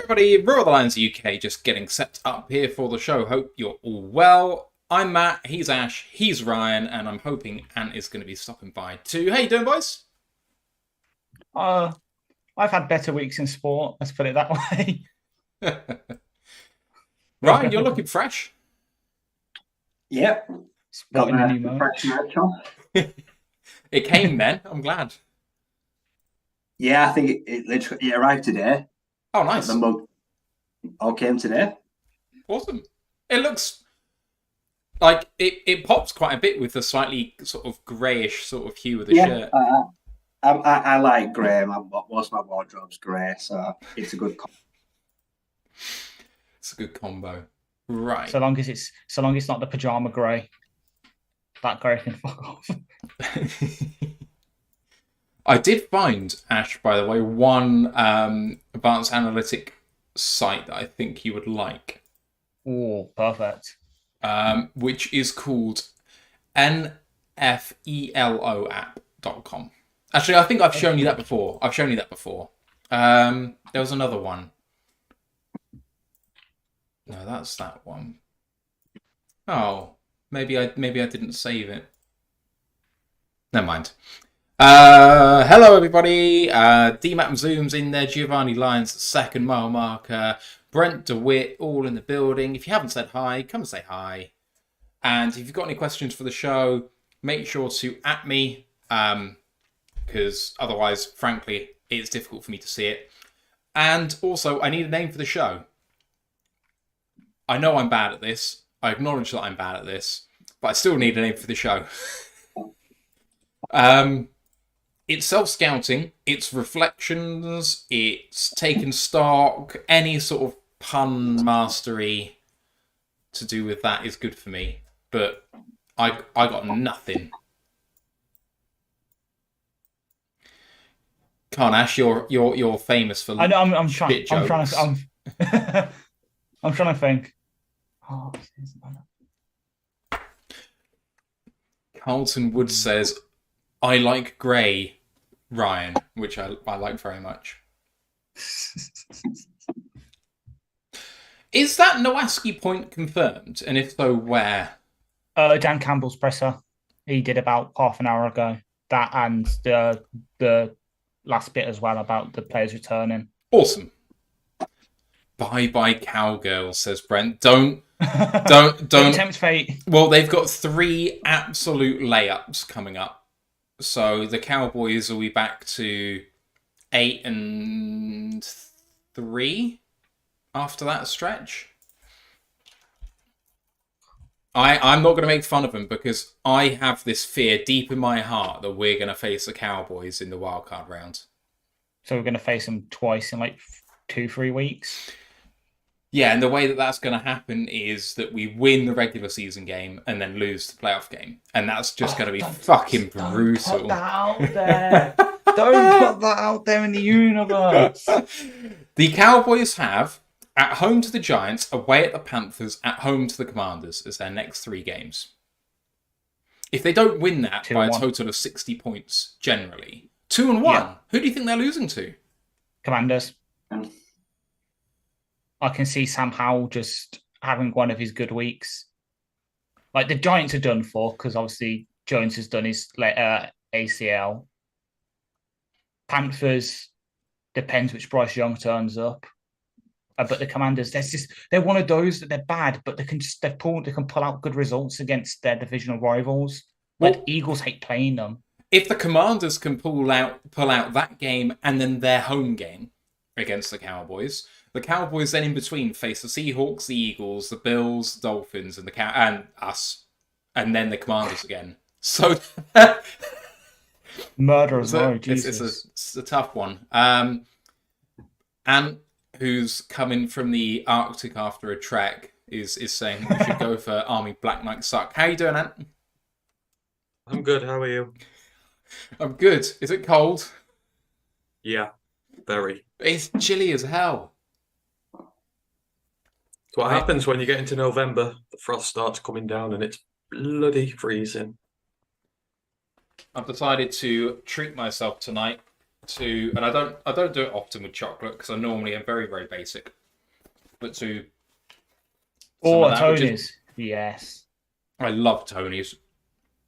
everybody, Royal the Lions UK just getting set up here for the show. Hope you're all well. I'm Matt, he's Ash, he's Ryan, and I'm hoping Ant is going to be stopping by too. How you doing, boys? I've had better weeks in sport, let's put it that way. Ryan, you're looking fresh. Yep. Got Sporting a my new mode. fresh merch on. It came then, I'm glad. Yeah, I think it literally arrived today. Oh, nice. The mug all came today. Awesome. It looks like it pops quite a bit with the slightly sort of greyish sort of hue of the shirt. I like grey. Most of my wardrobe's grey, so it's a good It's a good combo. Right. So long as it's not the pajama grey. That grey can fuck off. I did find, Ash, by the way, one advanced analytic site that I think you would like. Oh, perfect. Which is called nfeloapp.com. Actually, I think I've shown you that before. There was another one. No, that's that one. Oh, maybe I didn't save it. Never mind. Hello, everybody. DMAP Zooms in there. Giovanni Lyons, second mile marker. Brent DeWitt, all in the building. If you haven't said hi, come and say hi. And if you've got any questions for the show, make sure to at me, because otherwise, frankly, it's difficult for me to see it. And also, I need a name for the show. I know I'm bad at this. I acknowledge that I'm bad at this, but I still need a name for the show. It's self-scouting, it's reflections, it's taking stock, any sort of pun mastery to do with that is good for me. But I got nothing. Come on, Ash, you're famous for I know. I'm trying. shit jokes. I'm trying to think. Oh, Carlton Wood says, "I like grey, Ryan," which I like very much. Is that Nowaski point confirmed? And if so, where? Dan Campbell's presser. He did about half an hour ago. That and the last bit as well about the players returning. Awesome. Bye bye cowgirl, says Brent. Don't tempt fate. Well, they've got 3 absolute layups coming up. So the Cowboys will be back to 8-3 after that stretch. I'm not going to make fun of them because I have this fear deep in my heart that we're going to face the Cowboys in the wildcard round. So we're going to face them twice in like 2-3 weeks. Yeah, and the way that that's going to happen is that we win the regular season game and then lose the playoff game. And that's just going to be fucking brutal. Don't put that out there. Don't put that out there in the universe. The Cowboys have at home to the Giants, away at the Panthers, at home to the Commanders as their next 3 games. If they don't win that by a total of 60 points, generally, 2-1, yeah. Who do you think they're losing to? Commanders. I can see Sam Howell just having one of his good weeks. Like the Giants are done for because obviously Jones has done his ACL. Panthers depends which Bryce Young turns up. But the Commanders, they're one of those that they're bad, but they can pull out good results against their divisional rivals. Like Eagles hate playing them. If the Commanders can pull out that game and then their home game against the Cowboys then in between face the Seahawks, the Eagles, the Bills, the Dolphins, and and us, and then the Commanders again. So murder as well. Jesus, it's a tough one. And who's coming from the Arctic after a trek is saying we should go for Army Black Knight Suck. How you doing, Ant? I'm good. How are you? I'm good. Is it cold? Yeah, very. It's chilly as hell. It's what happens when you get into November. The frost starts coming down and it's bloody freezing. I've decided to treat myself tonight to, and I don't do it often with chocolate because I normally am very, very basic. But to some of that, Tony's. Yes. I love Tony's.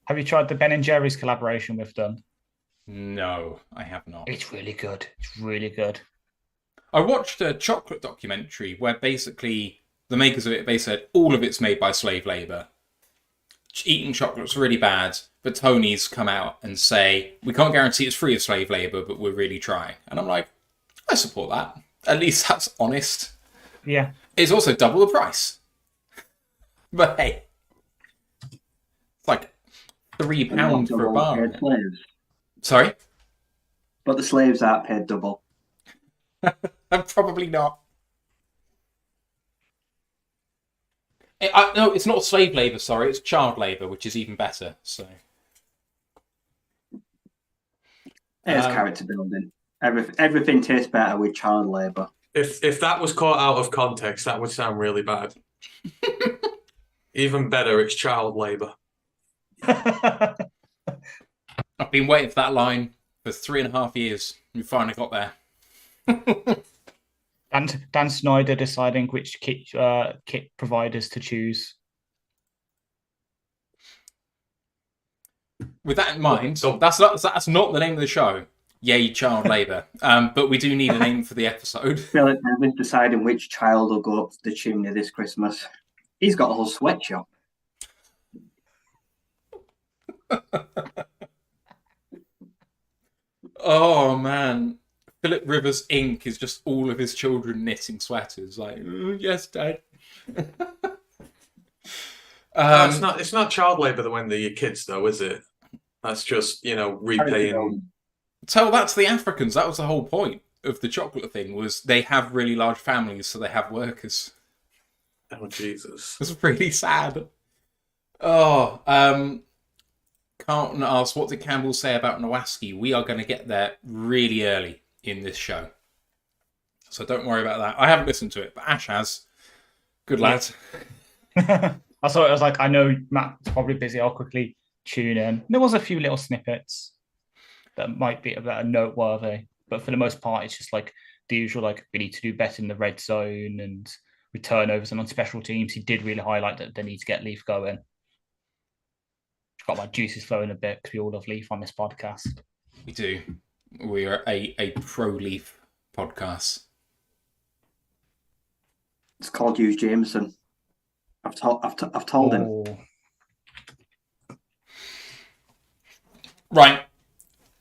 Have you tried the Ben and Jerry's collaboration we've done? No, I have not. It's really good. It's really good. I watched a chocolate documentary where basically the makers of it, they said all of it's made by slave labour. Eating chocolate's really bad, but Tony's come out and say, we can't guarantee it's free of slave labour, but we're really trying. And I'm like, I support that. At least that's honest. Yeah. It's also double the price. But hey, it's like £3 for a bar. Slaves. Sorry? But the slaves aren't paid double. Probably not. No, it's not slave labour, sorry. It's child labour, which is even better. So, There's character building. Everything tastes better with child labour. If that was caught out of context, that would sound really bad. Even better, it's child labour. I've been waiting for that line for 3.5 years. We finally got there. Dan Snyder deciding which kit providers to choose. With that in mind, that's not the name of the show. Yay, child labour. But we do need a name for the episode. Philip Evans deciding which child will go up the chimney this Christmas. He's got a whole sweatshop. Oh man, Philip Rivers Inc. is just all of his children knitting sweaters. Like, yes, Dad. It's not child labour when they're your kids, though, is it? That's just repaying. So that's the Africans. That was the whole point of the chocolate thing. Was they have really large families, so they have workers. Oh Jesus, it's really sad. Oh, Carlton asks, what did Campbell say about Nowaski? We are going to get there really early in this show. So don't worry about that. I haven't listened to it, but Ash has. Good lad. I saw it. I was like, I know Matt's probably busy. I'll quickly tune in. There was a few little snippets that might be a bit noteworthy, but for the most part, it's just like the usual, like, we need to do better in the red zone and with turnovers and on special teams. He did really highlight that they need to get Leaf going. Got my juices flowing a bit because we all love Leaf on this podcast. We do. We are a pro-Leaf podcast. It's called Hughes Jameson. I've told him. Right.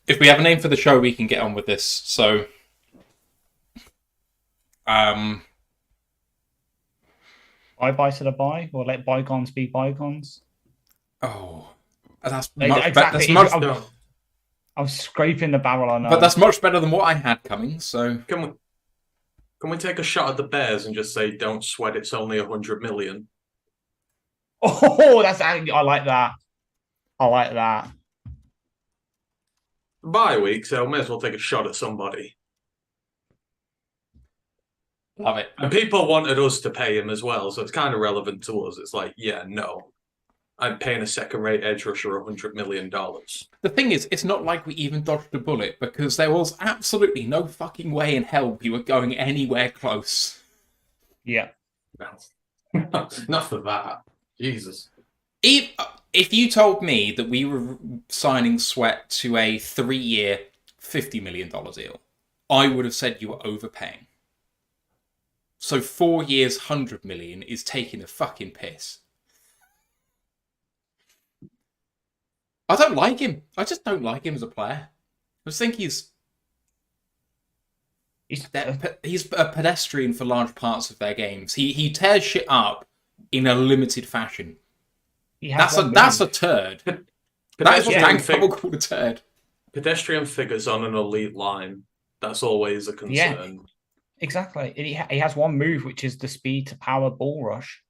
If we have a name for the show, we can get on with this. So, bye to the bye, or let bygones be bygones. Oh, that's exactly. much. I'm scraping the barrel on that. But that's much better than what I had coming. So can we take a shot at the Bears and just say, "Don't sweat, it's only 100 million." Oh, I like that. I like that. Bye week, so may as well take a shot at somebody. Love it. And people wanted us to pay him as well, so it's kind of relevant to us. It's like, yeah, no. I'm paying a second-rate edge rusher $100 million. The thing is, it's not like we even dodged a bullet because there was absolutely no fucking way in hell we were going anywhere close. Yeah. Not for that. Jesus. If you told me that we were signing Sweat to a 3-year, $50 million deal, I would have said you were overpaying. So 4 years, $100 million is taking the fucking piss. I don't like him. I just don't like him as a player. I just think he's a pedestrian for large parts of their games. He tears shit up in a limited fashion. That's a turd. That is what Dan Campbell called a turd. Pedestrian figures on an elite line. That's always a concern. Yeah, exactly. He has one move, which is the speed to power ball rush,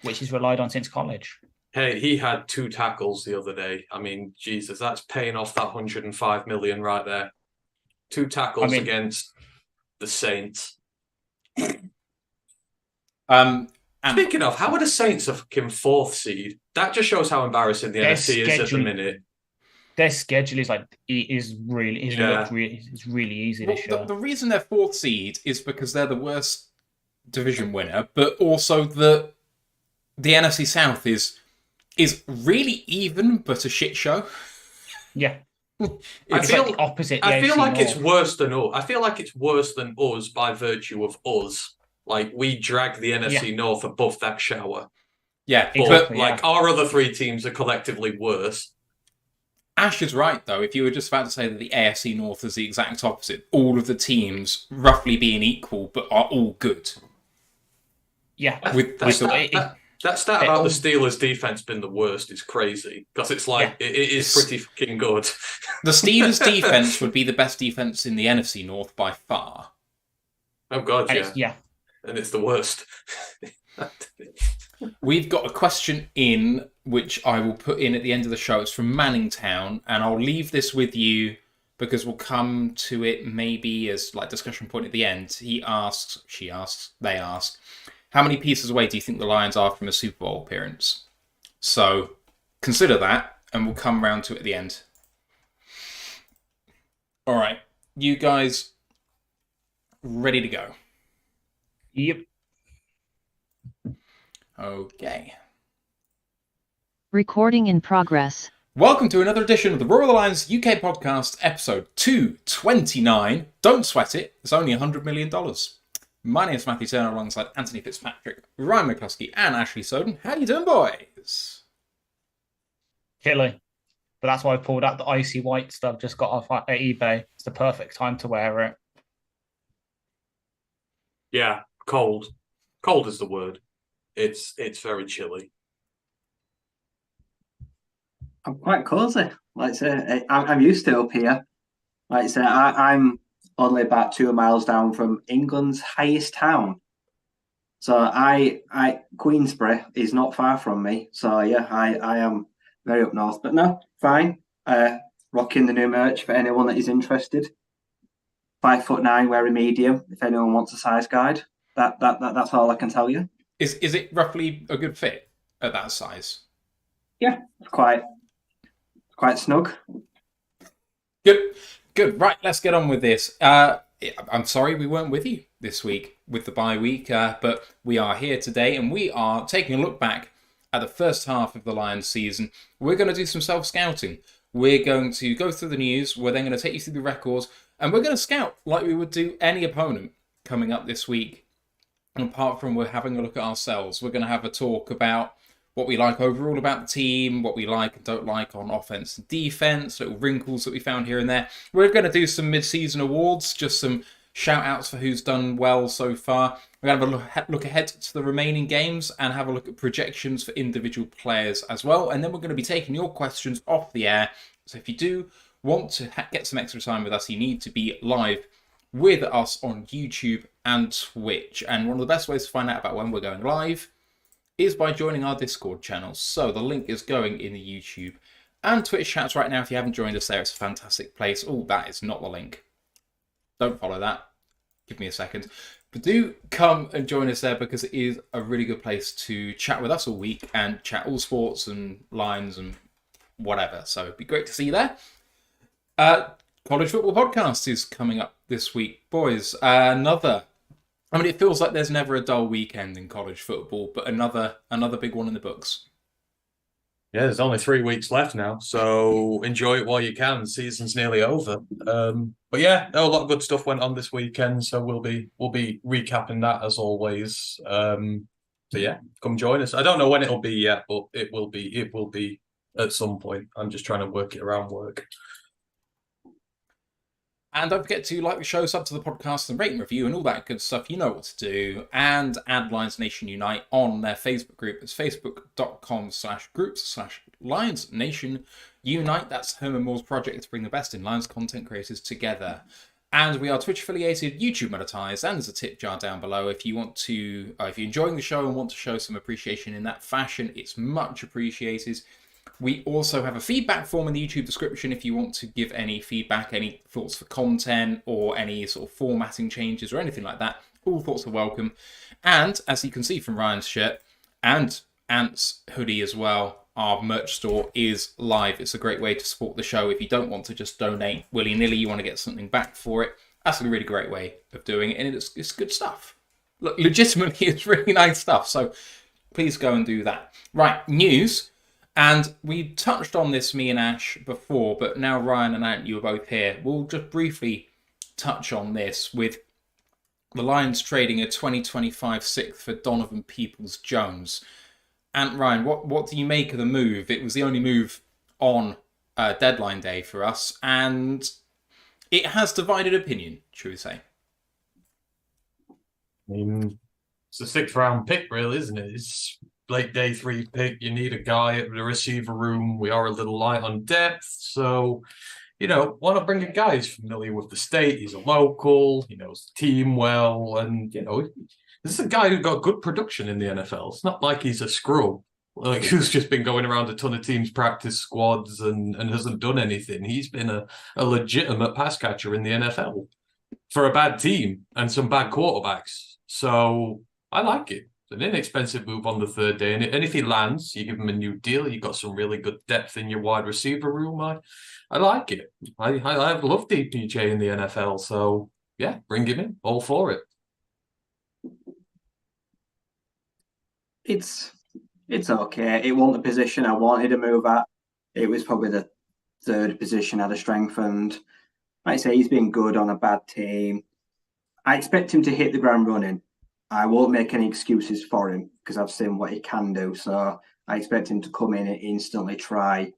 which he's relied on since college. Hey, he had 2 tackles the other day. I mean, Jesus, that's paying off that 105 million right there. 2 tackles against the Saints. Speaking of, how are the Saints a fucking 4th seed? That just shows how embarrassing the NFC is at the minute. their schedule is like is really it's really easy Well, this year. the reason they're fourth seed is because they're the worst division winner, but also the NFC South is really even, but a shit show. Yeah. I feel like the opposite. I feel like it's North. worse than us. I feel like it's worse than us by virtue of us. Like we drag the NFC North above that shower. Yeah, but our other three teams are collectively worse. Ash is right, though. If you were just about to say that the AFC North is the exact opposite, all of the teams roughly being equal, but are all good. Yeah. That stat about the Steelers' defense being the worst is crazy, because it's like, it is pretty fucking good. The Steelers' defense would be the best defense in the NFC North by far. Oh, God, yeah. And it's the worst. We've got a question in, which I will put in at the end of the show. It's from Manningtown, and I'll leave this with you because we'll come to it maybe as like discussion point at the end. He asks, she asks, they ask, how many pieces away do you think the Lions are from a Super Bowl appearance? So consider that, and we'll come round to it at the end. All right, you guys ready to go? Yep. Okay. Recording in progress. Welcome to another edition of the Royal Lions UK podcast, episode 229. Don't sweat it, it's only $100 million. My name is Matthew Turner alongside Anthony Fitzpatrick, Ryan McCluskey, and Ashley Soden. How you doing, boys? Chilly. But that's why I pulled out the icy white stuff just got off at eBay. It's the perfect time to wear it. Yeah, cold. Cold is the word. It's very chilly. I'm quite cozy. Like I say, I'm used to it up here. Like I say, I'm only about 2 miles down from England's highest town. So Queensbury is not far from me. So yeah, I am very up north. But no, fine. Rocking the new merch for anyone that is interested. 5'9", wearing medium. If anyone wants a size guide, that's all I can tell you. Is it roughly a good fit at that size? Yeah, it's quite snug. Good. Right, let's get on with this. I'm sorry we weren't with you this week with the bye week, but we are here today, and we are taking a look back at the first half of the Lions season. We're going to do some self-scouting. We're going to go through the news. We're then going to take you through the records, and we're going to scout like we would do any opponent coming up this week. And apart from we're having a look at ourselves, we're going to have a talk about what we like overall about the team, what we like and don't like on offense and defense, little wrinkles that we found here and there. We're going to do some mid-season awards, just some shout-outs for who's done well so far. We're going to have a look ahead to the remaining games and have a look at projections for individual players as well. And then we're going to be taking your questions off the air. So if you do want to get some extra time with us, you need to be live with us on YouTube and Twitch. And one of the best ways to find out about when we're going live is by joining our Discord channel. So the link is going in the YouTube and Twitch chats right now. If you haven't joined us there, it's a fantastic place. Oh, that is not the link. Don't follow that. Give me a second. But do come and join us there because it is a really good place to chat with us all week and chat all sports and Lions and whatever. So it'd be great to see you there. College Football Podcast is coming up this week. Boys, it feels like there's never a dull weekend in college football, but another big one in the books. Yeah, there's only 3 weeks left now, so enjoy it while you can. The season's nearly over. But yeah, a lot of good stuff went on this weekend, so we'll be recapping that as always. So yeah, come join us. I don't know when it'll be yet, but it will be at some point. I'm just trying to work it around work. And don't forget to like the show, sub to the podcast, and rate and review and all that good stuff. You know what to do. And add Lions Nation Unite on their Facebook group. It's facebook.com/groups/Lions Nation Unite. That's Herman Moore's project to bring the best in Lions content creators together. And we are Twitch affiliated, YouTube monetized, and there's a tip jar down below. If you want to, if you're enjoying the show and want to show some appreciation in that fashion, it's much appreciated. We also have a feedback form in the YouTube description if you want to give any feedback, any thoughts for content, or any sort of formatting changes or anything like that. All thoughts are welcome. And as you can see from Ryan's shirt and Ant's hoodie as well, our merch store is live. It's a great way to support the show. If you don't want to just donate willy-nilly, you want to get something back for it, that's a really great way of doing it, and it's good stuff. Look, legitimately, it's really nice stuff, so please go and do that. Right, news, and we touched on this, me and Ash, before, but now Ryan and Ant, you are both here. We'll just briefly touch on this with the Lions trading a 2025 sixth for Donovan Peoples-Jones. And Ryan, what do you make of the move? It was the only move on deadline day for us, and it has divided opinion, should we say? I mean, it's a 6th round pick, really, isn't it? It's late day 3 pick. You need a guy at the receiver room. We are a little light on depth, so why not bring a guy who's familiar with the state? He's a local, he knows the team well, and this is a guy who got good production in the NFL. It's not like he's a scrub, like who's just been going around a ton of teams' practice squads and hasn't done anything. He's been a legitimate pass catcher in the NFL for a bad team and some bad quarterbacks. So I like it. It's an inexpensive move on the 3rd day, and if he lands, you give him a new deal. You've got some really good depth in your wide receiver room. I like it. I love DPJ in the NFL, so yeah, bring him in. All for it. It's okay. It wasn't the position I wanted to move at. It was probably the 3rd position I'd have strengthened. Like I say, he's been good on a bad team. I expect him to hit the ground running. I won't make any excuses for him because I've seen what he can do. So I expect him to come in and instantly try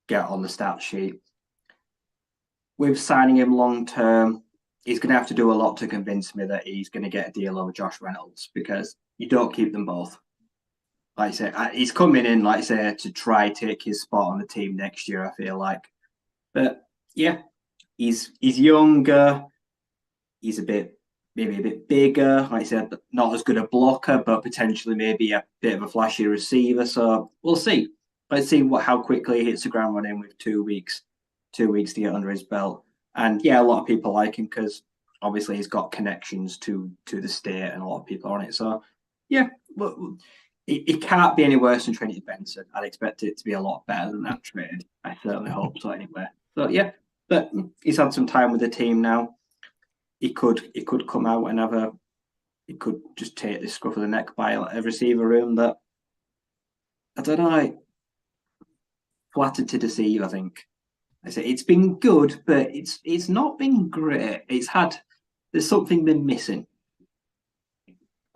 get on the stat sheet. With signing him long term, he's going to have to do a lot to convince me that he's going to get a deal over Josh Reynolds, because you don't keep them both. Like I say, he's coming in, like I say, to try take his spot on the team next year, I feel like. But yeah, he's younger. He's maybe a bit bigger. Like I said, not as good a blocker, but potentially maybe a bit of a flashy receiver. So we'll see. Let's see how quickly he hits the ground running with 2 weeks to get under his belt. And yeah, a lot of people like him because obviously he's got connections to the state and a lot of people are on it. So yeah, it can't be any worse than Trinity Benson. I'd expect it to be a lot better than that trade. I certainly hope so anyway. So yeah, but he's had some time with the team now. He could come out and he could just take this scruff of the neck by a receiver room that, I don't know, flattered to deceive, I think. I say it's been good, but it's not been great. There's something been missing.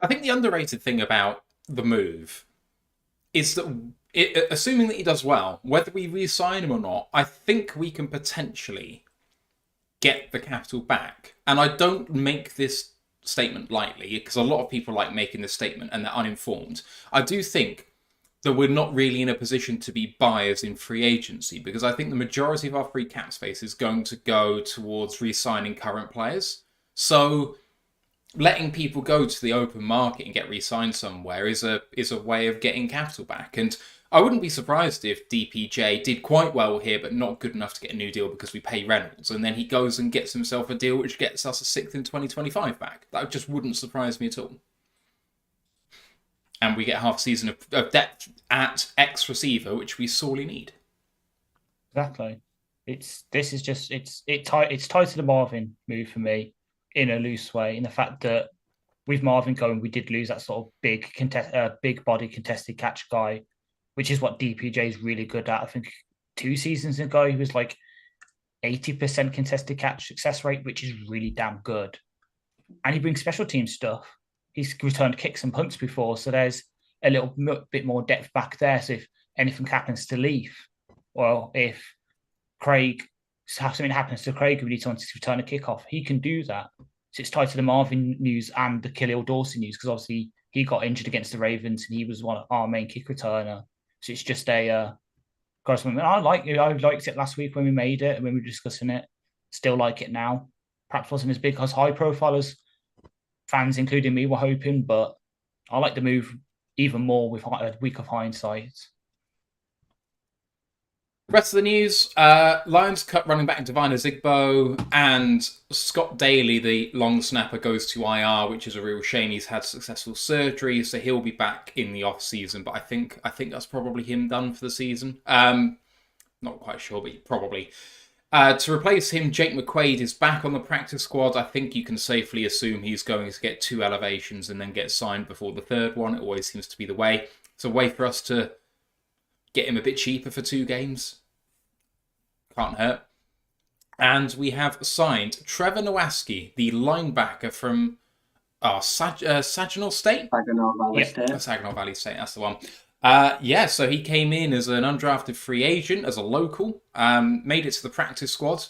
I think the underrated thing about the move is that, assuming that he does well, whether we re-sign him or not, I think we can potentially get the capital back. And I don't make this statement lightly, because a lot of people like making this statement and they're uninformed. I do think that we're not really in a position to be buyers in free agency, because I think the majority of our free cap space is going to go towards re-signing current players. So letting people go to the open market and get re-signed somewhere is a way of getting capital back. And I wouldn't be surprised if DPJ did quite well here, but not good enough to get a new deal because we pay Reynolds, and then he goes and gets himself a deal which gets us a 6th in 2025 back. That just wouldn't surprise me at all. And we get half a season of depth at X receiver, which we sorely need. Exactly. It's tied to the Marvin move for me in a loose way, in the fact that with Marvin going, we did lose that sort of big body contested catch guy, which is what DPJ is really good at. I think 2 seasons ago he was like 80% contested catch success rate, which is really damn good. And he brings special team stuff. He's returned kicks and punts before, so there's a little bit more depth back there. So if anything happens to Leaf, or if something happens to Craig, we need someone to return a kickoff, he can do that. So it's tied to the Marvin news and the Khalil Dawson news, because obviously he got injured against the Ravens and he was one of our main kick returner. So it's just a correspondence. I liked it last week when we made it and when we were discussing it. Still like it now. Perhaps wasn't as big as high profile as fans, including me, were hoping, but I like the move even more with a week of hindsight. Rest of the news, Lions cut running back Diviner Zigbo, and Scott Daly, the long snapper, goes to IR, which is a real shame. He's had successful surgery, so he'll be back in the off-season, but I think that's probably him done for the season. Not quite sure, but probably. To replace him, Jake McQuaid is back on the practice squad. I think you can safely assume he's going to get 2 elevations and then get signed before the 3rd one. It always seems to be the way. It's a way for us to get him a bit cheaper for 2 games. Can't hurt. And we have signed Trevor Nowaski, the linebacker from Saginaw State? Saginaw Valley State. Saginaw Valley State, that's the one. So he came in as an undrafted free agent, as a local, made it to the practice squad,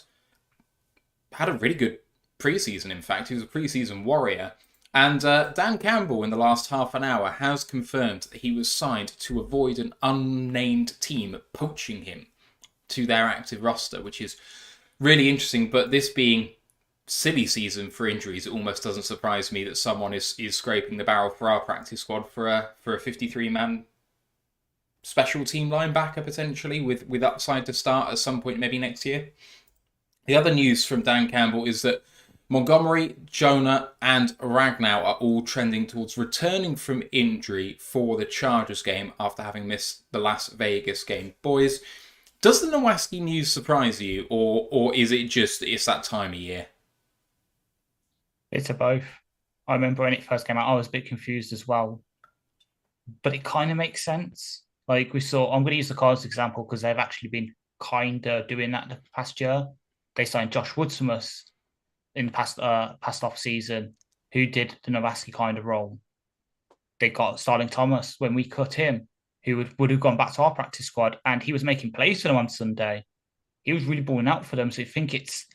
had a really good preseason, in fact. He was a preseason warrior. And Dan Campbell, in the last half an hour, has confirmed that he was signed to avoid an unnamed team poaching him to their active roster, which is really interesting. But this being silly season for injuries, it almost doesn't surprise me that someone is scraping the barrel for our practice squad for a 53-man special team linebacker, potentially, with upside to start at some point maybe next year. The other news from Dan Campbell is that Montgomery, Jonah, and Ragnow are all trending towards returning from injury for the Chargers game after having missed the Las Vegas game. Boys, does the Nowaski news surprise you, or is it just it's that time of year? It's a both. I remember when it first came out, I was a bit confused as well. But it kind of makes sense. Like we saw, I'm going to use the Cards example because they've actually been kind of doing that the past year. They signed Josh Woods from us in the past off season, who did the Nowaski kind of role. They got Starling Thomas when we cut him, who would have gone back to our practice squad, and he was making plays for them on Sunday. He was really balling out for them. So I think it's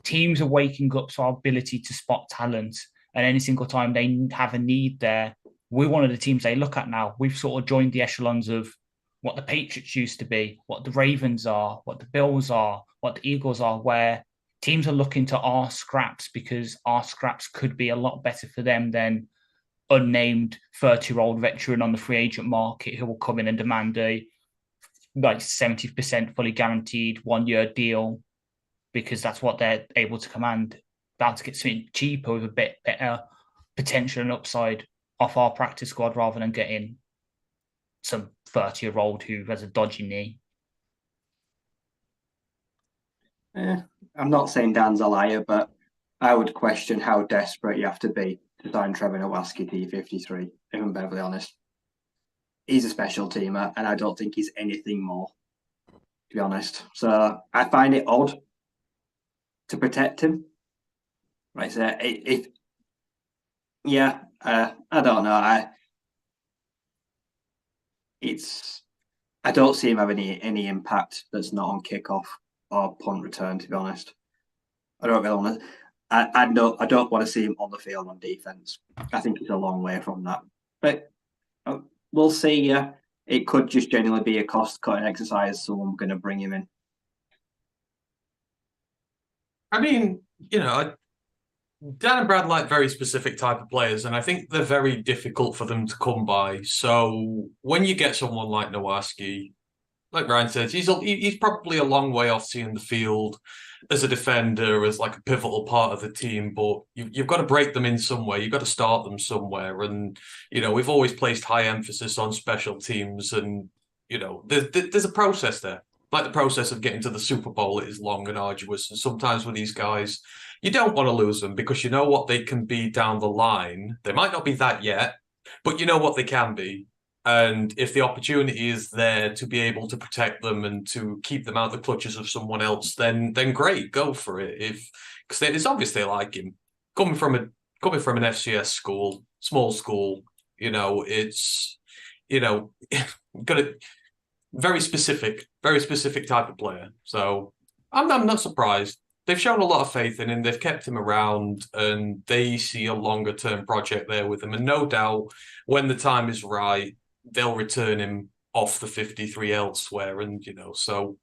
teams are waking up to our ability to spot talent, and any single time they have a need there, we're one of the teams they look at now. We've sort of joined the echelons of what the Patriots used to be, what the Ravens are, what the Bills are, what the Eagles are, where teams are looking to our scraps because our scraps could be a lot better for them than unnamed 30-year-old veteran on the free agent market who will come in and demand a 70% fully guaranteed 1-year deal because that's what they're able to command. About to get something cheaper with a bit better potential and upside off our practice squad rather than getting some 30-year-old who has a dodgy knee. I'm not saying Dan's a liar, but I would question how desperate you have to be to sign Trevor Nowaski T53, if I'm perfectly honest. He's a special teamer, and I don't think he's anything more, to be honest. So I find it odd to protect him. Right, so I don't know. I don't see him having any impact that's not on kickoff or punt return, to be honest. I don't really want to. I don't want to see him on the field on defense. I think he's a long way from that. But we'll see. Yeah, it could just genuinely be a cost-cutting exercise, so I'm going to bring him in. I mean, Dan and Brad like very specific type of players, and I think they're very difficult for them to come by. So when you get someone like Nowaski, like Ryan says, he's probably a long way off seeing the field as a defender, as like a pivotal part of the team. But you've got to break them in somewhere. You've got to start them somewhere. And we've always placed high emphasis on special teams, and there's a process there. Like the process of getting to the Super Bowl is long and arduous. And sometimes with these guys, you don't want to lose them because you know what they can be down the line. They might not be that yet, but you know what they can be. And if the opportunity is there to be able to protect them and to keep them out of the clutches of someone else, then great, go for it. Because it's obvious they like him. Coming from an FCS school, small school, it's got a very specific type of player. So I'm not surprised. They've shown a lot of faith in him. They've kept him around, and they see a longer term project there with him. And no doubt, when the time is right, they'll return him off the 53 elsewhere. And so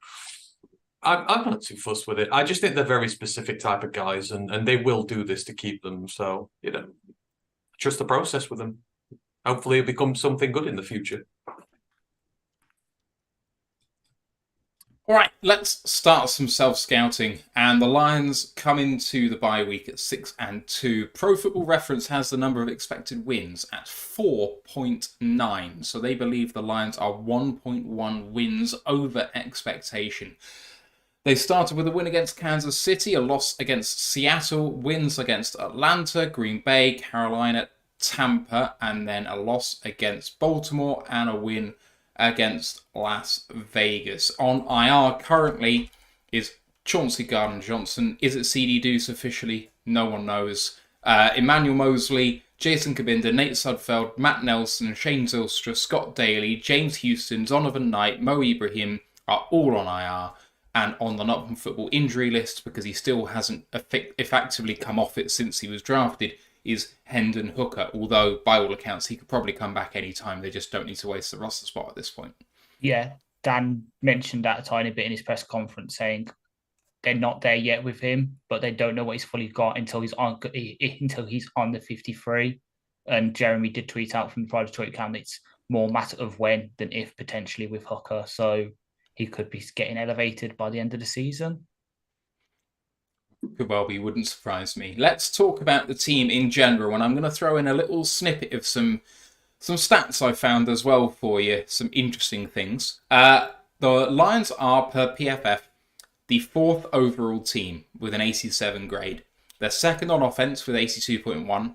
I'm not too fussed with it. I just think they're very specific type of guys, and they will do this to keep them. So trust the process with them. Hopefully, it becomes something good in the future. All right, let's start some self-scouting. And the Lions come into the bye week at 6-2. Pro Football Reference has the number of expected wins at 4.9. So they believe the Lions are 1.1 wins over expectation. They started with a win against Kansas City, a loss against Seattle, wins against Atlanta, Green Bay, Carolina, Tampa, and then a loss against Baltimore and a win against Las Vegas. On IR currently is Chauncey Gardner-Johnson. Is it CD Deuce officially? No one knows. Emmanuel Mosley, Jason Kabinda, Nate Sudfeld, Matt Nelson, Shane Zylstra, Scott Daly, James Houston, Donovan Knight, Mo Ibrahim are all on IR and on the Not From Football injury list because he still hasn't effectively come off it since he was drafted is Hendon Hooker, although by all accounts he could probably come back any time. They just don't need to waste the roster spot at this point. Yeah, Dan mentioned that a tiny bit in his press conference, saying they're not there yet with him, but they don't know what he's fully got until he's on the 53. And Jeremy did tweet out from the private Detroit camp, it's more matter of when than if potentially with Hooker. So he could be getting elevated by the end of the season. Could well be, wouldn't surprise me. Let's talk about the team in general, and I'm going to throw in a little snippet of some stats I found as well for you, some interesting things. The Lions are, per PFF, the 4th overall team with an 87 grade. They're second on offense with 82.1,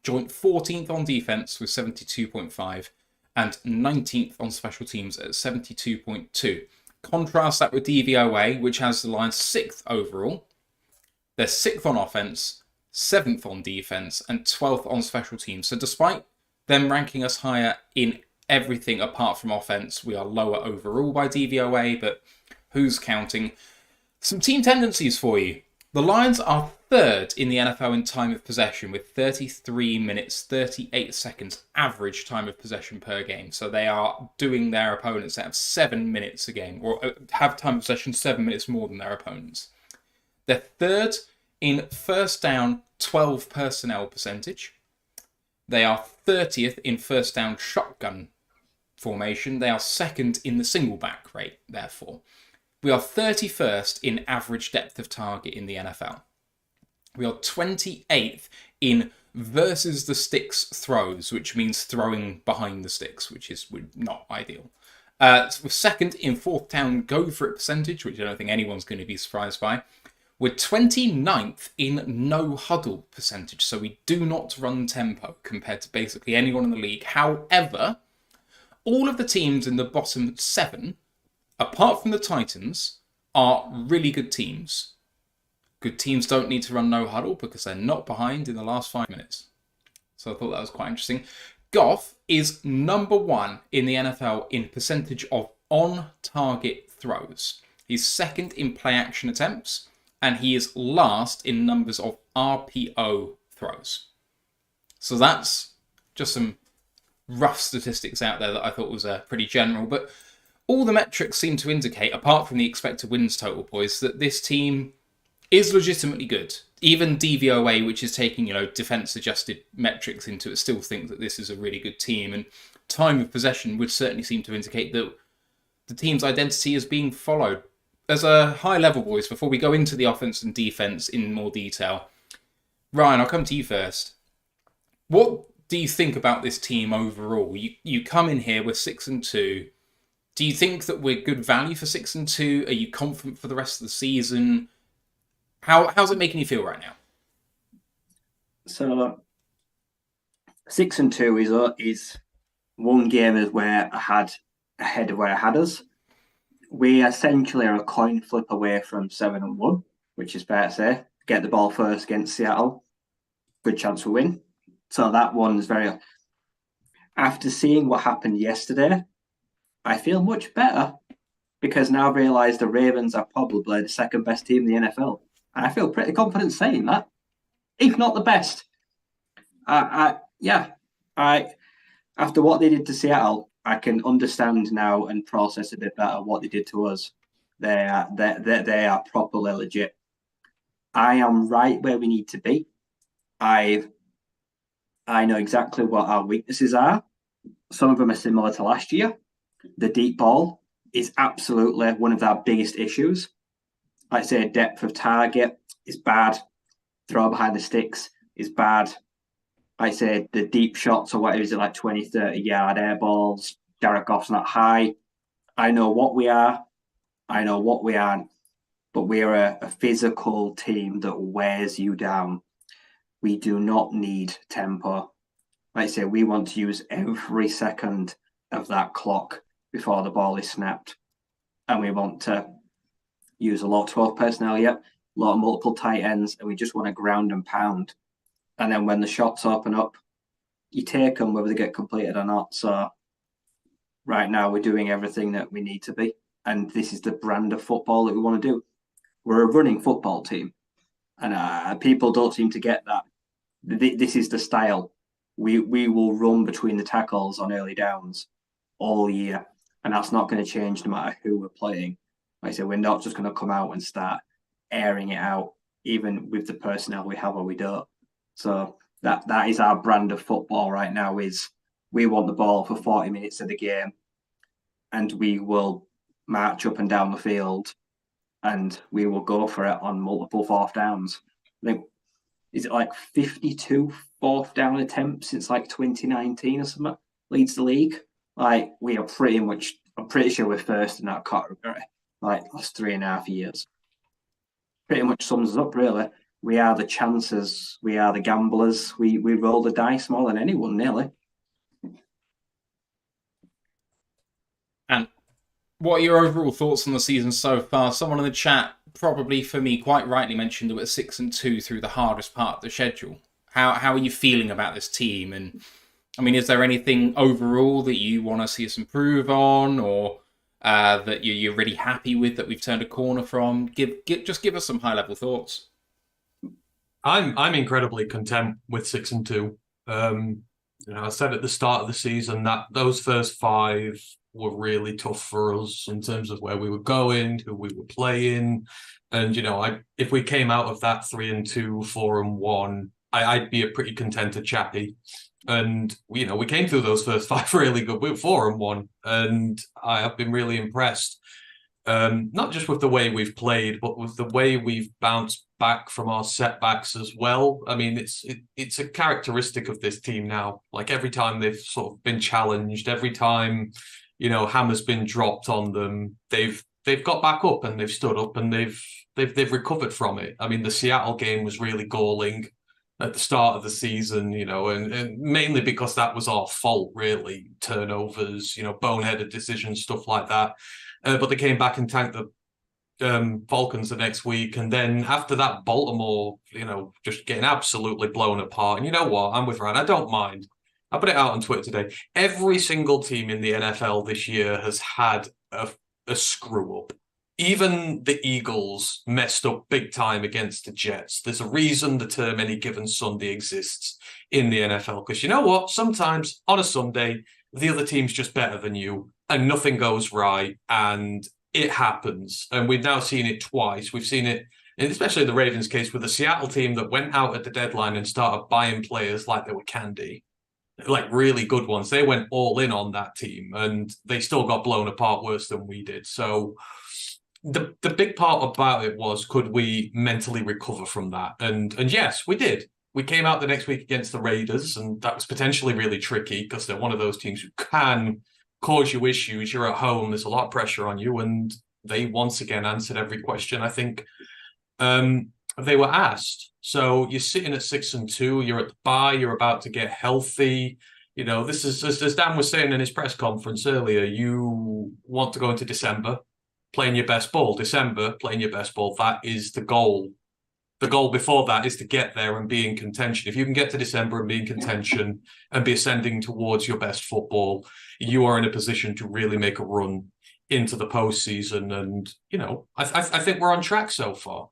joint 14th on defense with 72.5, and 19th on special teams at 72.2. Contrast that with DVOA, which has the Lions 6th overall. They're 6th on offense, 7th on defense, and 12th on special teams. So despite them ranking us higher in everything apart from offense, we are lower overall by DVOA, but who's counting? Some team tendencies for you. The Lions are 3rd in the NFL in time of possession with 33 minutes, 38 seconds average time of possession per game. So they are doing their opponents that have 7 minutes a game, or have time of possession 7 minutes more than their opponents. They're 3rd in first down 12 personnel percentage. They are 30th in first down shotgun formation. They are 2nd in the single back rate, therefore. We are 31st in average depth of target in the NFL. We are 28th in versus the sticks throws, which means throwing behind the sticks, which is not ideal. We're 2nd in fourth down go for it percentage, which I don't think anyone's going to be surprised by. We're 29th in no huddle percentage, so we do not run tempo compared to basically anyone in the league. However, all of the teams in the bottom 7, apart from the Titans, are really good teams. Good teams don't need to run no huddle because they're not behind in the last 5 minutes. So I thought that was quite interesting. Goff is number 1 in the NFL in percentage of on-target throws. He's 2nd in play-action attempts, and he is last in numbers of RPO throws. So that's just some rough statistics out there that I thought was pretty general. But all the metrics seem to indicate, apart from the expected wins total, boys, that this team is legitimately good. Even DVOA, which is taking, defense-adjusted metrics into it, still think that this is a really good team. And time of possession would certainly seem to indicate that the team's identity is being followed. As a high level, boys, before we go into the offense and defense in more detail, Ryan, I'll come to you first. What do you think about this team overall? You come in here with 6-2. Do you think that we're good value for 6-2? Are you confident for the rest of the season? How's it making you feel right now? So 6-2 is one game is where I had ahead of where I had us. We essentially are a coin flip away from 7-1, which is fair to say. Get the ball first against Seattle, good chance we win. So that one's very. After seeing what happened yesterday, I feel much better because now I've realised the Ravens are probably the second best team in the NFL. And I feel pretty confident saying that, if not the best. After what they did to Seattle, I can understand now and process a bit better what they did to us. They are properly legit. I am right where we need to be. I know exactly what our weaknesses are. Some of them are similar to last year. The deep ball, is absolutely one of our biggest issues. Like I say, depth of target is bad. Throw behind the sticks is bad. Like I say, the deep shots or whatever, is it like 20, 30 yard air balls? Jared Goff's not high. I know what we are. I know what we aren't. But we are a physical team that wears you down. We do not need tempo. Like I say, we want to use every second of that clock before the ball is snapped. And we want to use a lot of 12 personnel, a lot of multiple tight ends, and we just want to ground and pound. And then when the shots open up, you take them whether they get completed or not. So right now we're doing everything that we need to be. And this is the brand of football that we want to do. We're a running football team. And people don't seem to get that. This is the style. We will run between the tackles on early downs all year. And that's not going to change no matter who we're playing. Like I said, we're not just going to come out and start airing it out, even with the personnel we have or we don't. So that is our brand of football right now, is we want the ball for 40 minutes of the game and we will march up and down the field and we will go for it on multiple fourth downs. I think, is it like 52 fourth down attempts since like 2019 or something? Leads the league. Like, we are pretty much, I'm pretty sure we're first in that category, like last 3.5 years. Pretty much sums us up, really. We are the chancers, we are the gamblers, we roll the dice more than anyone, nearly. And what are your overall thoughts on the season so far? Someone in the chat, probably for me, quite rightly mentioned that we're 6-2 through the hardest part of the schedule. How are you feeling about this team? And I mean, is there anything overall that you want to see us improve on, or that you're really happy with that we've turned a corner from? Just give us some high level thoughts. I'm incredibly content with 6-2. I said at the start of the season that those first 5 were really tough for us in terms of where we were going, who we were playing, and if we came out of that 3-2, 4-1, I'd be a pretty contented chappy. And we came through those first 5 really good. We were 4-1, and I have been really impressed. Not just with the way we've played, but with the way we've bounced back from our setbacks as well. I mean, it's a characteristic of this team now. Like, every time they've sort of been challenged, every time hammer's been dropped on them, they've got back up and they've stood up and they've recovered from it. I mean, the Seattle game was really galling at the start of the season, and mainly because that was our fault, really. Turnovers, boneheaded decisions, stuff like that. But they came back and tanked the Falcons the next week. And then after that, Baltimore, just getting absolutely blown apart. And you know what? I'm with Ryan. I don't mind. I put it out on Twitter today. Every single team in the NFL this year has had a screw up. Even the Eagles messed up big time against the Jets. There's a reason the term any given Sunday exists in the NFL. Because you know what? Sometimes on a Sunday, the other team's just better than you and nothing goes right, and it happens. And we've now seen it twice. We've seen it, especially in the Ravens case, with the Seattle team that went out at the deadline and started buying players like they were candy, like really good ones. They went all in on that team and they still got blown apart worse than we did. So the big part about it was, could we mentally recover from that? And yes, we did. We came out the next week against the Raiders, and that was potentially really tricky because they're one of those teams who can cause you issues. You're at home, there's a lot of pressure on you, and they once again answered every question I think they were asked. So you're sitting at 6-2, you're at the bye, you're about to get healthy. This is, as Dan was saying in his press conference earlier, you want to go into December playing your best ball. December, playing your best ball, that is the goal. The goal before that is to get there and be in contention. If you can get to December and be in contention and be ascending towards your best football, you are in a position to really make a run into the postseason. And, I think we're on track so far.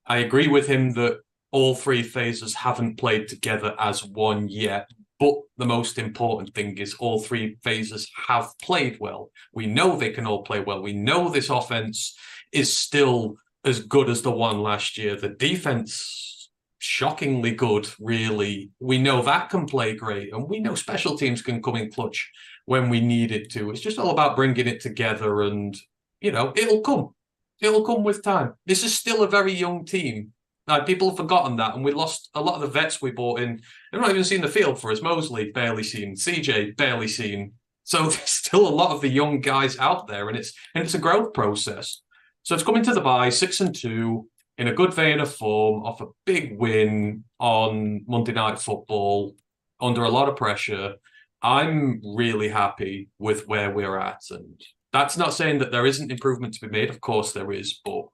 I agree with him that all 3 phases haven't played together as one yet. But the most important thing is all 3 phases have played well. We know they can all play well. We know this offense is still as good as the one last year. The defense, shockingly good, really. We know that can play great. And we know special teams can come in clutch when we need it to. It's just all about bringing it together, and it'll come. It'll come with time. This is still a very young team. Like, people have forgotten that, and we lost a lot of the vets we bought in. They've not even seen the field for us. Mosley, barely seen. CJ, barely seen. So there's still a lot of the young guys out there, and it's a growth process. So it's coming to the bye, 6-2, in a good vein of form, off a big win on Monday Night Football, under a lot of pressure. I'm really happy with where we're at, and that's not saying that there isn't improvement to be made. Of course there is, but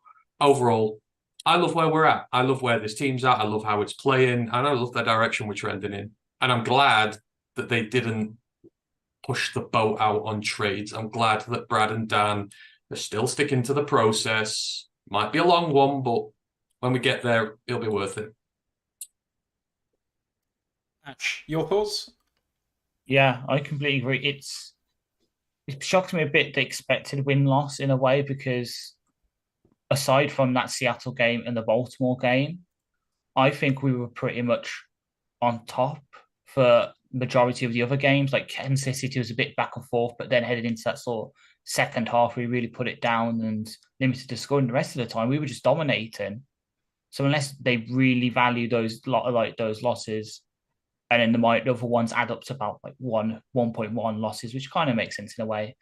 overall, I love where we're at. I love where this team's at. I love how it's playing, and I love the direction we're trending in. And I'm glad that they didn't push the boat out on trades. I'm glad that Brad and Dan are still sticking to the process. Might be a long one, but when we get there, it'll be worth it. Ash, your thoughts? Yeah, I completely agree. It shocked me a bit, the expected win-loss in a way, because aside from that Seattle game and the Baltimore game, I think we were pretty much on top for majority of the other games. Like Kansas City was a bit back and forth, but then headed into that sort of second half, we really put it down and limited the score. And the rest of the time, we were just dominating. So unless they really value those losses, and then the other ones add up to about like 1.1 losses, which kind of makes sense in a way.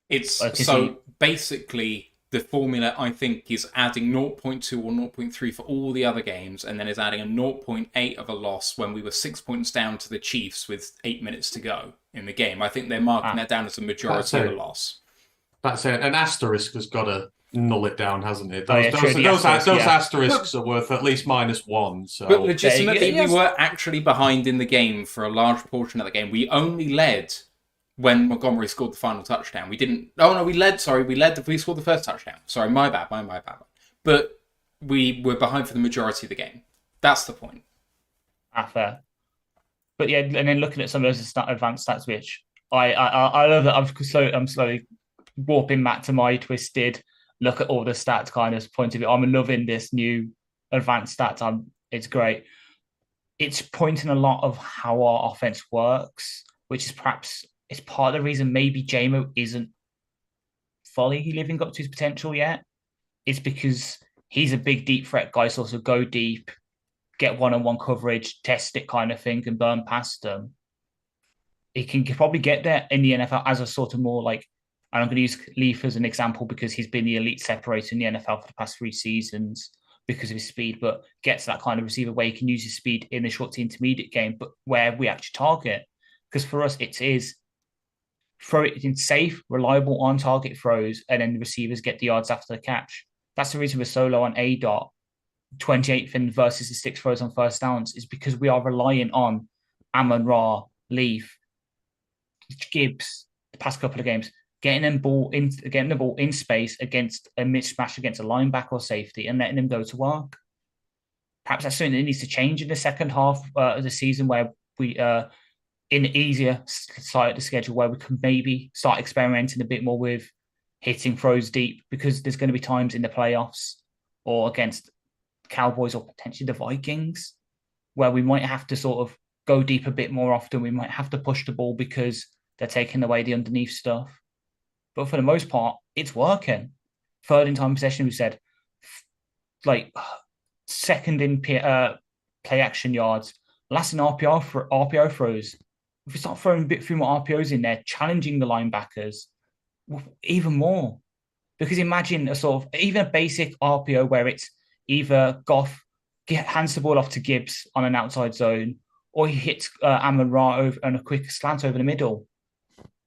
It's so basically the formula, I think, is adding 0.2 or 0.3 for all the other games, and then is adding a 0.8 of a loss when we were 6 points down to the Chiefs with 8 minutes to go in the game. I think they're marking that down as a majority of a loss. That's it. An asterisk has got to null it down, hasn't it? Those asterisks are worth at least -1. So. But legitimately, we were actually behind in the game for a large portion of the game. We only led when Montgomery scored the final touchdown. We didn't... Oh, no, we led. We scored the first touchdown. Sorry, my bad. But we were behind for the majority of the game. That's the point. Fair. But yeah, and then looking at some of those advanced stats, which I love that I'm slowly warping back to my twisted look at all the stats kind of point of view. I'm loving this new advanced stats. It's great. It's pointing a lot of how our offense works, which is perhaps... It's part of the reason maybe JMO isn't fully living up to his potential yet. It's because he's a big, deep threat guy, so also go deep, get one-on-one coverage, test it kind of thing, and burn past them. He can probably get there in the NFL as a sort of more like, and I'm going to use Leaf as an example because he's been the elite separator in the NFL for the past 3 seasons because of his speed, but gets that kind of receiver where he can use his speed in the short to intermediate game, but where we actually target. Because for us, it is throw it in safe, reliable, on-target throws, and then the receivers get the yards after the catch. That's the reason we're so low on ADOT, 28th in versus the 6 throws on first downs, is because we are relying on Amon-Ra, Leaf, Gibbs, the past couple of games, getting the ball in space against a mismatch against a linebacker or safety and letting them go to work. Perhaps that's something that needs to change in the second half of the season, where we in the easier side of the schedule, where we can maybe start experimenting a bit more with hitting throws deep, because there's going to be times in the playoffs or against Cowboys or potentially the Vikings where we might have to sort of go deep a bit more often. We might have to push the ball because they're taking away the underneath stuff. But for the most part, it's working. Third in time possession, we said, like second in play action yards, last in RPO throws. If we start throwing a bit few more RPOs in there, challenging the linebackers even more. Because imagine a sort of, even a basic RPO where it's either Goff hands the ball off to Gibbs on an outside zone, or he hits Amon-Ra over on a quick slant over the middle.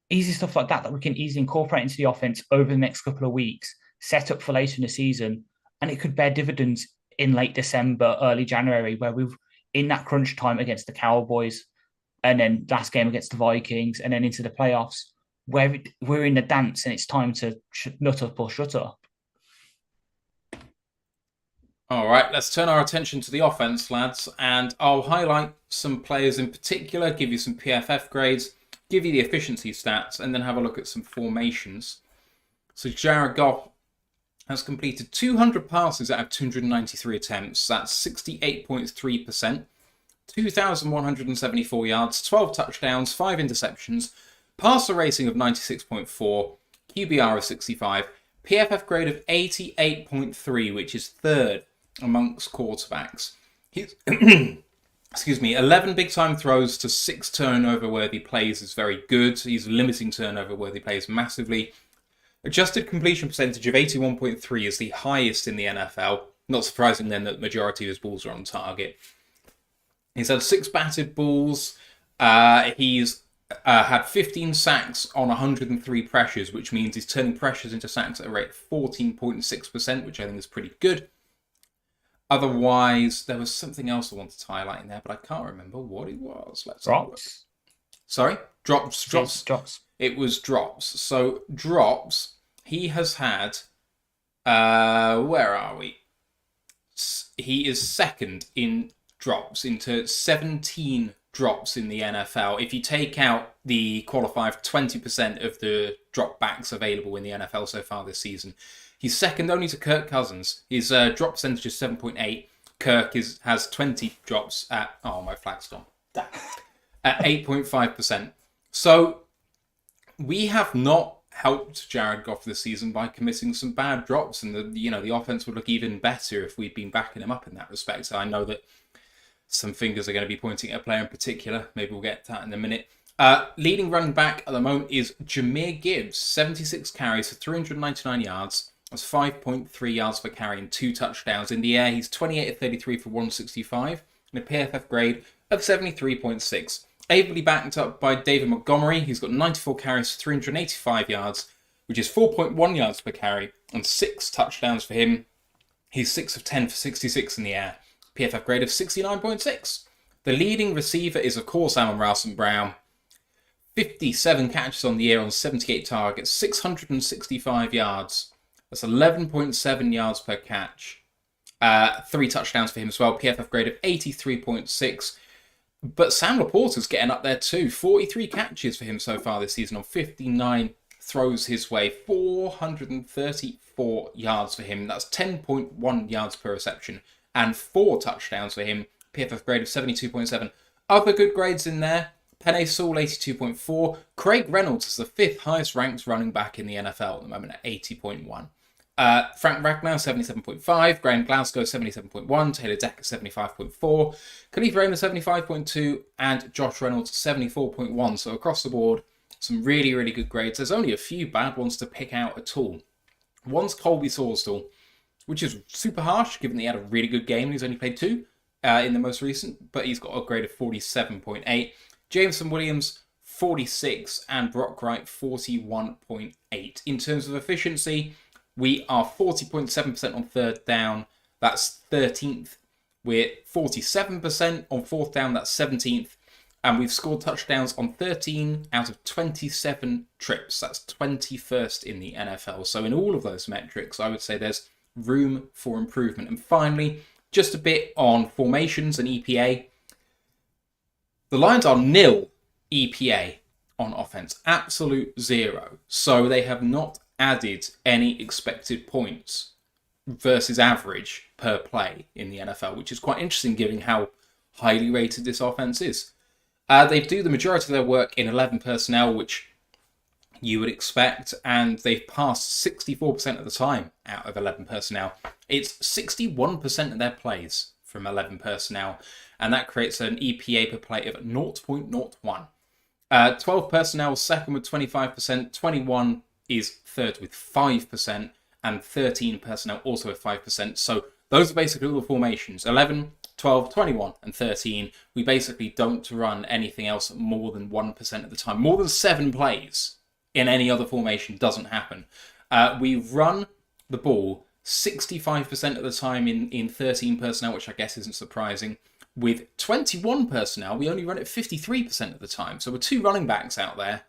Easy stuff like that we can easily incorporate into the offense over the next couple of weeks, set up for later in the season, and it could bear dividends in late December, early January, where we've in that crunch time against the Cowboys, and then last game against the Vikings, and then into the playoffs, where we're in the dance and it's time to nut up or shut up. All right, let's turn our attention to the offense, lads, and I'll highlight some players in particular, give you some PFF grades, give you the efficiency stats, and then have a look at some formations. So Jared Goff has completed 200 passes out of 293 attempts. That's 68.3%. 2,174 yards, 12 touchdowns, 5 interceptions. Parcel rating of 96.4, QBR of 65, PFF grade of 88.3, which is third amongst quarterbacks. He's, excuse me, 11 big-time throws to 6 turnover-worthy plays is very good. He's limiting turnover-worthy plays massively. Adjusted completion percentage of 81.3 is the highest in the NFL. Not surprising then that the majority of his balls are on target. He's had 6 batted balls. He's had 15 sacks on 103 pressures, which means he's turning pressures into sacks at a rate of 14.6%, which I think is pretty good. Otherwise, there was something else I wanted to highlight in there, but I can't remember what it was. Let's Drops. Sorry? Drops. Drops. It was drops. So, drops, he has had... where are we? He is second in drops, into 17 drops in the NFL. If you take out the qualified 20% of the drop backs available in the NFL so far this season, he's second only to Kirk Cousins. His drop percentage is 7.8. Kirk has 20 drops at... Oh, my flag's gone. At 8.5%. So, we have not helped Jared Goff this season by committing some bad drops, and the offense would look even better if we'd been backing him up in that respect. So I know that some fingers are going to be pointing at a player in particular. Maybe we'll get to that in a minute. Leading running back at the moment is Jahmyr Gibbs, 76 carries for 399 yards. That's 5.3 yards per carry and 2 touchdowns. In the air, he's 28 of 33 for 165 and a PFF grade of 73.6. Ably backed up by David Montgomery. He's got 94 carries for 385 yards, which is 4.1 yards per carry and 6 touchdowns for him. He's 6 of 10 for 66 in the air. PFF grade of 69.6. The leading receiver is, of course, Amon-Ra St. Brown. 57 catches on the year on 78 targets, 665 yards. That's 11.7 yards per catch. 3 touchdowns for him as well. PFF grade of 83.6. But Sam Laporta's getting up there too. 43 catches for him so far this season on 59 throws his way. 434 yards for him. That's 10.1 yards per reception. And 4 touchdowns for him. PFF grade of 72.7. Other good grades in there. Penei Sewell, 82.4. Craig Reynolds is the 5th highest ranked running back in the NFL at the moment at 80.1. Frank Ragnow, 77.5. Graham Glasgow, 77.1. Taylor Decker, 75.4. Khalif Raymond, 75.2. And Josh Reynolds, 74.1. So across the board, some really, really good grades. There's only a few bad ones to pick out at all. One's Colby Sorsdal, which is super harsh, given that he had a really good game and he's only played 2 in the most recent, but he's got a grade of 47.8. Jameson Williams, 46, and Brock Wright, 41.8. In terms of efficiency, we are 40.7% on third down, that's 13th. We're 47% on fourth down, that's 17th. And we've scored touchdowns on 13 out of 27 trips, that's 21st in the NFL. So in all of those metrics, I would say there's room for improvement. And finally, just a bit on formations and EPA. The Lions are nil EPA on offense, absolute 0. So they have not added any expected points versus average per play in the NFL, which is quite interesting given how highly rated this offense is. They do the majority of their work in 11 personnel, which you would expect, and they've passed 64% of the time out of 11 personnel. It's 61% of their plays from 11 personnel, and that creates an EPA per play of 0.01. 12 personnel second with 25%, 21 is third with 5%, and 13 personnel also with 5%. So those are basically all the formations. 11, 12, 21, and 13. We basically don't run anything else more than 1% of the time. More than 7 plays in any other formation doesn't happen. We run the ball 65% of the time in 13 personnel, which I guess isn't surprising. With 21 personnel, we only run it 53% of the time. So with 2 running backs out there,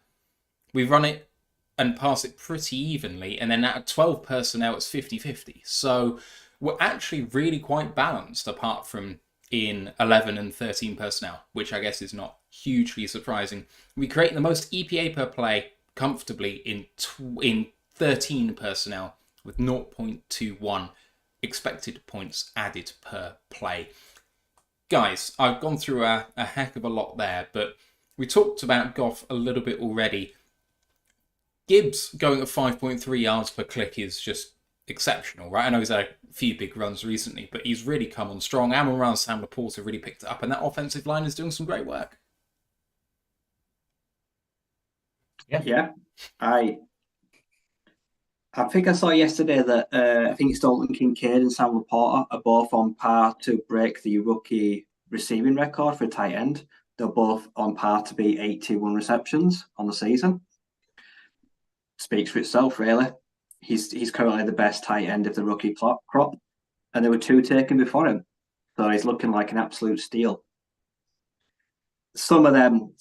we run it and pass it pretty evenly. And then out of 12 personnel, it's 50-50. So we're actually really quite balanced, apart from in 11 and 13 personnel, which I guess is not hugely surprising. We create the most EPA per play comfortably in 13 personnel with 0.21 expected points added per play. Guys, I've gone through a heck of a lot there, but we talked about Goff a little bit already. Gibbs going at 5.3 yards per click is just exceptional, right? I know he's had a few big runs recently, but he's really come on strong. Amon Sam Laporte have really picked it up, and that offensive line is doing some great work. Yeah. I think I saw yesterday that I think it's Dalton Kincaid and Sam Laporta are both on par to break the rookie receiving record for a tight end. They're both on par to be 81 receptions on the season. Speaks for itself, really. He's currently the best tight end of the rookie crop, and there were 2 taken before him. So he's looking like an absolute steal. Some of them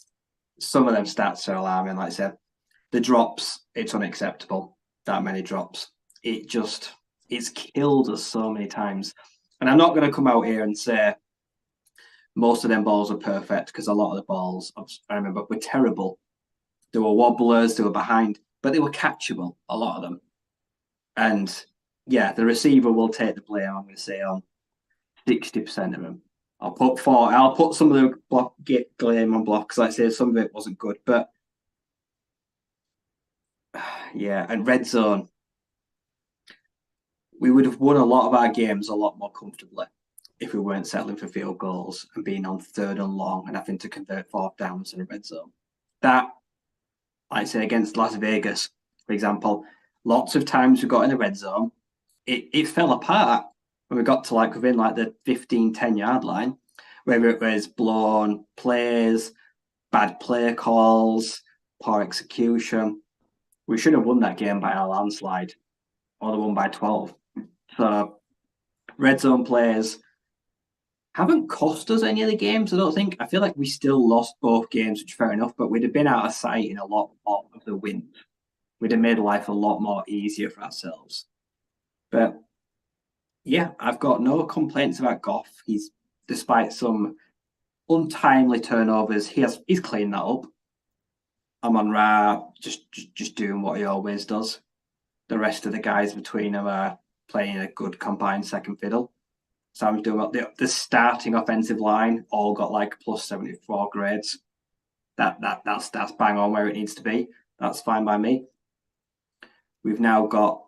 stats are alarming. Like I said, the drops, it's unacceptable. That many drops. It's killed us so many times. And I'm not going to come out here and say most of them balls are perfect, because a lot of the balls, I remember, were terrible. There were wobblers, they were behind, but they were catchable, a lot of them. And yeah, the receiver will take the blame, I'm going to say, on 60% of them. I'll put some of the blame on blocks. Like I say, some of it wasn't good, but yeah, and red zone, we would have won a lot of our games a lot more comfortably if we weren't settling for field goals and being on 3rd and long and having to convert 4th downs in a red zone. That, like I say, against Las Vegas, for example, lots of times we got in the red zone, it fell apart when we got to within the 15, 10-yard line, whether it was blown plays, bad play calls, poor execution. We should have won that game by a landslide, or they won by 12. So red zone plays haven't cost us any of the games, I don't think. I feel like we still lost both games, which is fair enough, but we'd have been out of sight in a lot of the wins. We'd have made life a lot more easier for ourselves. But yeah, I've got no complaints about Goff. He's, despite some untimely turnovers, he's cleaned that up. Amon-Ra just doing what he always does. The rest of the guys between them are playing a good combined second fiddle. Sam's doing what the starting offensive line all got plus 74 grades. That's bang on where it needs to be. That's fine by me. We've now got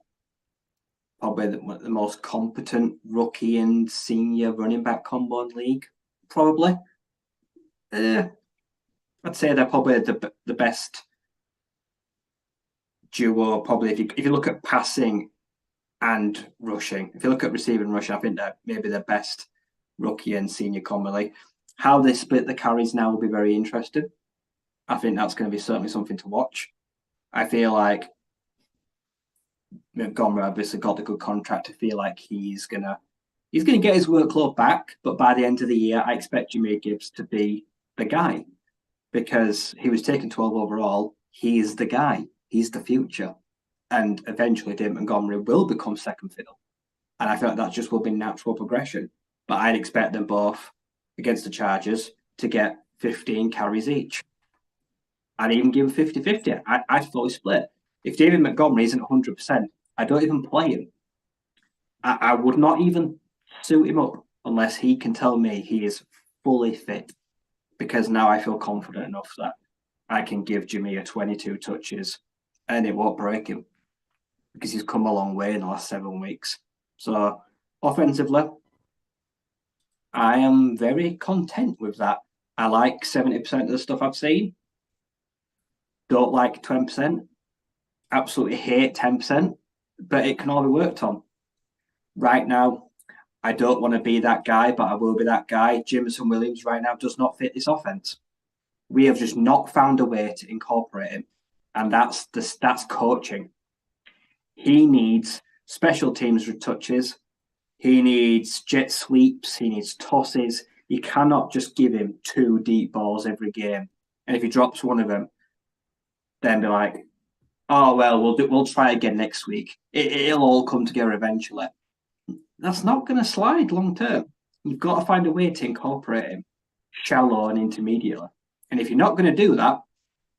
probably the most competent rookie and senior running back combo in the league. Probably. I'd say they're probably the best duo. Probably if you look at passing and rushing, if you look at receiving and rushing, I think that maybe the best rookie and senior combo. How they split the carries now will be very interesting. I think that's going to be certainly something to watch. I feel like Montgomery obviously got the good contract. I feel like he's gonna get his workload back, but by the end of the year, I expect Jahmyr Gibbs to be the guy, because he was taken 12 overall. He's the guy. He's the future. And eventually David Montgomery will become second fiddle. And I feel like that just will be natural progression. But I'd expect them both against the Chargers to get 15 carries each. I'd even give him 50-50. I'd fully split. If David Montgomery isn't 100%, I don't even play him. I would not even suit him up unless he can tell me he is fully fit. Because now I feel confident enough that I can give Jahmyr 22 touches and it won't break him, because he's come a long way in the last 7 weeks. So offensively, I am very content with that. I like 70% of the stuff I've seen. Don't like 20%. Absolutely hate 10%, but it can all be worked on. Right now, I don't want to be that guy, but I will be that guy. Jameson Williams right now does not fit this offense. We have just not found a way to incorporate him, and that's coaching. He needs special teams touches. He needs jet sweeps. He needs tosses. You cannot just give him 2 deep balls every game, and if he drops one of them, then be like, "Oh well, we'll try again next week. It'll all come together eventually." That's not going to slide long term. You've got to find a way to incorporate him shallow and intermediately. And if you're not going to do that,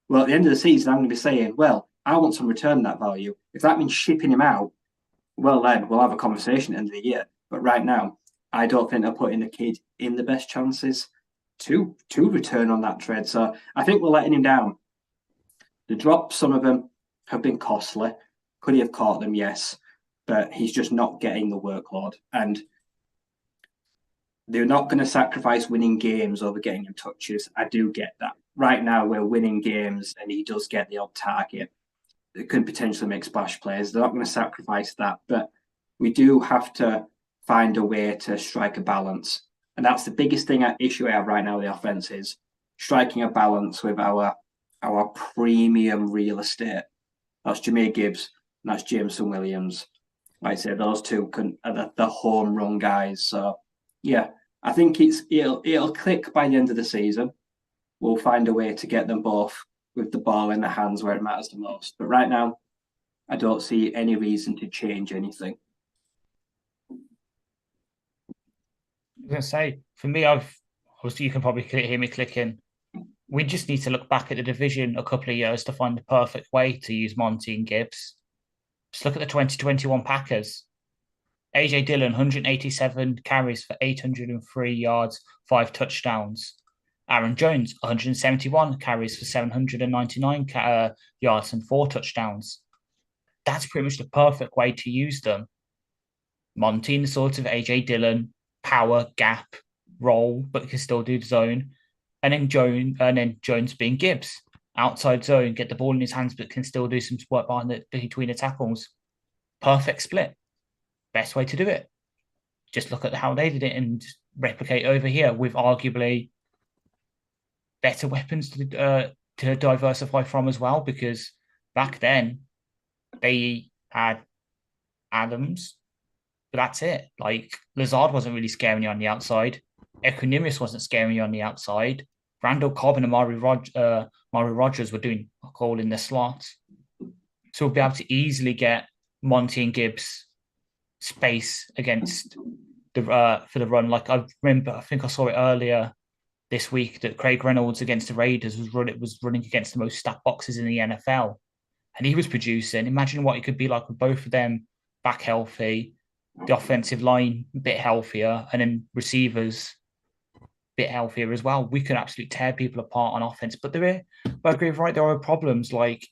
well, at the end of the season, I'm going to be saying, well, I want some return on that value. If that means shipping him out, well, then we'll have a conversation at the end of the year. But right now, I don't think they're putting the kid in the best chances to return on that trade. So I think we're letting him down. The drops, some of them, have been costly. Could he have caught them? Yes, but he's just not getting the workload. And they're not going to sacrifice winning games over getting him touches. I do get that. Right now, we're winning games and he does get the odd target. It could potentially make splash plays. They're not going to sacrifice that, but we do have to find a way to strike a balance. And that's the biggest issue I have right now with the offense is striking a balance with our premium real estate. That's Jahmyr Gibbs and that's Jameson Williams. Like I say, those two are the home run guys. So yeah, I think it'll click by the end of the season. We'll find a way to get them both with the ball in the hands where it matters the most. But right now, I don't see any reason to change anything. I was going to say, for me, you can probably hear me clicking. We just need to look back at the division a couple of years to find the perfect way to use Monty and Gibbs. Just look at the 2021 Packers. AJ Dillon, 187 carries for 803 yards, 5 touchdowns. Aaron Jones, 171 carries for 799 yards and 4 touchdowns. That's pretty much the perfect way to use them. Monty in the sort of AJ Dillon, power, gap, roll, but he can still do the zone. And then Jones being Gibbs, outside zone, get the ball in his hands, but can still do some work between the tackles. Perfect split. Best way to do it. Just look at how they did it and replicate over here with arguably better weapons to diversify from as well, because back then they had Adams, but that's it. Like Lazard wasn't really scaring you on the outside. Equanimous wasn't scaring you on the outside. Randall Cobb and Amari Rogers were doing a call in the slot. So we'll be able to easily get Monty and Gibbs space against for the run. Like I think I saw it earlier this week that Craig Reynolds against the Raiders was running against the most stat boxes in the NFL. And he was producing. Imagine what it could be like with both of them back healthy, the offensive line a bit healthier, and then receivers a bit healthier as well. We could absolutely tear people apart on offense. But I agree, right, there are problems like,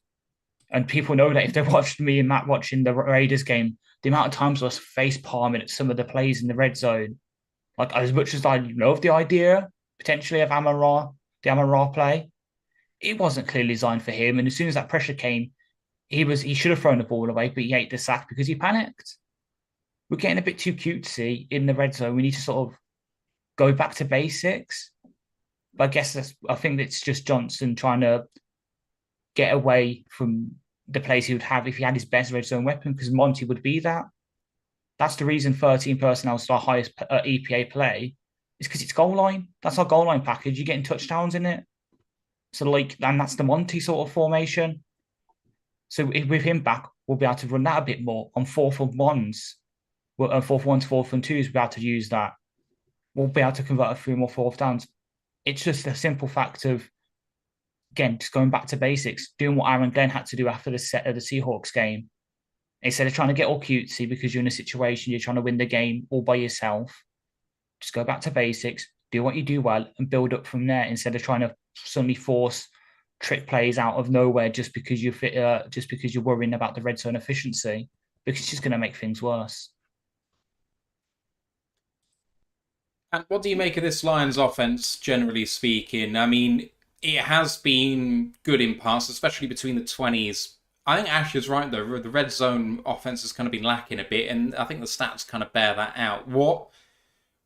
and people know that if they watched me and Matt watching the Raiders game, the amount of times I was face palming at some of the plays in the red zone. Like as much as I love the idea potentially of the Amon-Ra play, it wasn't clearly designed for him. And as soon as that pressure came, he should have thrown the ball away, but he ate the sack because he panicked. We're getting a bit too cutesy in the red zone. We need to sort of go back to basics. But I guess I think it's just Johnson trying to get away from the plays he would have if he had his best red zone weapon, because Monty would be that. That's the reason 13 personnel is our highest EPA play, is because it's goal line. That's our goal line package. You're getting touchdowns in it. So and that's the Monty sort of formation. So with him back, we'll be able to run that a bit more on 4th and 1s. 4th 1s, 4th and 2s, we'll be able to use that. We'll be able to convert a few more 4th downs. It's just a simple fact of, again, just going back to basics, doing what Aaron Glenn had to do after the Seahawks game. Instead of trying to get all cutesy because you're in a situation, you're trying to win the game all by yourself, just go back to basics, do what you do well, and build up from there instead of trying to suddenly force trick plays out of nowhere just because you're worrying about the red zone efficiency, because it's just going to make things worse. And what do you make of this Lions offense, generally speaking? I mean, it has been good in parts, especially between the 20s. I think Ash is right, though. The red zone offense has kind of been lacking a bit, and I think the stats kind of bear that out. What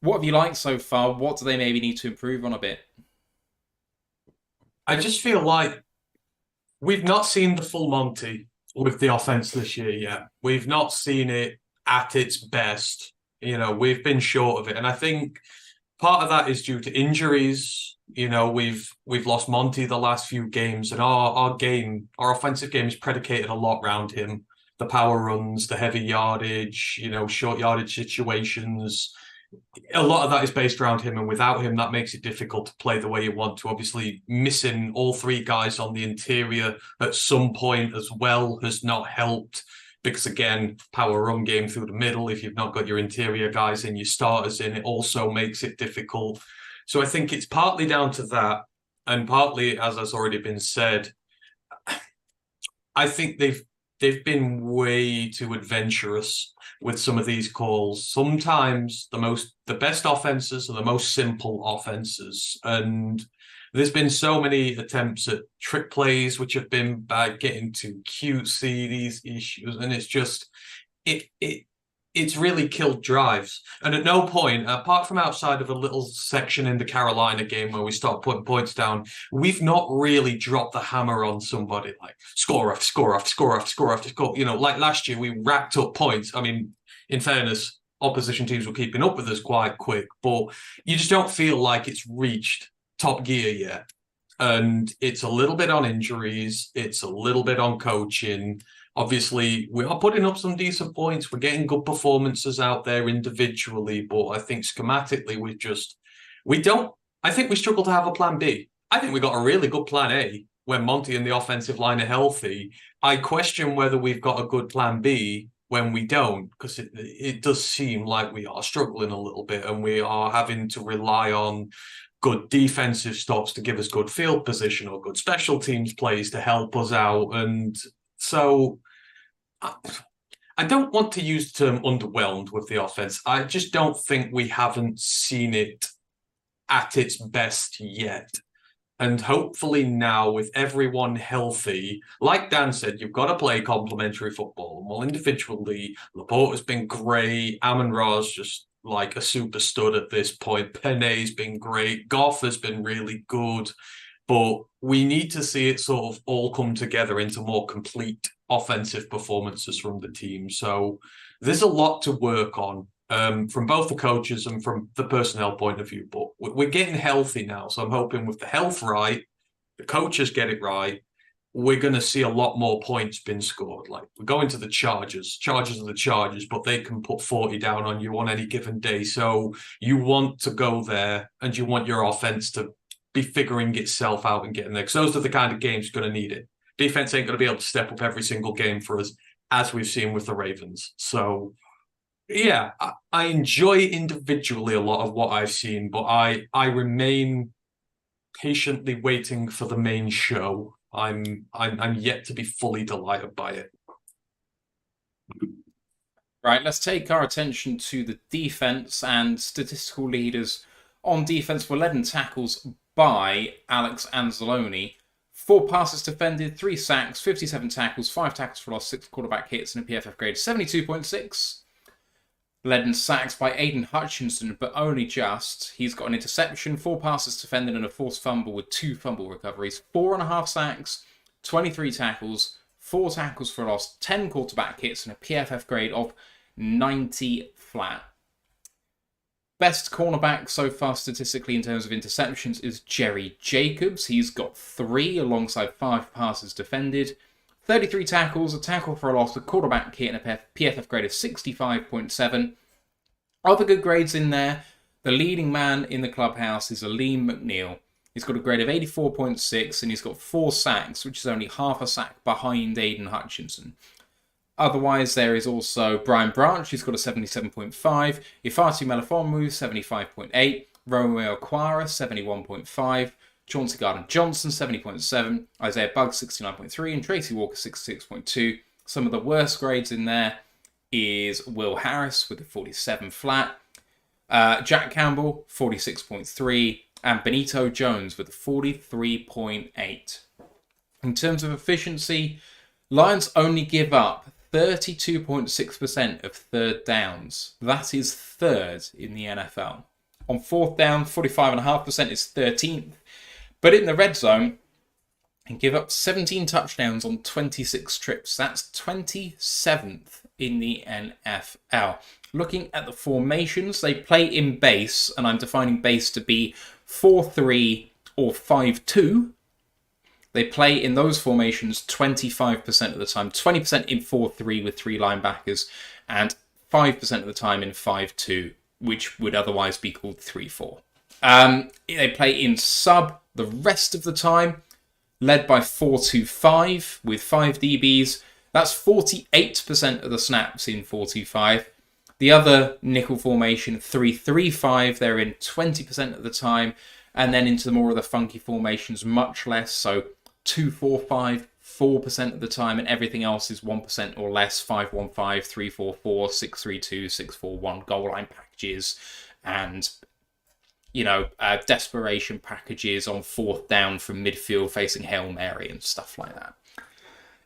have you liked so far? What do they maybe need to improve on a bit? I just feel like we've not seen the full Monty with the offense this year yet. We've not seen it at its best. We've been short of it. And I think part of that is due to injuries. We've lost Monty the last few games, and our offensive game is predicated a lot around him. The power runs, the heavy yardage, short yardage situations. A lot of that is based around him, and without him, that makes it difficult to play the way you want to. Obviously, missing all 3 guys on the interior at some point as well has not helped, because again, power run game through the middle, if you've not got your interior guys in, your starters in, it also makes it difficult. So I think it's partly down to that, and partly, as has already been said, I think they've been way too adventurous with some of these calls. Sometimes the best offenses are the most simple offenses, and there's been so many attempts at trick plays which have been by getting too cutesy, these issues, and it's just it's really killed drives. And at no point, apart from outside of a little section in the Carolina game where we start putting points down, we've not really dropped the hammer on somebody like score after score after score after score after score. You know, like last year, we racked up points. I mean, in fairness, opposition teams were keeping up with us quite quick, but you just don't feel like it's reached top gear yet. And it's a little bit on injuries. It's a little bit on coaching. Obviously, we are putting up some decent points. We're getting good performances out there individually, but I think schematically, I think we struggle to have a plan B. I think we got a really good plan A when Monty and the offensive line are healthy. I question whether we've got a good plan B when we don't, because it does seem like we are struggling a little bit and we are having to rely on good defensive stops to give us good field position or good special teams plays to help us out. And so I don't want to use the term underwhelmed with the offense. I just don't think we haven't seen it at its best yet. And hopefully now, with everyone healthy, like Dan said, you've got to play complementary football. And while individually, Laporte has been great, Amon-Ra's just like a super stud at this point. Penne's been great. Goff has been really good. But we need to see it sort of all come together into more complete offensive performances from the team. So there's a lot to work on from both the coaches and from the personnel point of view. But we're getting healthy now. So I'm hoping with the health right, the coaches get it right, we're going to see a lot more points being scored. Like we're going to the Chargers. Chargers are the Chargers, but they can put 40 down on you on any given day. So you want to go there and you want your offense to be figuring itself out and getting there. Because those are the kind of games you're going to need it. Defense ain't going to be able to step up every single game for us, as we've seen with the Ravens. So, yeah, I enjoy individually a lot of what I've seen, but I remain patiently waiting for the main show. I'm yet to be fully delighted by it. Right, let's take our attention to the defense, and statistical leaders on defense were led in tackles by Alex Anzalone. 4 passes defended, 3 sacks, 57 tackles, 5 tackles for loss, 6 quarterback hits, and a PFF grade of 72.6. Led in sacks by Aiden Hutchinson, but only just. He's got an interception, 4 passes defended, and a forced fumble with 2 fumble recoveries. 4.5 sacks, 23 tackles, 4 tackles for loss, 10 quarterback hits, and a PFF grade of 90 flat. Best cornerback so far statistically in terms of interceptions is Jerry Jacobs. He's got 3 alongside 5 passes defended. 33 tackles, a tackle for a loss, a quarterback hit, and a PFF grade of 65.7. Other good grades in there. The leading man in the clubhouse is Aleem McNeil. He's got a grade of 84.6 and he's got 4 sacks, which is only half a sack behind Aiden Hutchinson. Otherwise, there is also Brian Branch, who's got a 77.5, Ifeatu Melifonwu, 75.8, Romeo Okwara, 71.5, Chauncey Gardner-Johnson, 70.7, Isaiah Buggs, 69.3, and Tracy Walker, 66.2. Some of the worst grades in there is Will Harris with a 47 flat, Jack Campbell, 46.3, and Benito Jones with a 43.8. In terms of efficiency, Lions only give up 32.6% of third downs. That is third in the NFL. On fourth down, 45.5% is 13th. But in the red zone, they give up 17 touchdowns on 26 trips. That's 27th in the NFL. Looking at the formations, they play in base, and I'm defining base to be 4-3 or 5-2. They play in those formations 25% of the time, 20% in 4-3 with 3 linebackers, and 5% of the time in 5-2, which would otherwise be called 3-4. They play in sub the rest of the time, led by 4-2-5 with 5 DBs. That's 48% of the snaps in 4-2-5. The other nickel formation, 3-3-5, they're in 20% of the time. And then into more of the funky formations, much less. So 2-4-5, 4% of the time, and everything else is 1% or less. 5-1-5, 3-4-4, 6-3-2, 6-4-1 goal line packages, and desperation packages on 4th down from midfield facing Hail Mary and stuff like that.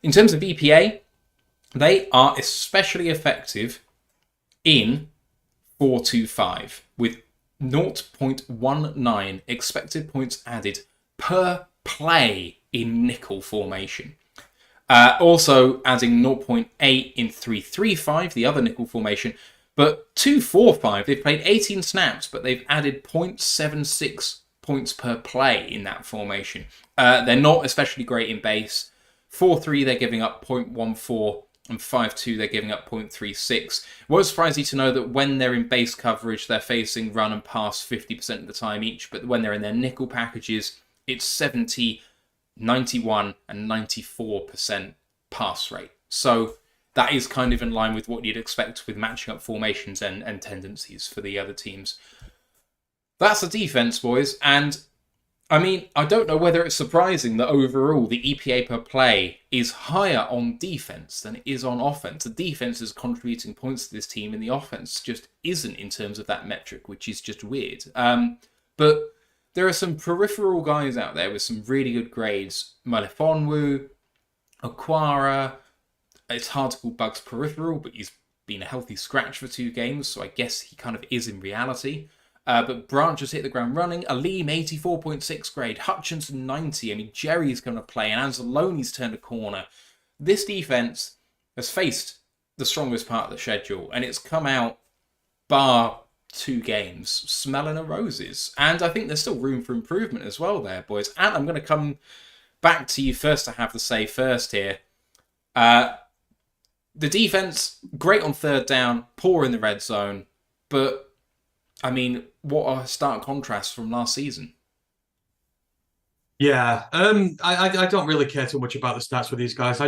In terms of EPA, they are especially effective in 4-2-5 with 0.19 expected points added per play in nickel formation. Also adding 0.8 in 3-3-5, the other nickel formation. But 2-4-5, they've played 18 snaps, but they've added 0.76 points per play in that formation. They're not especially great in base. 4-3, they're giving up 0.14, and 5-2, they're giving up 0.36. Won't surprise you to know that when they're in base coverage, they're facing run and pass 50% of the time each, but when they're in their nickel packages, it's 70, 91, and 94% pass rate. So that is kind of in line with what you'd expect with matching up formations and tendencies for the other teams. That's the defense, boys. And I mean, I don't know whether it's surprising that overall the EPA per play is higher on defense than it is on offense. The defense is contributing points to this team, and the offense just isn't in terms of that metric, which is just weird. But there are some peripheral guys out there with some really good grades. Malefonwu, Aquara. It's hard to call Bugs peripheral, but he's been a healthy scratch for 2 games, so I guess he kind of is in reality. But Branch has hit the ground running. Aleem, 84.6 grade. Hutchinson, 90. I mean, Jerry's going to play, and Anzalone's turned a corner. This defense has faced the strongest part of the schedule, and it's come out, bar 2 games, smelling of roses. And I think there's still room for improvement as well there, boys. And I'm going to come back to you first to have the say first here. The defense, great on 3rd down, poor in the red zone, but I mean, what a stark contrast from last season. Yeah, I don't really care too much about the stats for these guys.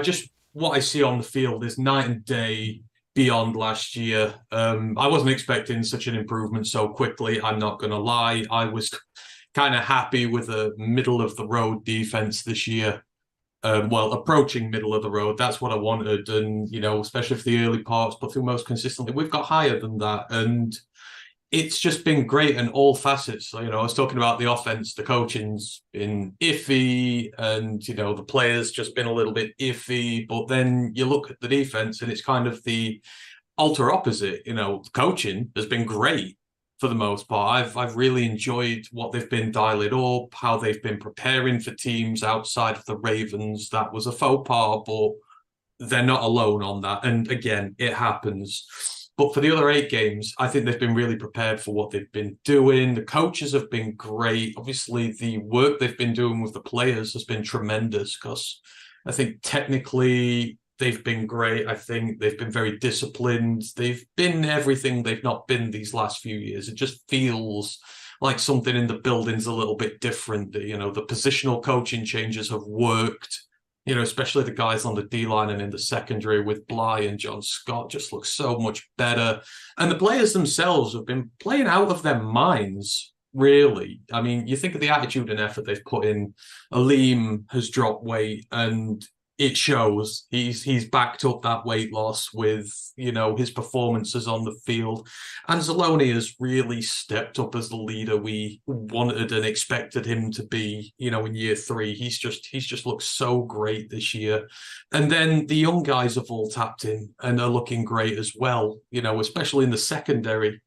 What I see on the field is night and day beyond last year. I wasn't expecting such an improvement so quickly, I'm not going to lie. I was kind of happy with a middle-of-the-road defense this year. Approaching middle of the road. That's what I wanted. And, especially for the early parts, but through most consistently, we've got higher than that. And it's just been great in all facets. So, I was talking about the offense, the coaching's been iffy, and, the players just been a little bit iffy. But then you look at the defense and it's kind of the alter opposite. Coaching has been great. For the most part, I've really enjoyed what they've been dialing up, how they've been preparing for teams outside of the Ravens. That was a faux pas, but they're not alone on that. And again, it happens. But for the other 8 games, I think they've been really prepared for what they've been doing. The coaches have been great. Obviously, the work they've been doing with the players has been tremendous, because I think technically they've been great. I think they've been very disciplined. They've been everything they've not been these last few years. It just feels like something in the building's a little bit different. The positional coaching changes have worked. Especially the guys on the D-line and in the secondary with Bly and John Scott just look so much better. And the players themselves have been playing out of their minds, really. I mean, you think of the attitude and effort they've put in. Aleem has dropped weight, and it shows. He's backed up that weight loss with, his performances on the field. And Zaloni has really stepped up as the leader we wanted and expected him to be, in year 3. He's just looked so great this year. And then the young guys have all tapped in and are looking great as well, especially in the secondary.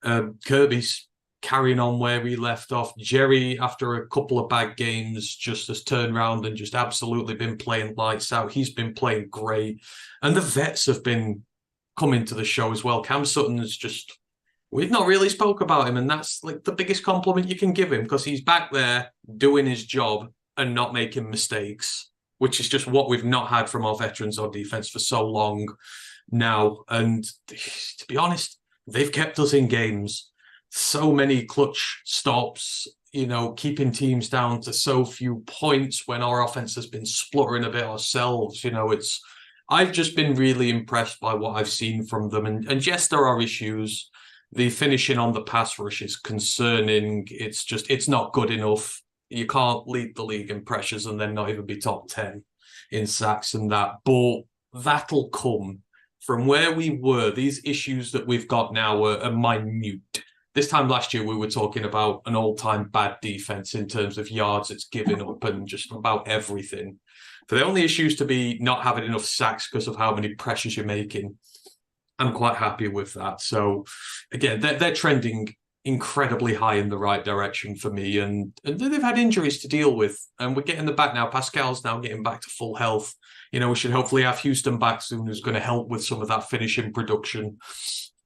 Kirby's carrying on where we left off. Jerry, after a couple of bad games, just has turned around and just absolutely been playing lights out. He's been playing great. And the vets have been coming to the show as well. Cam Sutton's just, we've not really spoke about him, and that's like the biggest compliment you can give him, because he's back there doing his job and not making mistakes, which is just what we've not had from our veterans on defense for so long now. And to be honest, they've kept us in games. So many clutch stops, keeping teams down to so few points when our offense has been spluttering a bit ourselves. I've just been really impressed by what I've seen from them. And yes, there are issues. The finishing on the pass rush is concerning. It's not good enough. You can't lead the league in pressures and then not even be top 10. in sacks and that, but that'll come from where we were. These issues that we've got now are minute. This time last year, we were talking about an all-time bad defense in terms of yards it's given up and just about everything. For the only issues to be not having enough sacks because of how many pressures you're making, I'm quite happy with that. So, again, they're trending incredibly high in the right direction for me. And they've had injuries to deal with. And we're getting them back now. Pascal's now getting back to full health. We should hopefully have Houston back soon, who's going to help with some of that finishing production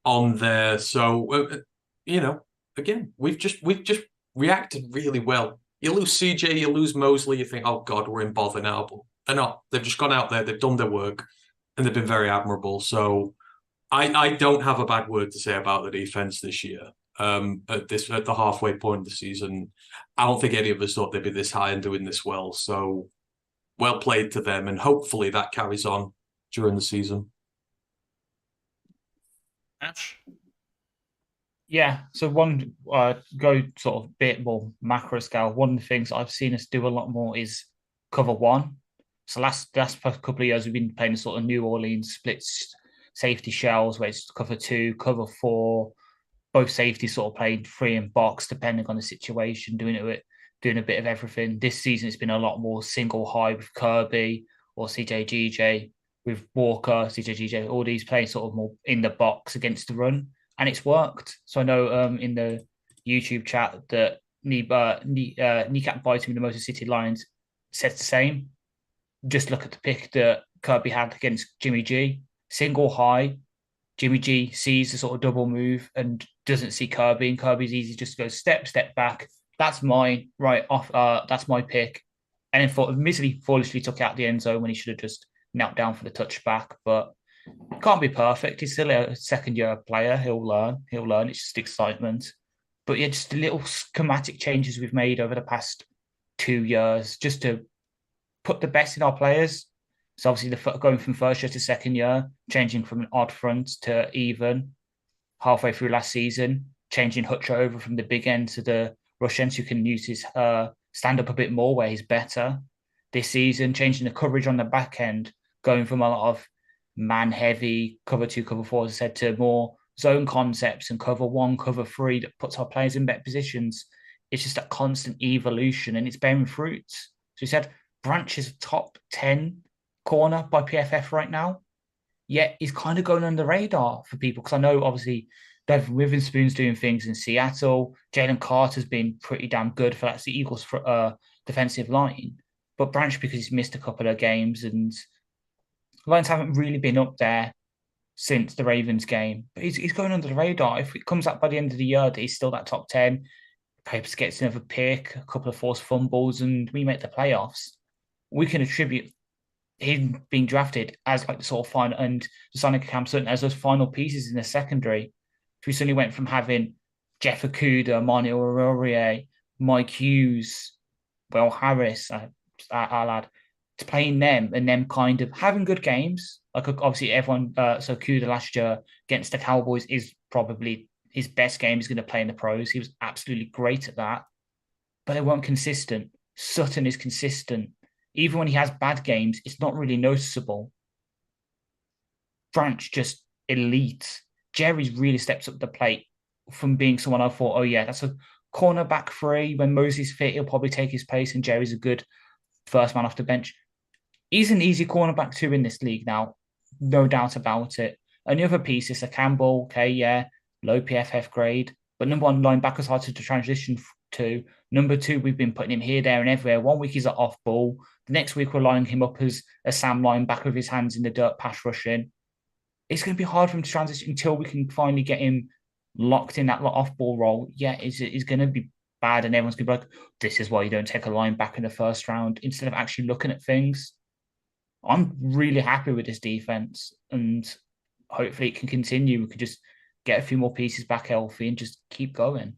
on there. So, again, we've just reacted really well. You lose CJ, you lose Mosley, you think, oh God, we're in bother now. But they're not. They've just gone out there, they've done their work, and they've been very admirable. So I don't have a bad word to say about the defense this year. At the halfway point of the season, I don't think any of us thought they'd be this high and doing this well. So well played to them, and hopefully that carries on during the season. Ash? Yeah, so one go sort of bit more macro scale. One of the things I've seen us do a lot more is cover one. So last couple of years we've been playing sort of New Orleans splits safety shells where it's cover two, cover four. Both safeties sort of played 3 in box depending on the situation, doing a bit of everything. This season it's been a lot more single high with Kirby or CJGJ, with Walker, CJGJ, all these playing sort of more in the box against the run. And it's worked. So I know in the YouTube chat that Kneecap Biting with the Motor City Lions says the same. Just look at the pick that Kirby had against Jimmy G. Single high. Jimmy G sees the sort of double move and doesn't see Kirby. And Kirby's easy just goes step back. That's mine. Right off. That's my pick. And then admittedly foolishly took out the end zone when he should have just knelt down for the touchback. But can't be perfect. He's still a second-year player. He'll learn. It's just excitement. But yeah, just the little schematic changes we've made over the past 2 years just to put the best in our players. So obviously going from first year to second year, changing from an odd front to even halfway through last season, changing Hutch over from the big end to the rush end so you can use his stand-up a bit more where he's better. This season, changing the coverage on the back end, going from a lot of man-heavy, cover 2, cover 4, as I said, to more zone concepts and cover 1, cover 3 that puts our players in better positions. It's just a constant evolution and it's bearing fruits. So he said Branch is top 10 corner by PFF right now, yet he's kind of going under the radar for people because I know obviously Devin Witherspoon's doing things in Seattle. Jalen Carter's been pretty damn good for that's the Eagles' defensive line. But Branch, because he's missed a couple of games and Lions haven't really been up there since the Ravens game, but he's going under the radar. If it comes up by the end of the year that he's still that top 10, Papers gets another pick, a couple of forced fumbles, and we make the playoffs, we can attribute him being drafted as like the sort of final and the Sonic Cam Sutton as those final pieces in the secondary. So we suddenly went from having Jeff Okuda, Manuel Aurier, Mike Hughes, Will Harris, our lad, to playing them and them kind of having good games. Like obviously everyone, so Okuda last year against the Cowboys is probably his best game he's going to play in the pros. He was absolutely great at that, but they weren't consistent. Sutton is consistent. Even when he has bad games, it's not really noticeable. Branch just elite. Jerry's really steps up the plate from being someone I thought, oh yeah, that's a cornerback 3. When Mosley's fit, he'll probably take his place and Jerry's a good first man off the bench. He's an easy cornerback 2 in this league now, no doubt about it. And the other piece is a Campbell, okay, yeah, low PFF grade, but number 1 linebacker's hard to transition to. Number 2, we've been putting him here, there, and everywhere. 1 week he's at off ball. The next week we're lining him up as a Sam linebacker with his hands in the dirt, pass rushing. It's going to be hard for him to transition until we can finally get him locked in that off ball role. Yeah, it's going to be bad, and everyone's going to be like, this is why you don't take a linebacker in the first round instead of actually looking at things. I'm really happy with this defense, and hopefully it can continue. We could just get a few more pieces back healthy and just keep going.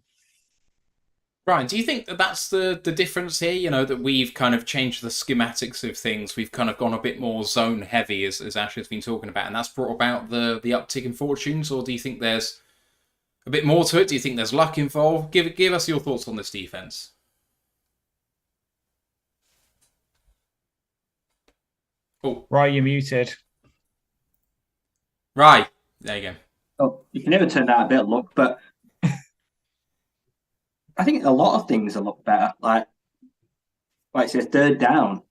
Brian, do you think that that's the difference here? You know, that we've kind of changed the schematics of things. We've kind of gone a bit more zone heavy, as Ashley's been talking about, and that's brought about the uptick in fortunes? Or do you think there's a bit more to it? Do you think there's luck involved? Give us your thoughts on this defense. Oh, Right, you're muted. right. There you go. Oh, you can never turn out a bit of luck, but I think a lot of things are look better. Like I say, third down.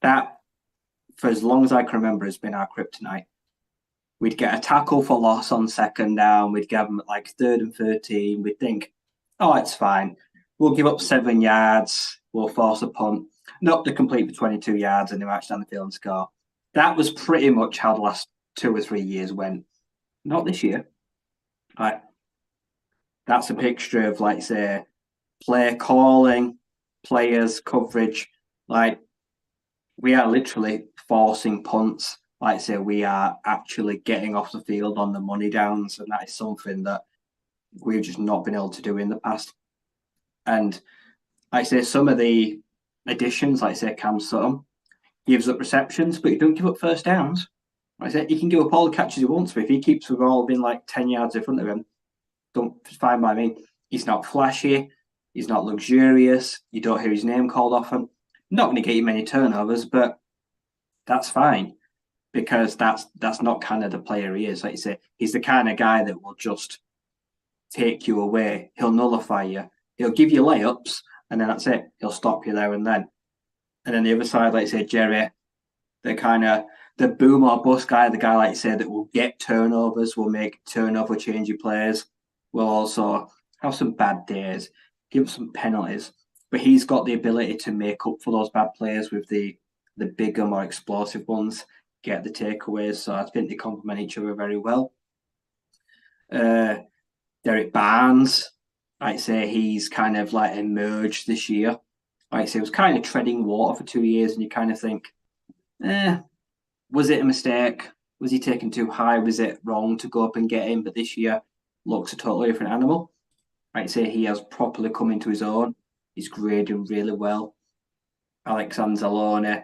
That, for as long as I can remember, has been our kryptonite. We'd get a tackle for loss on second down. We'd get them at like 3rd and 13. We'd think, oh, it's fine. We'll give up 7 yards. We'll force a punt. Not to complete for 22 yards and they march down the field and score. That was pretty much how the last 2 or 3 years went. Not this year. Like, that's a mixture of, like, say, play calling, players, coverage. Like, we are literally forcing punts. Like, say, we are actually getting off the field on the money downs, and that is something that we've just not been able to do in the past. And like I say, some of the additions, like say Cam Sutton, gives up receptions, but he don't give up first downs. Like I say, he can give up all the catches he wants, but if he keeps the ball being like 10 yards in front of him, it's fine by me. He's not flashy. He's not luxurious. You don't hear his name called often. Not going to get you many turnovers, but that's fine because that's not kind of the player he is. Like you say, he's the kind of guy that will just take you away. He'll nullify you. He'll give you layups, and then that's it. He'll stop you there and then. And then the other side, like say Jerry, the kind of the boom or bust guy, the guy like you say that will get turnovers, will make turnover changey plays, will also have some bad days, give some penalties, but he's got the ability to make up for those bad plays with the bigger, more explosive ones, get the takeaways. So I think they complement each other very well. Derek Barnes, I'd say he's kind of like emerged this year. Like I say, he was kind of treading water for 2 years, and you kind of think, was it a mistake? Was he taken too high? Was it wrong to go up and get him? But this year looks a totally different animal. I'd say he has properly come into his own. He's grading really well. Alexander Zalone,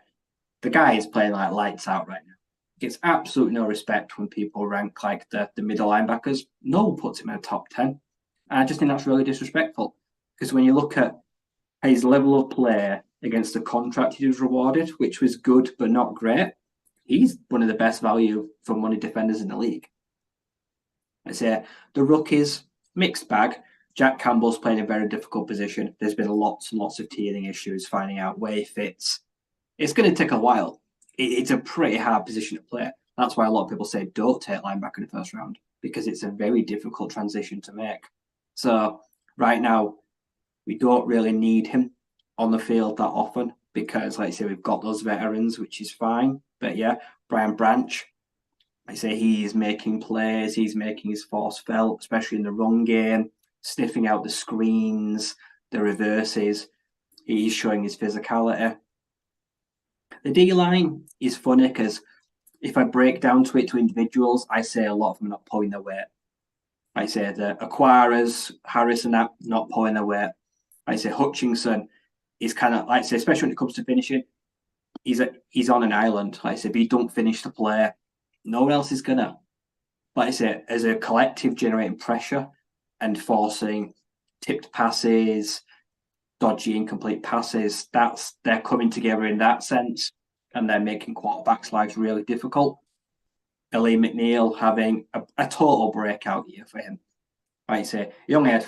the guy is playing like lights out right now. Gets absolutely no respect when people rank like the middle linebackers. No one puts him in a top 10. And I just think that's really disrespectful. Because when you look at his level of play against the contract he was rewarded, which was good but not great, he's one of the best value for money defenders in the league. I say the rookies, mixed bag. Jack Campbell's playing a very difficult position. There's been lots and lots of teething issues, finding out where he fits. It's going to take a while. It's a pretty hard position to play. That's why a lot of people say don't take linebacker in the first round, because it's a very difficult transition to make. So right now, we don't really need him on the field that often because, like I say, we've got those veterans, which is fine. But yeah, Brian Branch, I say he's making plays. He's making his force felt, especially in the run game, sniffing out the screens, the reverses. He's showing his physicality. The D-line is funny because if I break down to it to individuals, I say a lot of them are not pulling their weight. I say the acquirers, Harris and that, not pulling their weight. I say Hutchinson is kind of, like I say, especially when it comes to finishing, he's on an island. Like I say, if he don't finish the play, no one else is gonna. Like I say, as a collective generating pressure and forcing tipped passes, dodgy incomplete passes, they're coming together in that sense, and they're making quarterbacks' lives really difficult. Ellie McNeil having a total breakout year for him. Like I say, he only had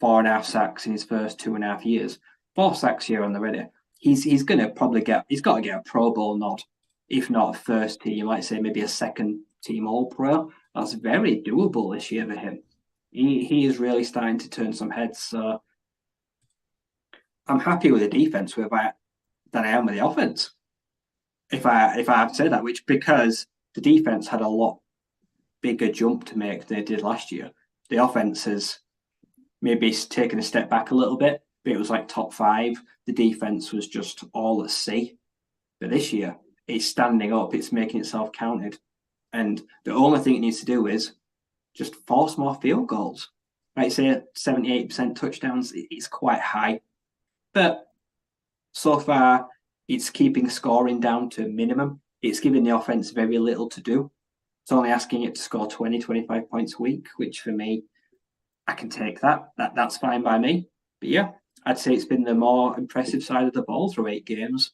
4.5 sacks in his first 2.5 years. 4 sacks here on the ready. He's going to probably he's got to get a Pro Bowl nod, if not a first team, like say maybe a second team All Pro. That's very doable this year for him. He is really starting to turn some heads. So I'm happy with the defense than I am with the offense. If I have to say that, which because the defense had a lot bigger jump to make than it did last year. The offense has maybe taken a step back a little bit, but it was like top 5. The defense was just all at sea. But this year, it's standing up. It's making itself counted. And the only thing it needs to do is just force more field goals. Like say 78% touchdowns, it's quite high. But so far, it's keeping scoring down to minimum. It's giving the offense very little to do. It's only asking it to score 20, 25 points a week, which for me, I can take that. That's fine by me. But yeah, I'd say it's been the more impressive side of the ball through 8 games.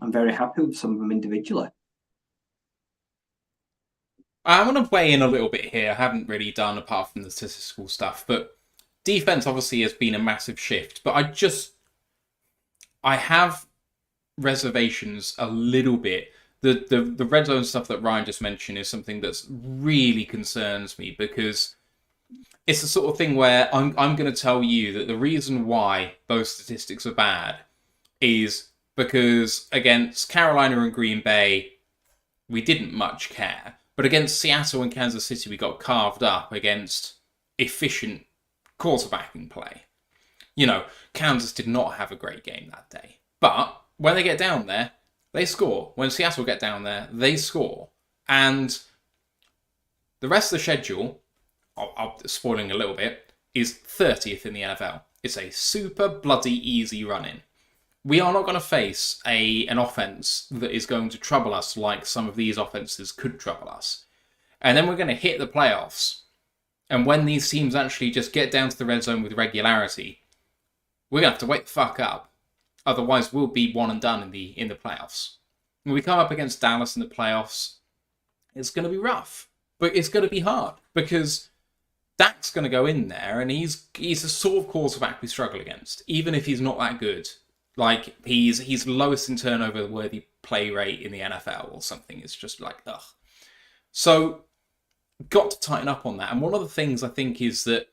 I'm very happy with some of them individually. I'm going to weigh in a little bit here. I haven't really done apart from the statistical stuff, but defense obviously has been a massive shift. But I have reservations a little bit. The red zone stuff that Ryan just mentioned is something that's really concerns me, because it's the sort of thing where I'm going to tell you that the reason why those statistics are bad is because against Carolina and Green Bay, we didn't much care. But against Seattle and Kansas City, we got carved up against efficient quarterbacking play. You know, Kansas did not have a great game that day. But when they get down there, they score. When Seattle get down there, they score. And the rest of the schedule, I'm spoiling a little bit, is 30th in the NFL. It's a super bloody easy run-in. We are not going to face an offense that is going to trouble us like some of these offenses could trouble us. And then we're going to hit the playoffs. And when these teams actually just get down to the red zone with regularity, we're going to have to wake the fuck up. Otherwise, we'll be one and done in the playoffs. When we come up against Dallas in the playoffs, it's going to be rough. But it's going to be hard, because Dak's going to go in there, and he's the sort of quarterback we struggle against, even if he's not that good. Like, he's lowest in turnover worthy play rate in the NFL or something. It's just like, ugh. So, got to tighten up on that. And one of the things I think is that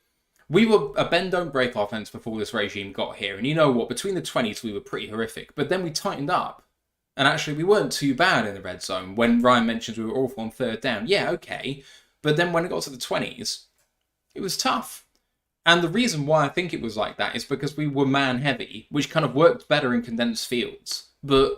we were a bend-don't-break offense before this regime got here. And you know what? Between the 20s, we were pretty horrific. But then we tightened up. And actually, we weren't too bad in the red zone. When Ryan mentions we were awful on third down, yeah, okay. But then when it got to the 20s, it was tough. And the reason why I think it was like that is because we were man-heavy, which kind of worked better in condensed fields, but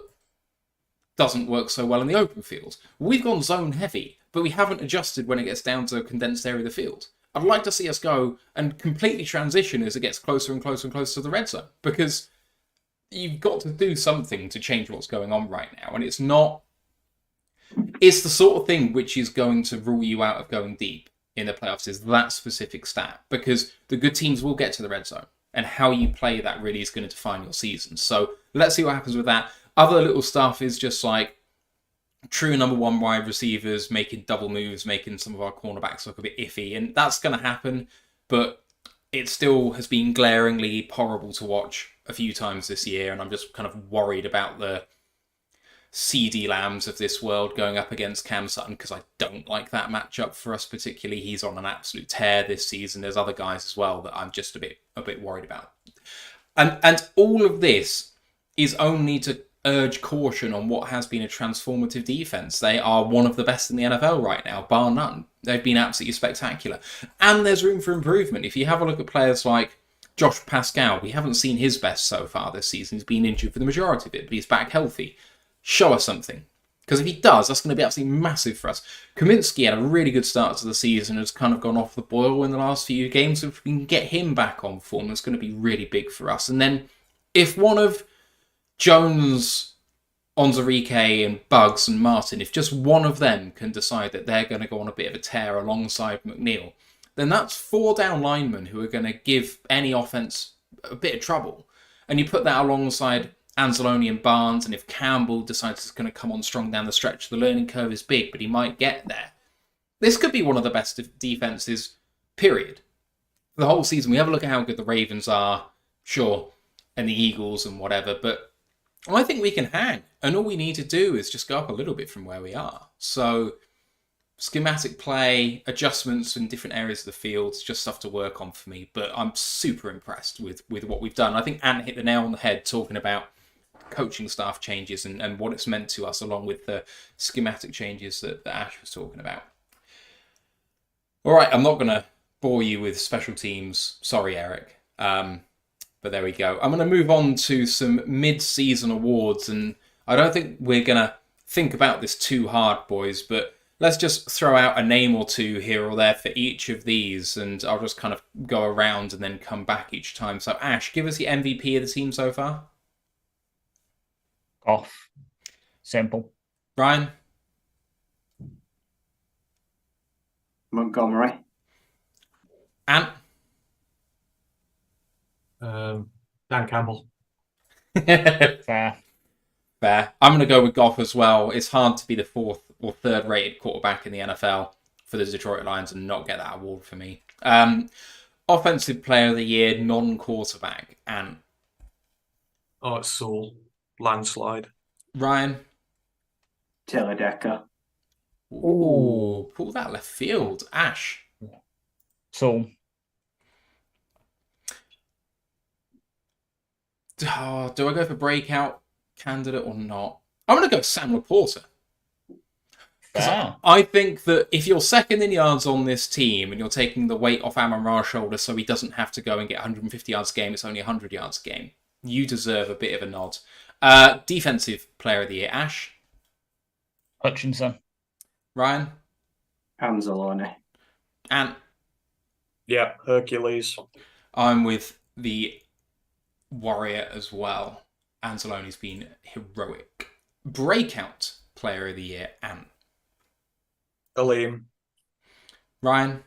doesn't work so well in the open field. We've gone zone-heavy, but we haven't adjusted when it gets down to a condensed area of the field. I'd like to see us go and completely transition as it gets closer and closer and closer to the red zone, because you've got to do something to change what's going on right now, and it's the sort of thing which is going to rule you out of going deep in the playoffs, is that specific stat, because the good teams will get to the red zone, and how you play that really is going to define your season. So let's see what happens with that. Other little stuff is just like true number one wide receivers making double moves, making some of our cornerbacks look a bit iffy, and that's going to happen, but it still has been glaringly horrible to watch a few times this year, and I'm just kind of worried about the CD Lambs of this world going up against Cam Sutton, because I don't like that matchup for us particularly. He's on an absolute tear this season. There's other guys as well that I'm just a bit worried about. And all of this is only to urge caution on what has been a transformative defense. They are one of the best in the NFL right now, bar none. They've been absolutely spectacular. And there's room for improvement. If you have a look at players like Josh Pascal, we haven't seen his best so far this season. He's been injured for the majority of it, but he's back healthy. Show us something. Because if he does, that's going to be absolutely massive for us. Kaminsky had a really good start to the season, has kind of gone off the boil in the last few games. If we can get him back on form, that's going to be really big for us. And then if one of Jones, Onzarike and Buggs and Martin, if just one of them can decide that they're going to go on a bit of a tear alongside McNeil, then that's 4 down linemen who are going to give any offense a bit of trouble. And you put that alongside Anzalone and Barnes, and if Campbell decides he's going to come on strong down the stretch, the learning curve is big, but he might get there. This could be one of the best defenses, period. For the whole season, we have a look at how good the Ravens are, sure, and the Eagles and whatever, but I think we can hang, and all we need to do is just go up a little bit from where we are. So, schematic play, adjustments in different areas of the field, it's just stuff to work on for me, but I'm super impressed with what we've done. I think Ant hit the nail on the head talking about coaching staff changes and what it's meant to us, along with the schematic changes that Ash was talking about. All right, I'm not going to bore you with special teams. Sorry, Eric. But there we go. I'm going to move on to some mid-season awards, and I don't think we're going to think about this too hard, boys, but let's just throw out a name or two here or there for each of these, and I'll just kind of go around and then come back each time. So, Ash, give us the MVP of the team so far. Off. Simple. Ryan? Montgomery. Ant? Dan Campbell. Fair. Fair. I'm going to go with Goff as well. It's hard to be the 4th or 3rd rated quarterback in the NFL for the Detroit Lions and not get that award for me. Offensive Player of the Year, non-quarterback, and Oh, it's Sewell. Landslide. Ryan. Taylor Decker. Ooh, pull that left field. Ash. So Oh, do I go for breakout candidate or not? I'm going to go Sam Laporta. fair. I think that if you're second in yards on this team and you're taking the weight off Amon-Ra's shoulders so he doesn't have to go and get 150 yards a game, it's only 100 yards a game, you deserve a bit of a nod. Defensive Player of the Year, Ash. Hutchinson. Ryan. Anzalone. And Yeah, Hercules. I'm with the Warrior as well. Anzalone's been heroic. Breakout Player of the Year, Ant. Aleem. Ryan.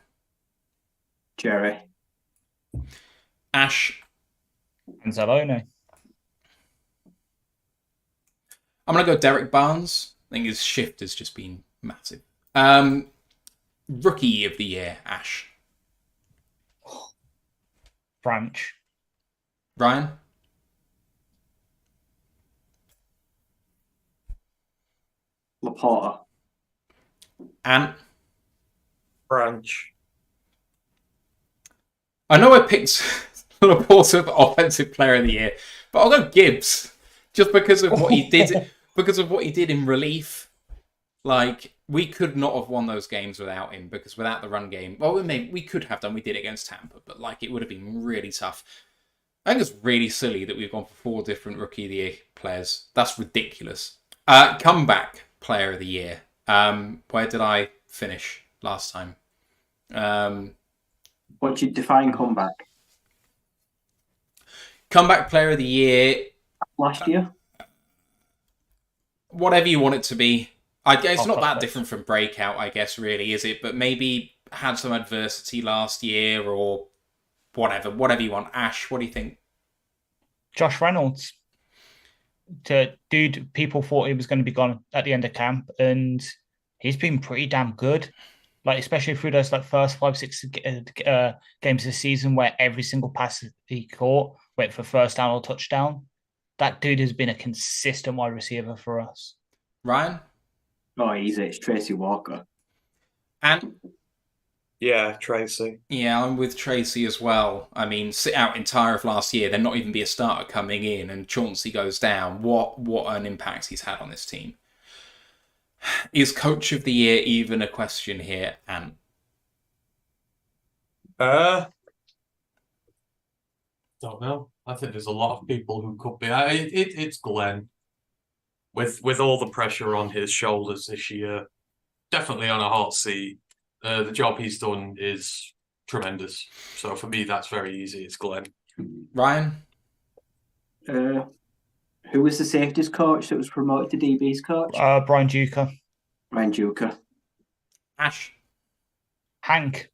Jerry. Ash. Anzalone. I'm going to go Derek Barnes. I think his shift has just been massive. Rookie of the Year, Ash. Branch. Ryan. Laporta. Ant. Branch. I know I picked Laporta for Offensive Player of the Year, but I'll go Gibbs just because of what he did. Because of what he did in relief. Like, we could not have won those games without him, because without the run game, well, we could have done. We did it against Tampa, but like it would have been really tough. I think it's really silly that we've gone for 4 different Rookie of the Year players. That's ridiculous. Comeback Player of the Year. Where did I finish last time? What do you define comeback? Comeback Player of the Year. Last year? Whatever you want it to be. It's not that it. different from Breakout, I guess, really, is it? But maybe had some adversity last year or whatever you want. Ash, what do you think? Josh Reynolds. Dude, people thought he was going to be gone at the end of camp, and he's been pretty damn good. Like, especially through those first 5-6 games of the season where every single pass he caught went for first down or touchdown. That dude has been a consistent wide receiver for us. Ryan? Oh, easy. It's Tracy Walker. And Yeah, Tracy. yeah, I'm with Tracy as well. I mean, sit out entire of last year, then not even be a starter coming in, and Chauncey goes down. What an impact he's had on this team. Is Coach of the Year even a question here, Ant? Don't know. I think there's a lot of people who could be. It's Glenn. With all the pressure on his shoulders this year, definitely on a hot seat. The job he's done is tremendous. So for me, that's very easy. It's Glenn. Ryan? Who was the safeties coach that was promoted to DB's coach? Brian Duker. Ryan Duker. Ash? Hank.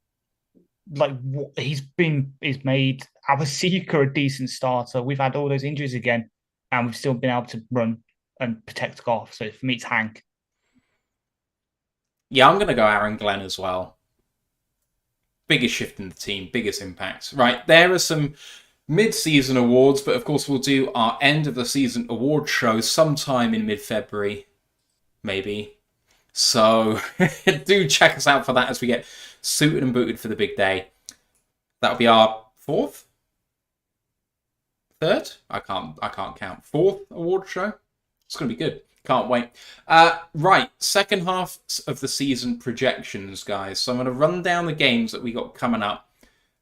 Like, he's made our seeker a decent starter. We've had all those injuries again, and we've still been able to run and protect Goff. So for me, it's Hank. Yeah, I'm going to go Aaron Glenn as well. Biggest shift in the team, biggest impact. Right, there are some mid-season awards, but of course we'll do our end of the season award show sometime in mid-February, maybe. So do check us out for that as we get suited and booted for the big day. That'll be our 4th? 3rd? I can't count. 4th award show. It's going to be good. Can't wait. Right, second half of the season projections, guys. So I'm going to run down the games that we got coming up.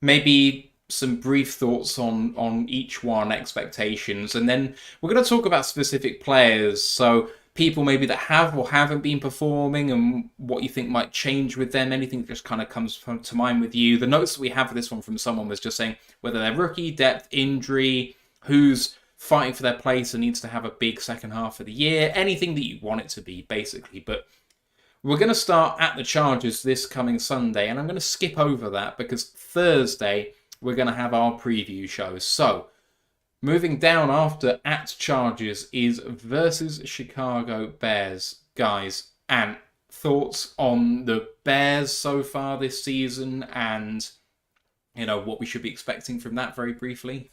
Maybe some brief thoughts on each one, expectations, and then we're going to talk about specific players. So people maybe that have or haven't been performing and what you think might change with them. Anything that just kind of comes to mind with you. The notes that we have for this one from someone was just saying whether they're rookie, depth, injury, who's fighting for their place and needs to have a big second half of the year. Anything that you want it to be, basically. But we're going to start at the Chargers this coming Sunday, and I'm going to skip over that because Thursday we're going to have our preview show. So, moving down after at Chargers is versus Chicago Bears. Guys, and thoughts on the Bears so far this season and, what we should be expecting from that very briefly?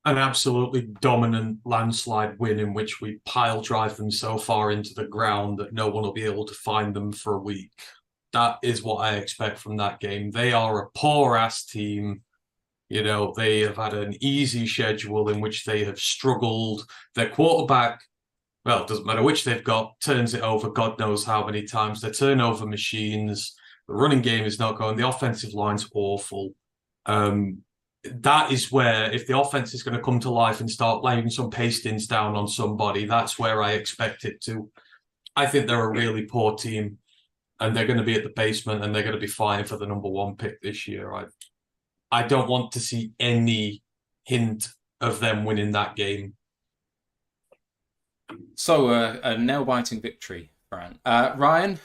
An absolutely dominant landslide win in which we pile drive them so far into the ground that no one will be able to find them for a week. That is what I expect from that game. They are a poor-ass team. They have had an easy schedule in which they have struggled. Their quarterback, well, it doesn't matter which they've got, turns it over God knows how many times. They're turnover machines. The running game is not going. The offensive line's awful. That is where, if the offense is going to come to life and start laying some pastings down on somebody, that's where I expect it to. I think they're a really poor team, and they're going to be at the basement, and they're going to be fighting for the number 1 pick this year. I don't want to see any hint of them winning that game. So, a nail-biting victory, Brian. Ryan?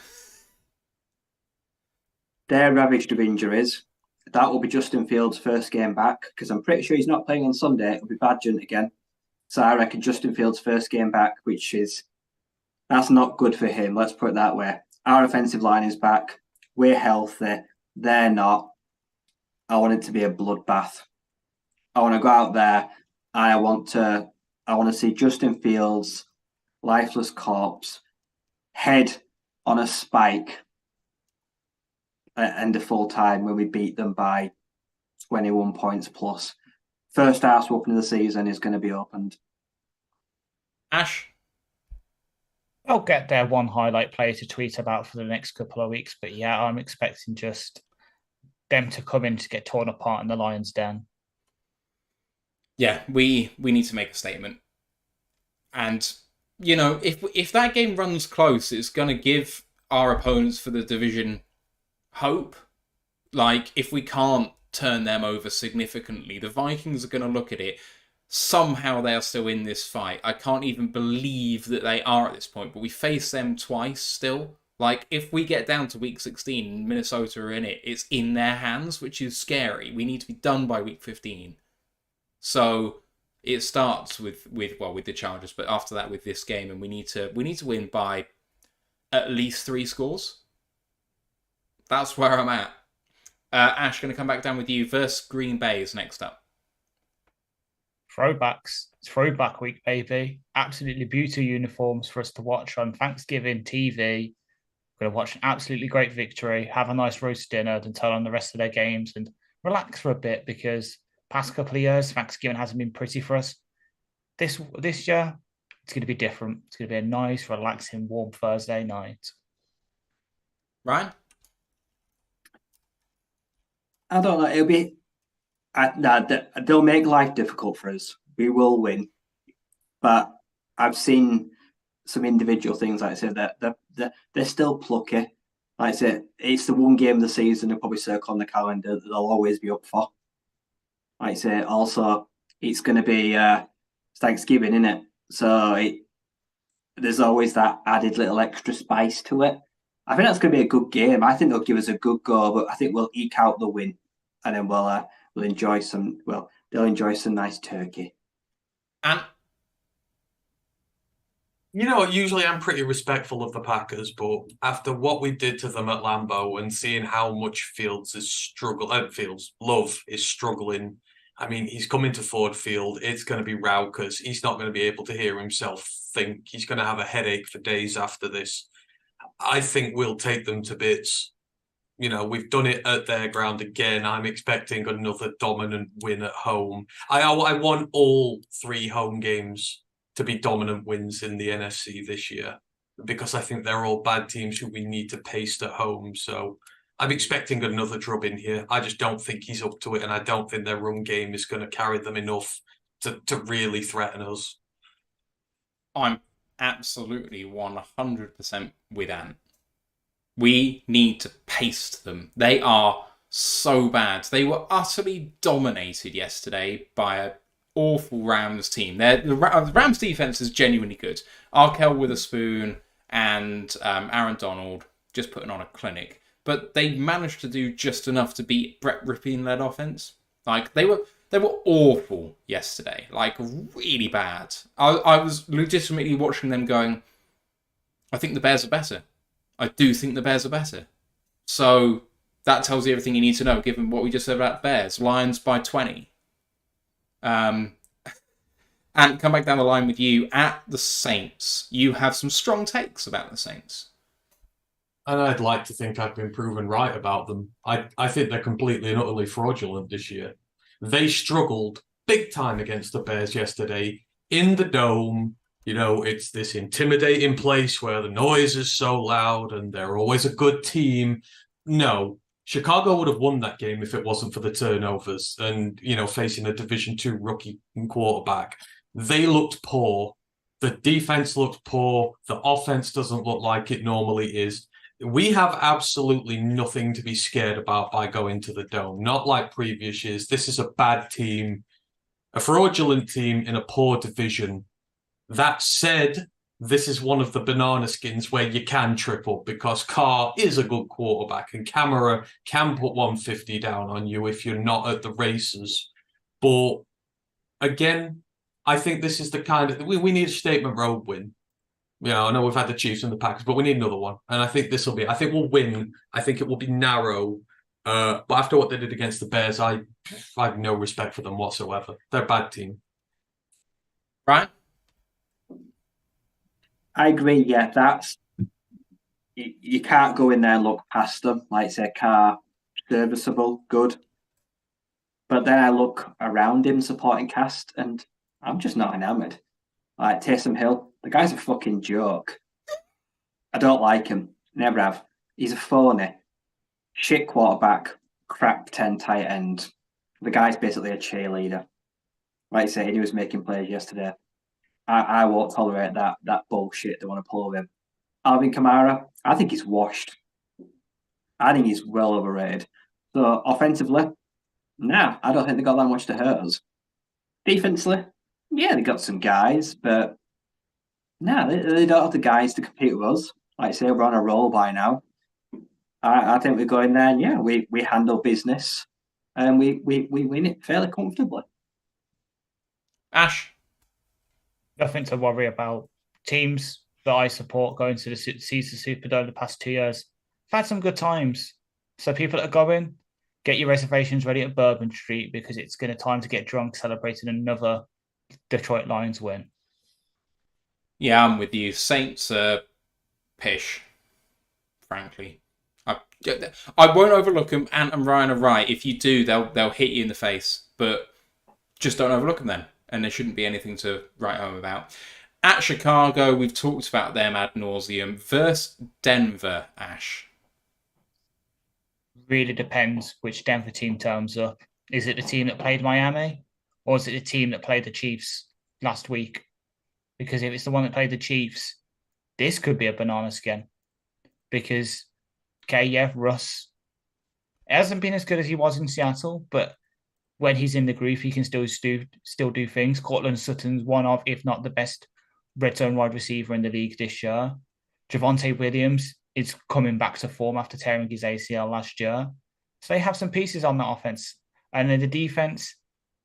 They're ravaged of injuries. That will be Justin Fields' first game back, because I'm pretty sure he's not playing on Sunday. It'll be Badgent again. So I reckon Justin Fields' first game back, that's not good for him. Let's put it that way. Our offensive line is back. We're healthy. They're not. I want it to be a bloodbath. I want to go out there. I want to see Justin Fields, lifeless corpse, head on a spike at end of full time when we beat them by 21 points plus. First arse whooping of the season is going to be opened. Ash? I'll get their one highlight player to tweet about for the next couple of weeks. But yeah, I'm expecting just them to come in to get torn apart in the Lions' den. Yeah, we need to make a statement. And, if that game runs close, it's going to give our opponents for the division hope. Like, if we can't turn them over significantly, the Vikings are going to look at it. Somehow they are still in this fight. I can't even believe that they are at this point, but we face them twice still. Like, if we get down to week 16 and Minnesota are in it, it's in their hands, which is scary. We need to be done by week 15. So it starts with the Chargers, but after that with this game, and we need to win by at least 3 scores. That's where I'm at. Ash, going to come back down with you. Versus Green Bay is next up. Throwbacks. It's throwback week, baby. Absolutely beautiful uniforms for us to watch on Thanksgiving TV. We're going to watch an absolutely great victory, have a nice roast dinner, then turn on the rest of their games and relax for a bit, because past couple of years, Thanksgiving hasn't been pretty for us. This year, it's going to be different. It's going to be a nice, relaxing, warm Thursday night. Ryan? I don't know. It'll be. They'll make life difficult for us. We will win, but I've seen some individual things. Like I said, that they're still plucky. Like I said, it's the one game of the season they'll probably circle on the calendar that they'll always be up for. Like I say, also it's going to be Thanksgiving, isn't it? So there's always that added little extra spice to it. I think that's going to be a good game. I think they'll give us a good go, but I think we'll eke out the win, and then we'll enjoy some. Well, they'll enjoy some nice turkey. And usually I'm pretty respectful of the Packers, but after what we did to them at Lambeau and seeing how much Fields Love is struggling. I mean, he's coming to Ford Field. It's going to be raucous. He's not going to be able to hear himself think. He's going to have a headache for days after this. I think we'll take them to bits. We've done it at their ground again. I'm expecting another dominant win at home. I want all 3 home games to be dominant wins in the NFC this year, because I think they're all bad teams who we need to paste at home. So I'm expecting another drubbing here. I just don't think he's up to it, and I don't think their run game is going to carry them enough to really threaten us. I'm absolutely 100% with Ant. We need to paste them. They are so bad. They were utterly dominated yesterday by an awful Rams team. The Rams defense is genuinely good. Arkell Witherspoon and Aaron Donald just putting on a clinic. But they managed to do just enough to beat Brett Rippin-led offense. Like, they were awful yesterday. Like, really bad. I was legitimately watching them going, I think the Bears are better. I do think the Bears are better. So that tells you everything you need to know, given what we just said about Bears. Lions by 20. And come back down the line with you at the Saints. You have some strong takes about the Saints. And I'd like to think I've been proven right about them. I think they're completely and utterly fraudulent this year. They struggled big time against the Bears yesterday in the Dome. You know, it's this intimidating place where the noise is so loud and they're always a good team. No, Chicago would have won that game if it wasn't for the turnovers and, you know, facing a Division II rookie quarterback. They looked poor. The defense looked poor. The offense doesn't look like it normally is. We have absolutely nothing to be scared about by going to the Dome. Not like previous years. This is a bad team, a fraudulent team in a poor division. That said, this is one of the banana skins where you can trip up because Carr is a good quarterback and Kamara can put 150 down on you if you're not at the races. But again, I think this is the kind of... We need a statement road win. You know, I know we've had the Chiefs and the Packers, but we need another one. And I think this will be... I think we'll win. I think it will be narrow. But after what they did against the Bears, I have no respect for them whatsoever. They're a bad team. Right? I agree. Yeah, that's... You can't go in there and look past them. Like, say, Carr, serviceable, good. But then I look around him, supporting cast, and I'm just not enamoured. Like, Taysom Hill, the guy's a fucking joke. I don't like him. Never have. He's a phony. Shit quarterback. Crap 10 tight end. The guy's basically a cheerleader. Like I say, he was making plays yesterday. I won't tolerate that bullshit they want to pull with him. Alvin Kamara, I think he's washed. I think he's well overrated. So, offensively, nah, I don't think they got that much to hurt us. Defensively, yeah, they got some guys, but nah, they don't have the guys to compete with us. Like I say, we're on a roll by now. I think we go in there and yeah, we handle business and we win it fairly comfortably. Ash? Nothing to worry about. Teams that I support going to the Caesar Superdome the past 2 years, I've had some good times. So people that are going, get your reservations ready at Bourbon Street because it's going to time to get drunk celebrating another Detroit Lions win. Yeah, I'm with you. Saints are pish, frankly. I won't overlook them. Ant and Ryan are right. If you do, they'll hit you in the face. But just don't overlook them then. And there shouldn't be anything to write home about. At Chicago, we've talked about them ad nauseum. Versus Denver, Ash. Really depends which Denver team turns up. Is it the team that played Miami? Or is it the team that played the Chiefs last week? Because if it's the one that played the Chiefs, this could be a banana skin. Because, okay, yeah, Russ hasn't been as good as he was in Seattle, but when he's in the groove, he can still do things. Cortland Sutton's one of, if not the best, red zone wide receiver in the league this year. Javonte Williams is coming back to form after tearing his ACL last year. So they have some pieces on that offense. And then the defense,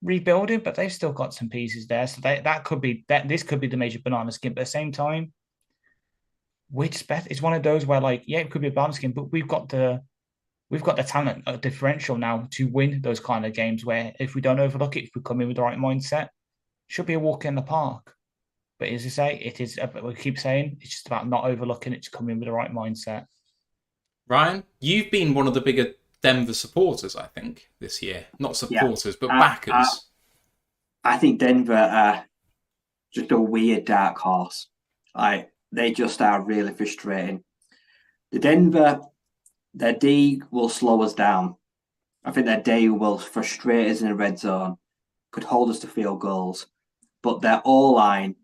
rebuilding, but they've still got some pieces there. So this could be the major banana skin. But at the same time, which bet it's one of those where, like, yeah, it could be a banana skin, but we've got the talent differential now to win those kind of games where if we don't overlook it, if we come in with the right mindset, should be a walk in the park. But as I say, it is, we keep saying, it's just about not overlooking it, to come in with the right mindset. Ryan, you've been one of the bigger Denver supporters, I think, this year. Not supporters, but backers. I think Denver are just a weird dark horse. Like, they just are really frustrating. Their D will slow us down. I think their D will frustrate us in the red zone, could hold us to field goals. But their O-line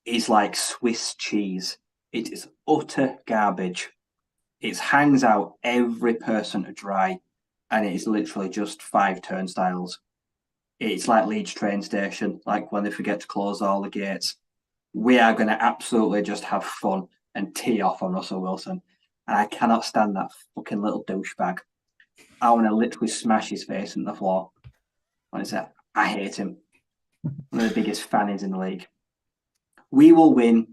is like Swiss cheese. It is utter garbage. It hangs out every person to dry, and it is literally just 5 turnstiles. It's like Leeds train station, like when they forget to close all the gates. We are going to absolutely just have fun and tee off on Russell Wilson. And I cannot stand that fucking little douchebag. I want to literally smash his face on the floor. Honestly, I hate him. One of the biggest fans in the league. We will win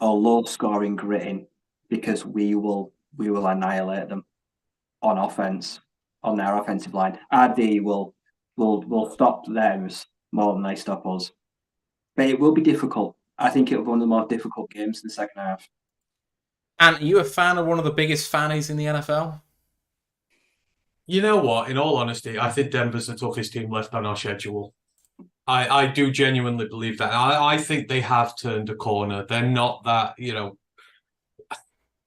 a low-scoring, gritting because we will annihilate them on offense, on their offensive line. RD will stop theirs more than they stop us. But it will be difficult. I think it will be one of the more difficult games in the second half. And are you a fan of one of the biggest fannies in the NFL? You know what? In all honesty, I think Denver's the toughest team left on our schedule. I do genuinely believe that. I think they have turned a corner. They're not that,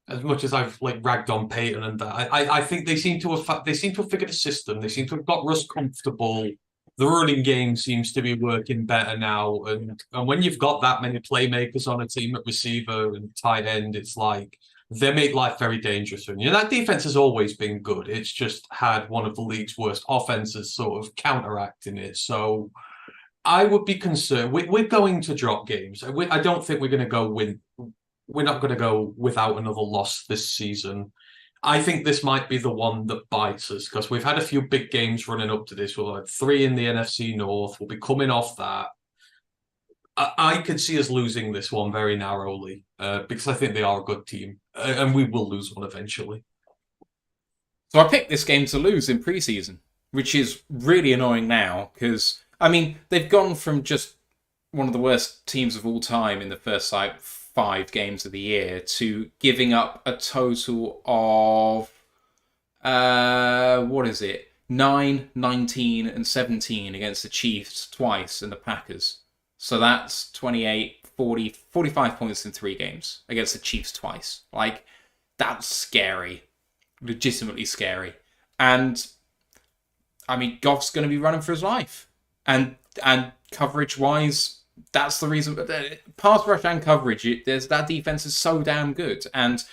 as much as I've ragged on Peyton and that. I think they seem to have figured a system. They seem to have got Russ comfortable. The running game seems to be working better now. And when you've got that many playmakers on a team at receiver and tight end, it's like they make life very dangerous for you. That defense has always been good. It's just had one of the league's worst offenses sort of counteracting it. So I would be concerned. We're going to drop games. I don't think we're going to go win. We're not going to go without another loss this season. I think this might be the one that bites us because we've had a few big games running up to this. We'll have 3 in the NFC North. We'll be coming off that. I could see us losing this one very narrowly because I think they are a good team and we will lose one eventually. So I picked this game to lose in preseason, which is really annoying now because, they've gone from just one of the worst teams of all time in the first 5 games of the year to giving up a total of 9, 19 and 17 against the Chiefs twice and the Packers. So that's 28, 40, 45 points in 3 games against the Chiefs twice. That's scary. Legitimately scary. And Goff's going to be running for his life. And coverage wise, that's the reason. Pass rush and coverage, that defense is so damn good. And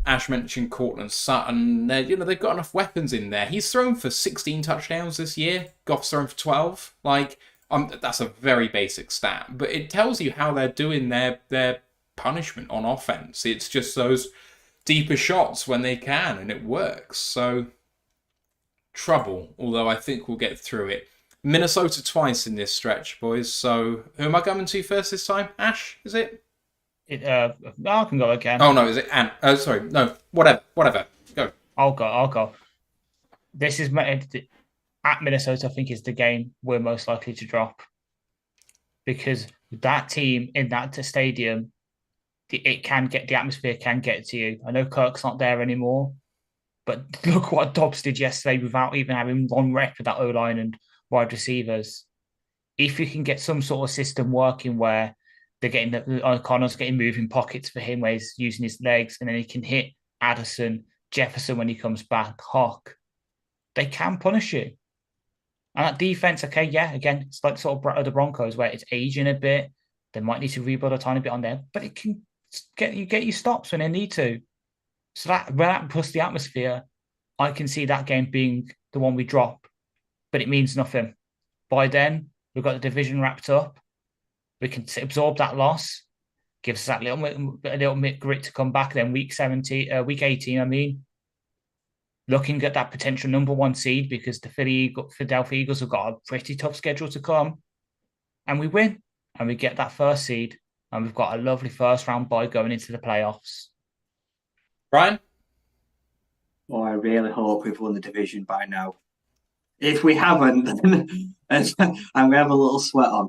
Ash mentioned Cortland Sutton. They've got enough weapons in there. He's thrown for 16 touchdowns this year. Goff's thrown for 12. That's a very basic stat, but it tells you how they're doing their punishment on offense. It's just those deeper shots when they can, and it works. So trouble. Although I think we'll get through it. Minnesota twice in this stretch, boys. So who am I coming to first this time? Ash, is it? I can go again. Oh no, is it Ant? Oh, sorry, no, whatever. Go. I'll go. This is at Minnesota. I think is the game we're most likely to drop because that team in that stadium, the atmosphere can get to you. I know Kirk's not there anymore, but look what Dobbs did yesterday without even having one rep with that O-line and wide receivers. If you can get some sort of system working where they're getting Connor's getting moving pockets for him where he's using his legs and then he can hit Addison, Jefferson when he comes back, Hawk, they can punish you. And that defense, okay, yeah, again, it's like sort of the Broncos where it's aging a bit. They might need to rebuild a tiny bit on there, but it can get you stops when they need to. So that plus the atmosphere, I can see that game being the one we drop, but it means nothing. By then, we've got the division wrapped up. We can absorb that loss, gives us that little bit grit to come back. Then week 18, looking at that potential number 1 seed because the Philadelphia Eagles have got a pretty tough schedule to come, and we win and we get that first seed, and we've got a lovely first round bye going into the playoffs. Brian? Oh, I really hope we've won the division by now. If we haven't, then I'm going to have a little sweat on.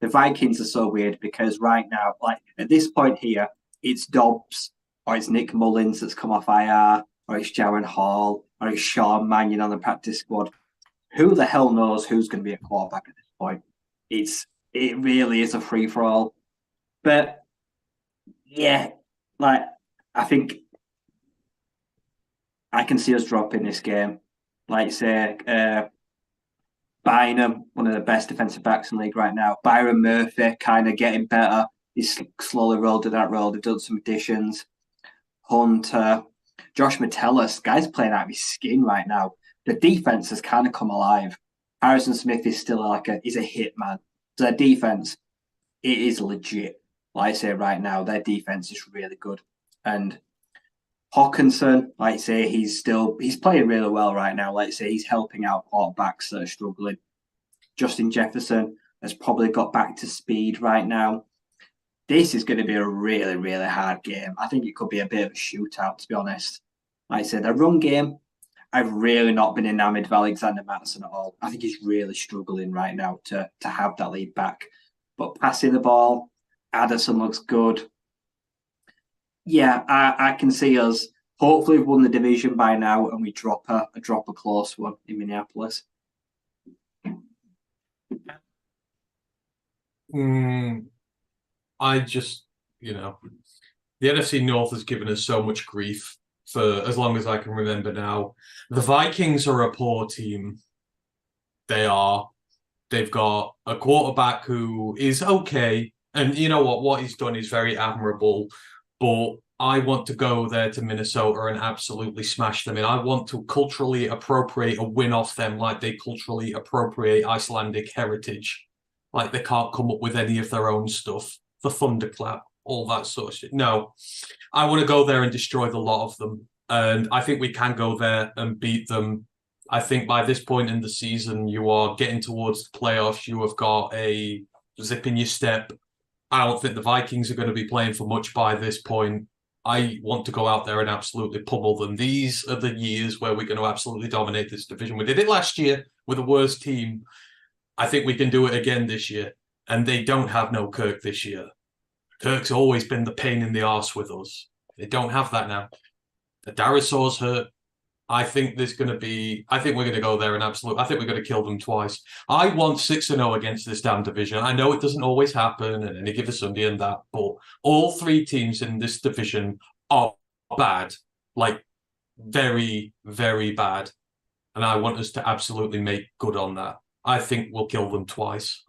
The Vikings are so weird because right now, at this point here, it's Dobbs or it's Nick Mullins that's come off IR or it's Jaron Hall or it's Sean Mannion on the practice squad. Who the hell knows who's going to be a quarterback at this point? It really is a free-for-all. But, yeah, I think I can see us dropping this game. Bynum, one of the best defensive backs in the league right now. Byron Murphy kind of getting better. He's slowly rolled to that role. They've done some additions. Hunter, Josh Metellus, guy's playing out of his skin right now. The defense has kind of come alive. Harrison Smith is still he's a hit man. So their defense, it is legit. Like I say right now, their defense is really good. And Hawkinson, like I say, he's playing really well right now. Like I say, he's helping out quarterbacks that are struggling. Justin Jefferson has probably got back to speed right now. this is going to be a really, really hard game. I think it could be a bit of a shootout, to be honest. Like I said, the run game, I've really not been enamoured of Alexander Mattison at all. I think he's really struggling right now to have that lead back. But passing the ball, Addison looks good. Yeah, I can see us. Hopefully, we've won the division by now, and we drop a close one in Minneapolis. I just, the NFC North has given us so much grief for as long as I can remember now. The Vikings are a poor team. They are. They've got a quarterback who is okay. And you know what? What he's done is very admirable. But I want to go there to Minnesota and absolutely smash them. And I want to culturally appropriate a win off them like they culturally appropriate Icelandic heritage. Like they can't come up with any of their own stuff. The thunderclap, all that sort of shit. No, I want to go there and destroy the lot of them. And I think we can go there and beat them. I think by this point in the season, you are getting towards the playoffs. You have got a zip in your step. I don't think the Vikings are going to be playing for much by this point. I want to go out there and absolutely pummel them. These are the years where we're going to absolutely dominate this division. We did it last year with the worst team. I think we can do it again this year. And they don't have no Kirk this year. Kirk's always been the pain in the arse with us. They don't have that now. The Darisaur's hurt. I think we're going to go there and I think we're going to kill them twice. I want 6-0 against this damn division. I know it doesn't always happen and any given Sunday and that, but all three teams in this division are bad. Like, very, very bad. And I want us to absolutely make good on that. I think we'll kill them twice.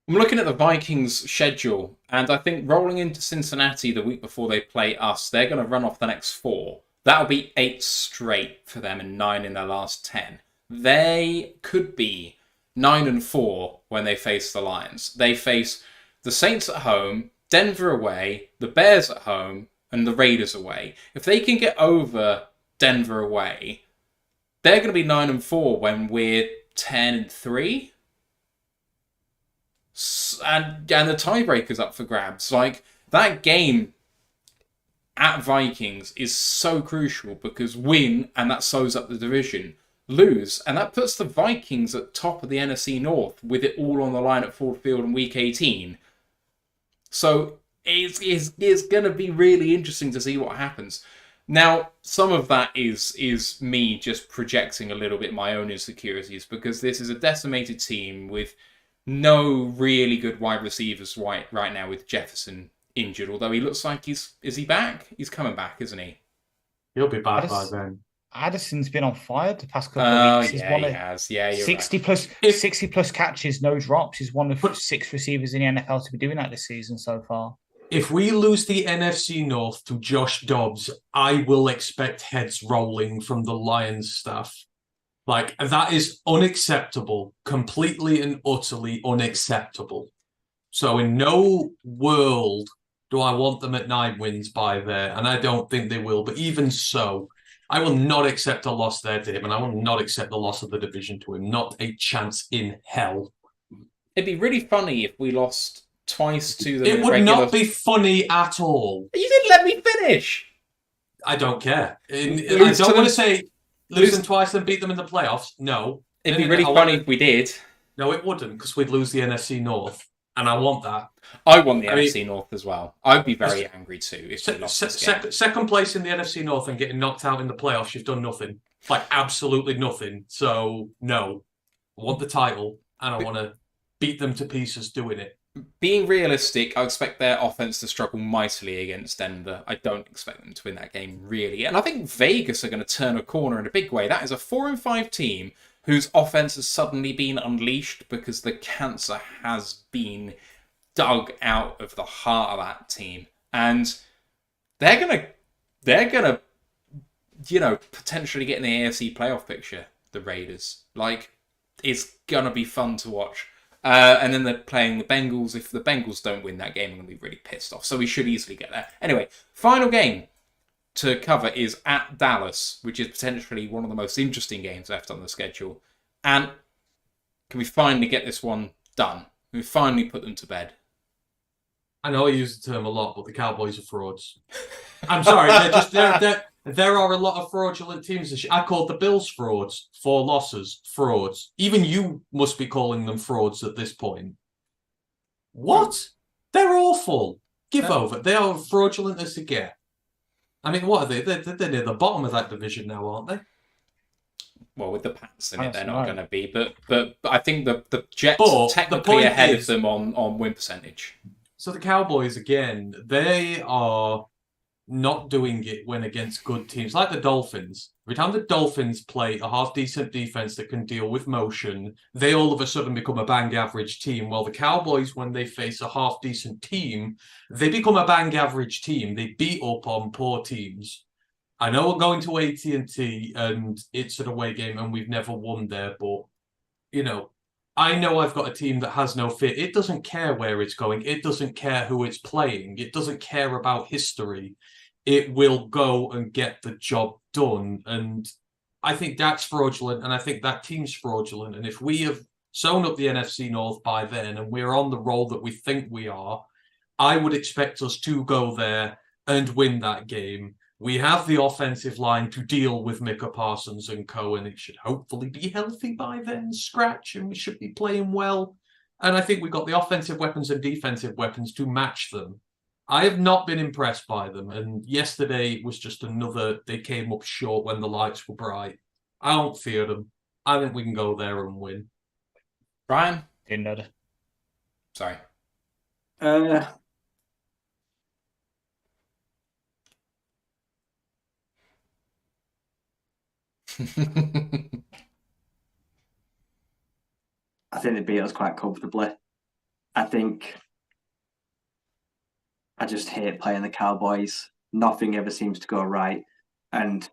I'm looking at the Vikings' schedule, and I think rolling into Cincinnati the week before they play us, they're going to run off the next 4. That'll be 8 straight for them and 9 in their last 10. They could be 9-4 when they face the Lions. They face the Saints at home, Denver away, the Bears at home, and the Raiders away. If they can get over Denver away, they're going to be 9-4 when we're 10-3. And the tiebreaker's up for grabs. Like, that game at Vikings is so crucial because win, and that sews up the division. Lose, and that puts the Vikings at top of the NFC North with it all on the line at Ford Field in Week 18. So it's going to be really interesting to see what happens. Now, some of that is me just projecting a little bit my own insecurities because this is a decimated team with no really good wide receivers right now with Jefferson injured, although he looks like is he back? He's coming back, isn't he? He'll be back by then. Addison's been on fire the past couple of weeks. He has. Yeah, you're 60 right. plus 60 plus catches, no drops. He's one of 6 receivers in the NFL to be doing that this season so far. If we lose the NFC North to Josh Dobbs, I will expect heads rolling from the Lions staff. Like, that is unacceptable, completely and utterly unacceptable. So in no world do I want them at 9 wins by there, and I don't think they will. But even so, I will not accept a loss there to him, and I will not accept the loss of the division to him. Not a chance in hell. It'd be really funny if we lost twice to them. It would not be funny at all. You didn't let me finish. I don't care. I don't want to say lose them twice and beat them in the playoffs. No. It'd be really funny if we did. No, it wouldn't, because we'd lose the NFC North. And I want that. I want the NFC North as well. I'd be very angry too if we lost this game. Second place in the NFC North and getting knocked out in the playoffs, you've done nothing. Like, absolutely nothing. So, no. I want the title, and I want to beat them to pieces doing it. Being realistic, I expect their offense to struggle mightily against Denver. I don't expect them to win that game, really. And I think Vegas are going to turn a corner in a big way. That is a 4-5 team whose offense has suddenly been unleashed because the cancer has been dug out of the heart of that team. And they're gonna potentially get in the AFC playoff picture, the Raiders. Like, it's gonna be fun to watch. And then they're playing the Bengals. If the Bengals don't win that game, I'm going to be really pissed off. So we should easily get there. Anyway, final game to cover is at Dallas, which is potentially one of the most interesting games left on the schedule. And can we finally get this one done? Can we finally put them to bed? I know I use the term a lot, but the Cowboys are frauds. I'm sorry, there are a lot of fraudulent teams this year. I called the Bills frauds, 4 losses, frauds. Even you must be calling them frauds at this point. What? They're awful. Give over. They are fraudulent as they get. I mean, what are they? They're near the bottom of that division now, aren't they? Well, with the Pats in it, they're That's not right. going to be. But I think the Jets But are the technically point ahead is- of them on win percentage. So the Cowboys, again, they are not doing it when against good teams like the Dolphins. Every time the Dolphins play a half-decent defense that can deal with motion, they all of a sudden become a bang-average team. While the Cowboys, when they face a half-decent team, they become a bang-average team. They beat up on poor teams. I know we're going to AT&T and it's an away game and we've never won there, but, you know, I know I've got a team that has no fear. It doesn't care where it's going. It doesn't care who it's playing. It doesn't care about history. It will go and get the job done. And I think that's fraudulent, and I think that team's fraudulent. And if we have sewn up the NFC North by then and we're on the roll that we think we are, I would expect us to go there and win that game. We have the offensive line to deal with Micah Parsons and co, and it should hopefully be healthy by then, scratch, and we should be playing well. And I think we've got the offensive weapons and defensive weapons to match them. I have not been impressed by them, and yesterday was just another, they came up short when the lights were bright. I don't fear them. I think we can go there and win. Brian? Didn't know that. Sorry. I think they beat us quite comfortably. I just hate playing the Cowboys. Nothing ever seems to go right. And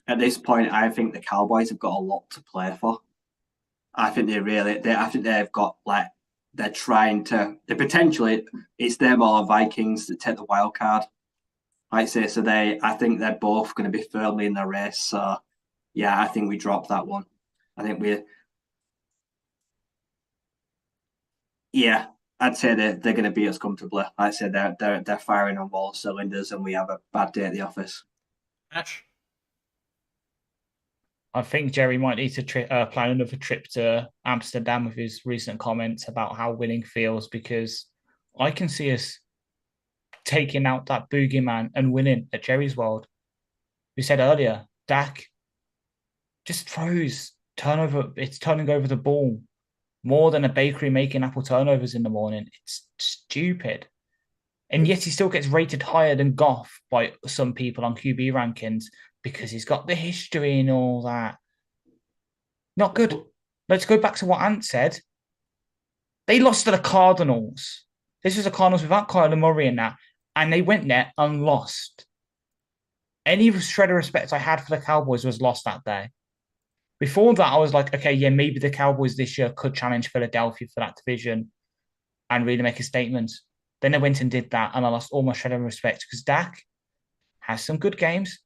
at this point, I think the Cowboys have got a lot to play for. I think I think they've got, like, they're potentially, it's them or Vikings that take the wild card. I say, so I think they're both going to be firmly in the race. So, yeah, I think we drop that one. I think I'd say they're going to beat us comfortably. Like I said, they're firing on all cylinders, and we have a bad day at the office. Ash? I think Jerry might need to plan another trip to Amsterdam with his recent comments about how winning feels, because I can see us taking out that boogeyman and winning at Jerry's World. We said earlier, Dak just throws turnover. It's turning over the ball more than a bakery making apple turnovers in the morning. It's stupid. And yet he still gets rated higher than Goff by some people on QB rankings because he's got the history and all that. Not good. Let's go back to what Ant said. They lost to the Cardinals. This was the Cardinals without Kyler Murray in that. And they went there and lost. Any shred of respect I had for the Cowboys was lost that day. Before that, I was like, okay, yeah, maybe the Cowboys this year could challenge Philadelphia for that division and really make a statement. Then I went and did that, and I lost all my shred of respect because Dak has some good games,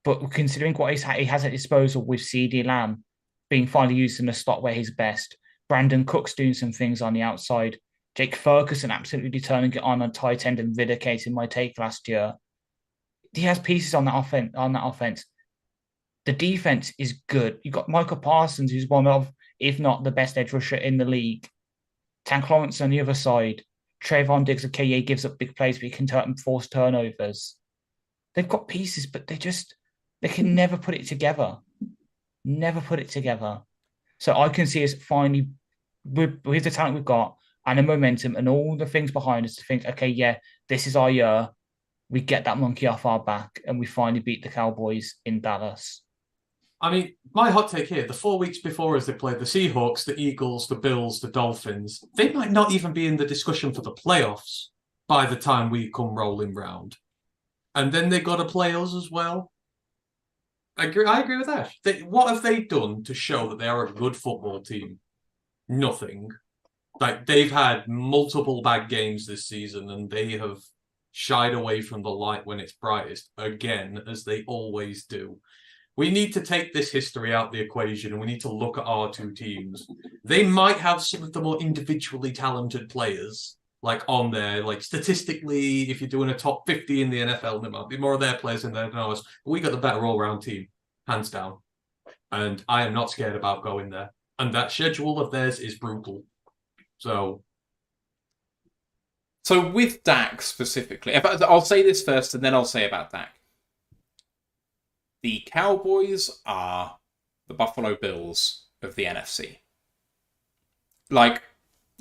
but considering what he has at disposal with CeeDee Lamb being finally used in the slot where he's best, Brandon Cook's doing some things on the outside, Jake Ferguson absolutely turning it on tight end and vindicating my take last year. He has pieces on that offense. The defense is good. You've got Michael Parsons, who's one of, if not the best edge rusher in the league. Tank Lawrence on the other side. Trayvon Diggs, okay, gives up big plays, but he can force turnovers. They've got pieces, but they can never put it together. Never put it together. So I can see us finally, with the talent we've got and the momentum and all the things behind us, to think, okay, yeah, this is our year. We get that monkey off our back and we finally beat the Cowboys in Dallas. I mean, my hot take here, the 4 weeks before us, they played the Seahawks, the Eagles, the Bills, the Dolphins. They might not even be in the discussion for the playoffs by the time we come rolling round. And then they got to play us as well. I agree with that. What have they done to show that they are a good football team? Nothing. Like, they've had multiple bad games this season, and they have shied away from the light when it's brightest, again, as they always do. We need to take this history out of the equation, and we need to look at our two teams. They might have some of the more individually talented players, like on there, like statistically, if you're doing a top 50 in the NFL, there might be more of their players in there than ours. But we got the better all-round team, hands down. And I am not scared about going there. And that schedule of theirs is brutal. So with Dak specifically, I'll say this first and then I'll say about Dak. The Cowboys are the Buffalo Bills of the NFC. Like,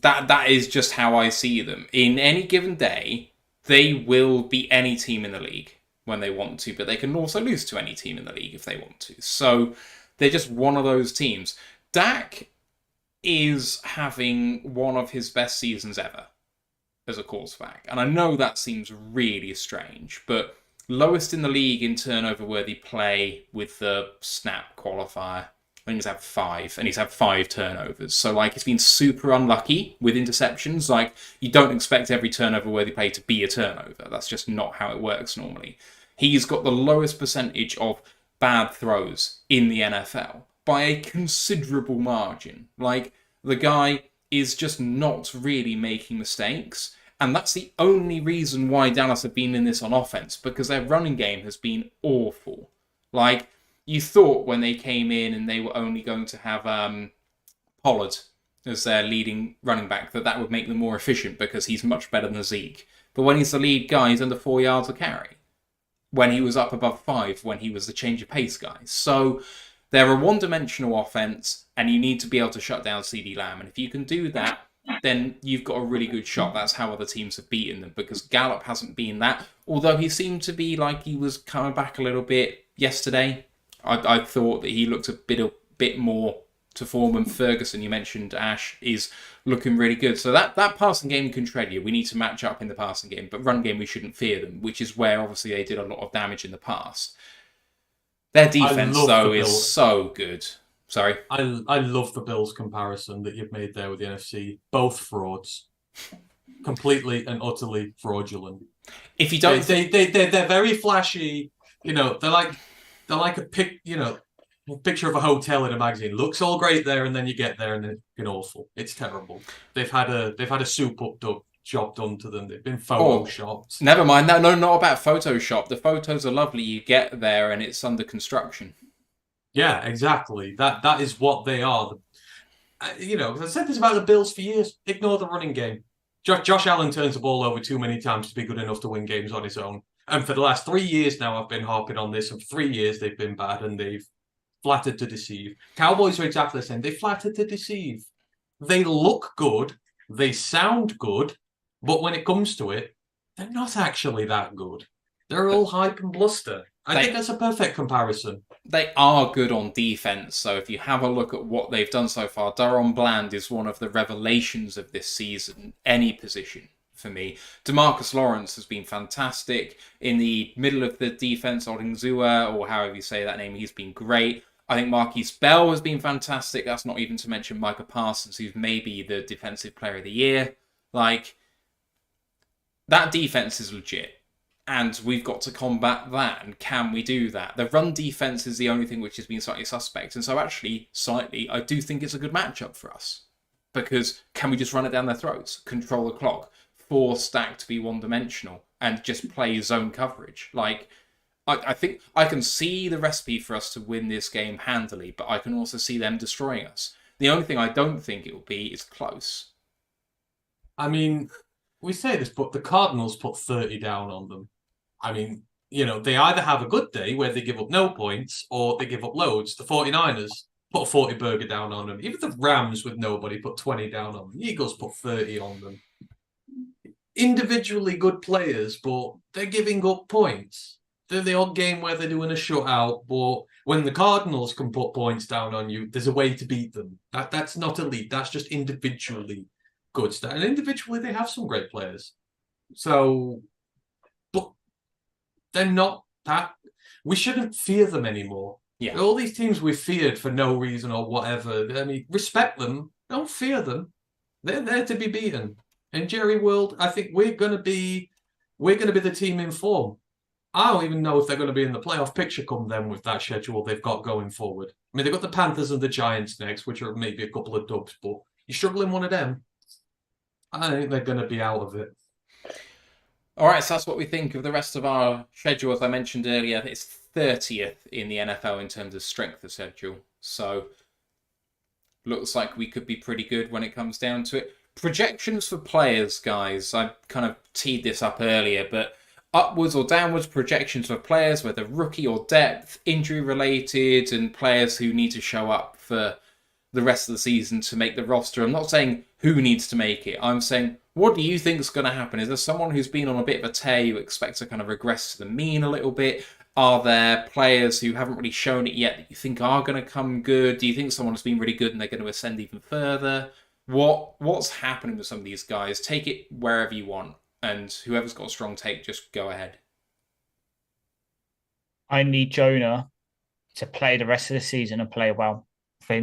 that is just how I see them. In any given day, they will beat any team in the league when they want to, but they can also lose to any team in the league if they want to. So they're just one of those teams. Dak is having one of his best seasons ever as a quarterback. And I know that seems really strange, but lowest in the league in turnover-worthy play with the snap qualifier. I think he's had 5, and he's had 5 turnovers. So, like, he's been super unlucky with interceptions. Like, you don't expect every turnover-worthy play to be a turnover. That's just not how it works normally. He's got the lowest percentage of bad throws in the NFL by a considerable margin. Like, the guy is just not really making mistakes. And that's the only reason why Dallas have been in this on offense, because their running game has been awful. Like, you thought when they came in and they were only going to have Pollard as their leading running back, that would make them more efficient because he's much better than Zeke. But when he's the lead guy, he's under 4 yards a carry. When he was up above 5, when he was the change of pace guy. So they're a one-dimensional offense, and you need to be able to shut down CeeDee Lamb. And if you can do that, then you've got a really good shot. That's how other teams have beaten them, because Gallup hasn't been that. Although he seemed to be like he was coming back a little bit yesterday. I thought that he looked a bit more to form, and Ferguson, you mentioned, Ash, is looking really good. So that passing game can tread you. We need to match up in the passing game, but run game, we shouldn't fear them, which is where obviously they did a lot of damage in the past. Their defense, though, is so good. Sorry? I love the Bills comparison that you've made there with the NFC. Both frauds. Completely and utterly fraudulent. If you don't... They're very flashy. You know, they're like a picture of a hotel in a magazine. Looks all great there, and then you get there and it's been awful. It's terrible. They've had a soup up job done to them. They've been photoshopped. Never mind that. No, not about Photoshop. The photos are lovely. You get there and it's under construction. Yeah, exactly. That is what they are. I've said this about the Bills for years. Ignore the running game. Josh Allen turns the ball over too many times to be good enough to win games on his own. And for the last 3 years now, I've been harping on this. And for 3 years, they've been bad and they've flattered to deceive. Cowboys are exactly the same. They flattered to deceive. They look good. They sound good. But when it comes to it, they're not actually that good. They're all hype and bluster. I think that's a perfect comparison. They are good on defense. So if you have a look at what they've done so far, Daron Bland is one of the revelations of this season, any position. For me, DeMarcus Lawrence has been fantastic in the middle of the defense. Odingzua, or however you say that name, he's been great. I think Marquise Bell has been fantastic. That's not even to mention Micah Parsons, who's maybe the defensive player of the year. Like, that defense is legit, and we've got to combat that. And can we do that? The run defense is the only thing which has been slightly suspect, and so actually, slightly, I do think it's a good matchup for us, because can we just run it down their throats, control the clock? Force Dak to be one-dimensional and just play zone coverage. Like, I think I can see the recipe for us to win this game handily, but I can also see them destroying us. The only thing I don't think it will be is close. I mean, we say this, but the Cardinals put 30 down on them. I mean, they either have a good day where they give up no points or they give up loads. The 49ers put a 40 burger down on them. Even the Rams with nobody put 20 down on them. The Eagles put 30 on them. Individually good players, but they're giving up points. They're the odd game where they're doing a shutout, but when the Cardinals can put points down on you, there's a way to beat them. That's not elite. That's just individually good stuff. And individually, they have some great players. So, but they're not that. We shouldn't fear them anymore. Yeah. All these teams we've feared for no reason or whatever. I mean, respect them. Don't fear them. They're there to be beaten. In Jerry World, I think we're going to be the team in form. I don't even know if they're going to be in the playoff picture come then with that schedule they've got going forward. I mean, they've got the Panthers and the Giants next, which are maybe a couple of dubs, but you're struggling one of them. I think they're going to be out of it. All right, so that's what we think of the rest of our schedule. As I mentioned earlier, it's 30th in the NFL in terms of strength of schedule. So looks like we could be pretty good when it comes down to it. Projections for players, guys. I kind of teed this up earlier, but upwards or downwards projections for players, whether rookie or depth, injury related, and players who need to show up for the rest of the season to make the roster. I'm not saying who needs to make it. I'm saying, what do you think is going to happen? Is there someone who's been on a bit of a tear you expect to kind of regress to the mean a little bit? Are there players who haven't really shown it yet that you think are going to come good? Do you think someone's been really good and they're going to ascend even further? What's happening with some of these guys? Take it wherever you want, and whoever's got a strong take, just go ahead. I need Jonah to play the rest of the season and play well for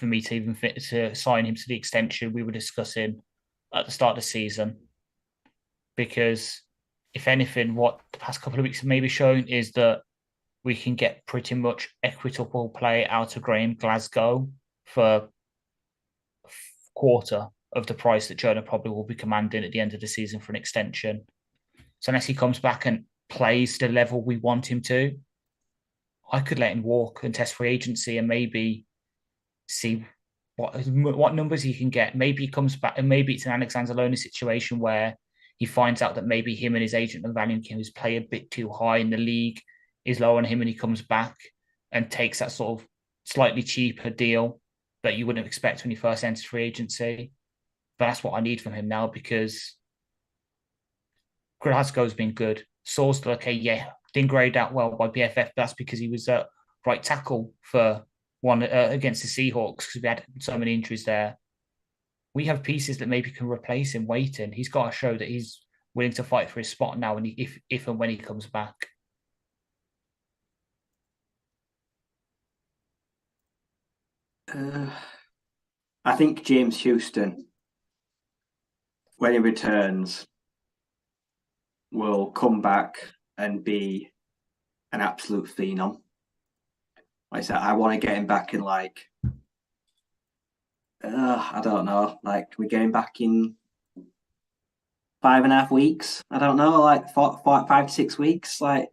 me to even fit to sign him to the extension we were discussing at the start of the season. Because if anything, what the past couple of weeks have maybe shown is that we can get pretty much equitable play out of Graham Glasgow for a quarter of the price that Jonah probably will be commanding at the end of the season for an extension. So unless he comes back and plays the level we want him to, I could let him walk and test free agency and maybe see what numbers he can get. Maybe he comes back and maybe it's an Alexander Lona situation where he finds out that maybe him and his agent are valuing him as play a bit too high in the league, is low on him, and he comes back and takes that sort of slightly cheaper deal that you wouldn't expect when he first enters free agency. But that's what I need from him now, because Glasgow's been good. Saw's okay, yeah, didn't grade out well by BFF, but that's because he was right tackle for one against the Seahawks because we had so many injuries there. We have pieces that maybe can replace him waiting. He's got to show that he's willing to fight for his spot now, and if and when he comes back. I think James Houston, when he returns, will come back and be an absolute phenom. Like I said, I want to get him back in I don't know, we're getting back in 5.5 weeks. I don't know, 5 to 6 weeks. I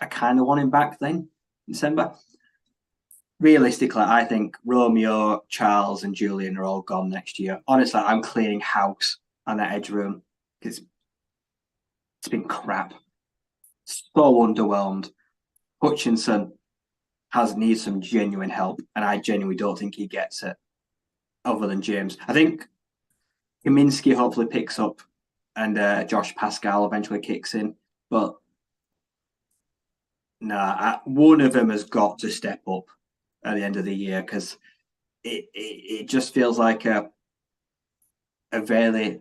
kind of want him back then, December. Realistically, I think Romeo, Charles, and Julian are all gone next year. Honestly, I'm cleaning house on that edge room because it's been crap. So underwhelmed. Hutchinson needs some genuine help, and I genuinely don't think he gets it, other than James. I think Kaminsky hopefully picks up, and Josh Pascal eventually kicks in, but one of them has got to step up at the end of the year, because it just feels like a very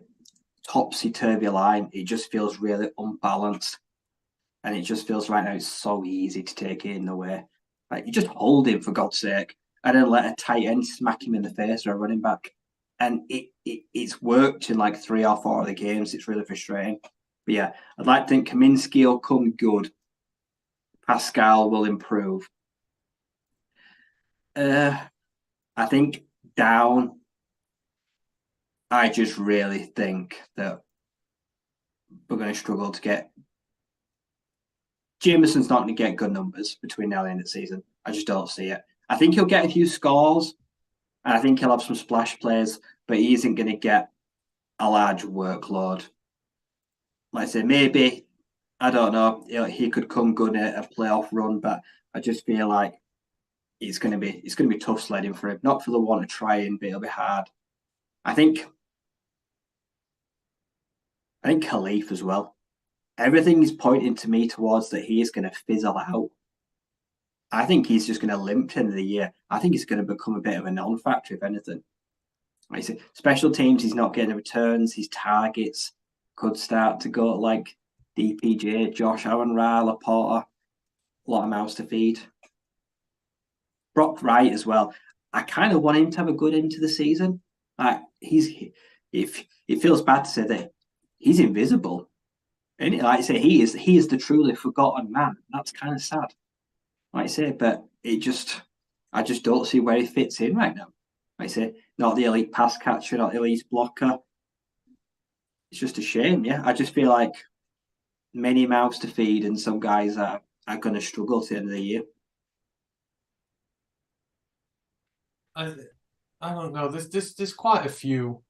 topsy-turvy line. It just feels really unbalanced, and it just feels right now it's so easy to take it in the way. You just hold him, for God's sake, and then let a tight end smack him in the face or a running back. And it's worked in 3 or 4 of the games. It's really frustrating. But yeah, I'd like to think Kaminsky will come good. Pascal will improve. I think down, I just really think that we're going to struggle to get... Jameson's not going to get good numbers between now and the end of the season. I just don't see it. I think he'll get a few scores, and I think he'll have some splash plays, but he isn't going to get a large workload. Like I say, maybe, I don't know, he could come good at a playoff run, but I just feel like it's going to be tough sledding for him. Not for the want of trying, but it'll be hard. I think Khalif as well. Everything is pointing to me towards that he is going to fizzle out. I think he's just going to limp to the end of the year. I think he's going to become a bit of a non-factor, if anything. Like I said, special teams, he's not getting the returns. His targets could start to go DPJ, Josh Allen, Ryle, Porter. A lot of mouths to feed. Brock Wright as well. I kind of want him to have a good end to the season. It feels bad to say that he's invisible. And like I say, he is the truly forgotten man. That's kind of sad. Like I say, but I just don't see where he fits in right now. Like I say, not the elite pass catcher, not the elite blocker. just a shame. Yeah, I just feel like many mouths to feed, and some guys are going to struggle to the end of the year. I don't know. There's quite a few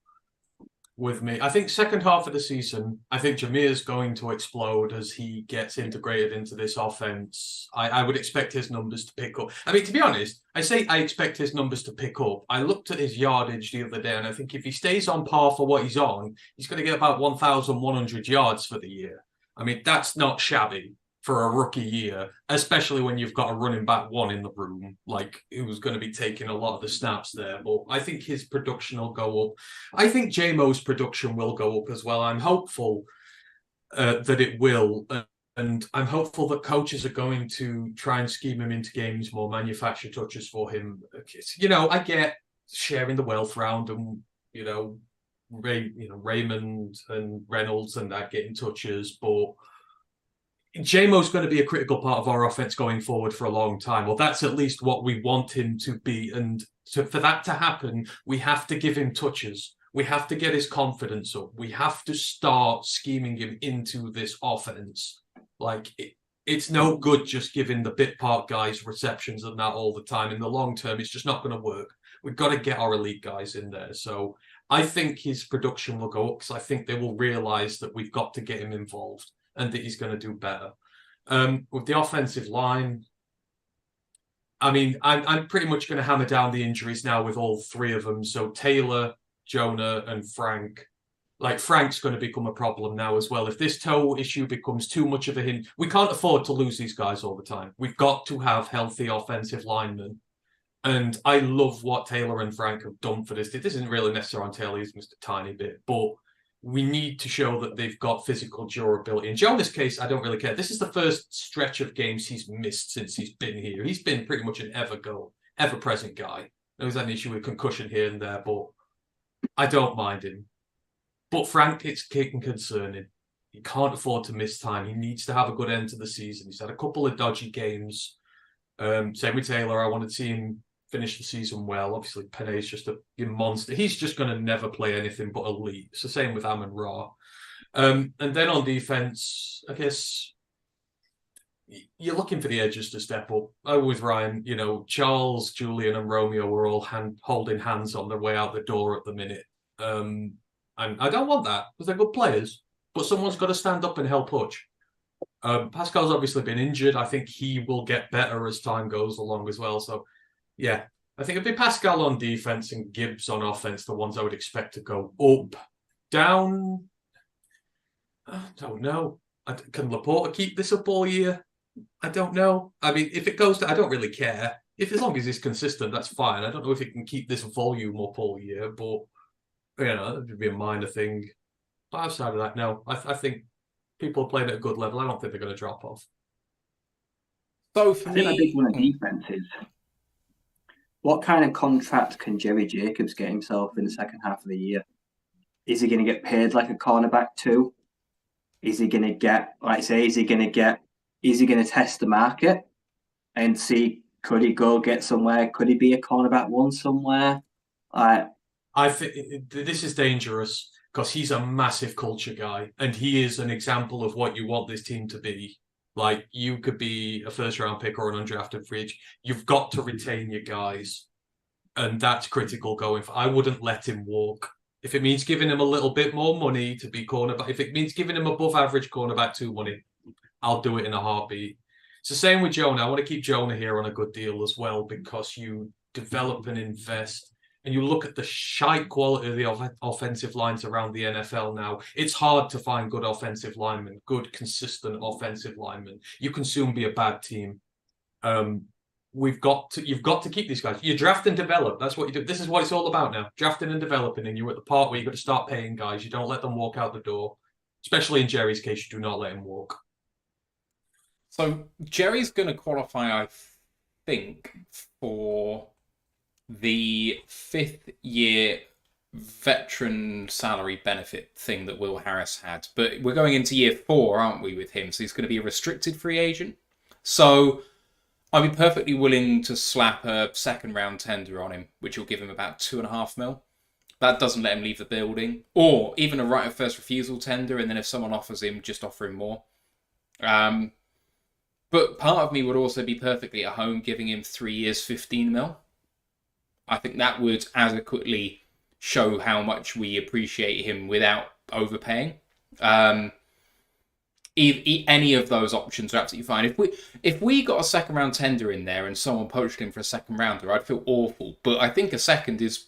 with me. I think second half of the season, I think Jameer's going to explode as he gets integrated into this offense. I would expect his numbers to pick up. I mean, to be honest, I say I expect his numbers to pick up. I looked at his yardage the other day, and I think if he stays on par for what he's on, he's going to get about 1,100 yards for the year. I mean, that's not shabby for a rookie year, especially when you've got a running back one in the room, like who's going to be taking a lot of the snaps there. But I think his production will go up. I think JMO's production will go up as well. I'm hopeful that it will. And I'm hopeful that coaches are going to try and scheme him into games, more manufacture touches for him. You know, I get sharing the wealth round and, Raymond and Reynolds and that getting touches, but JMO's going to be a critical part of our offense going forward for a long time. Well, that's at least what we want him to be. And for that to happen, we have to give him touches. We have to get his confidence up. We have to start scheming him into this offense. Like, it's no good just giving the bit part guys receptions and that all the time. In the long term, it's just not going to work. We've got to get our elite guys in there. So I think his production will go up because I think they will realize that we've got to get him involved and that he's going to do better. With the offensive line, I mean, I'm pretty much going to hammer down the injuries now with all three of them. So Taylor, Jonah, and Frank. Like, Frank's going to become a problem now as well. If this toe issue becomes too much of a hint, we can't afford to lose these guys all the time. We've got to have healthy offensive linemen. And I love what Taylor and Frank have done for this. This isn't really necessary on Taylor, he's just a tiny bit, but we need to show that they've got physical durability. In Jonah's case, I don't really care. This is the first stretch of games he's missed since he's been here. He's been pretty much an ever-present guy. There was an issue with concussion here and there, but I don't mind him. But Frank, it's kicking concerning. He can't afford to miss time. He needs to have a good end to the season. He's had a couple of dodgy games. Same with Taylor. I want to see him finish the season well. Obviously, Penay's just a monster. He's just going to never play anything but elite. It's the same with Amon Ra. And then on defense, I guess you're looking for the edges to step up. With Ryan, Charles, Julian, and Romeo were all holding hands on their way out the door at the minute. And I don't want that because they're good players, but someone's got to stand up and help Hutch. Pascal's obviously been injured. I think he will get better as time goes along as well. So, yeah, I think it'd be Pascal on defense and Gibbs on offense, the ones I would expect to go up. Down, I don't know. Can Laporta keep this up all year? I don't know. I mean, if it goes to, I don't really care. As long as it's consistent, that's fine. I don't know if it can keep this volume up all year, but, it would be a minor thing. But outside of that, no. I think people are playing at a good level. I don't think they're going to drop off. So for I think me, a big one of defense is, what kind of contract can Jerry Jacobs get himself in the second half of the year? Is he going to get paid like a cornerback too? Is he going to get, is he going to test the market and see, could he go get somewhere? Could he be a cornerback one somewhere? I think this is dangerous because he's a massive culture guy and he is an example of what you want this team to be. Like, you could be a first-round pick or an undrafted free agent. You've got to retain your guys. And that's critical going forward. I wouldn't let him walk. If it means giving him a little bit more money to be cornerback, if it means giving him above average cornerback 2 money, I'll do it in a heartbeat. It's the same with Jonah. I want to keep Jonah here on a good deal as well because you develop and invest. And you look at the shite quality of the offensive lines around the NFL now, it's hard to find good offensive linemen, good, consistent offensive linemen. You can soon be a bad team. You've got to keep these guys. You draft and develop. That's what you do. This is what it's all about now, drafting and developing. And you're at the part where you've got to start paying guys. You don't let them walk out the door. Especially in Jerry's case, you do not let him walk. So Jerry's going to qualify, I think, for the 5th year veteran salary benefit thing that Will Harris had. But we're going into year 4, aren't we, with him? So he's going to be a restricted free agent. So I'd be perfectly willing to slap a second round tender on him, which will give him about $2.5 million. That doesn't let him leave the building. Or even a right of first refusal tender, and then if someone offers him, just offer him more. But part of me would also be perfectly at home giving him 3 years, 15 mil. I think that would adequately show how much we appreciate him without overpaying. Any of those options are absolutely fine. If we got a second round tender in there and someone poached him for a second rounder, I'd feel awful. But I think a second is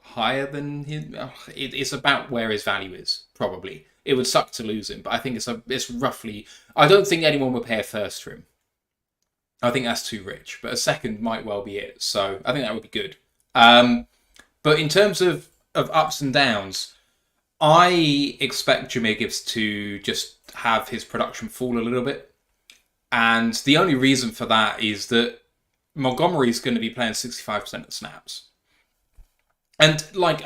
higher than him. It's about where his value is, probably. It would suck to lose him, but I think it's roughly. I don't think anyone would pay a first for him. I think that's too rich, but a second might well be it. So I think that would be good. But in terms of ups and downs, I expect Jahmyr Gibbs to just have his production fall a little bit. And the only reason for that is that Montgomery's going to be playing 65% of snaps. And, like,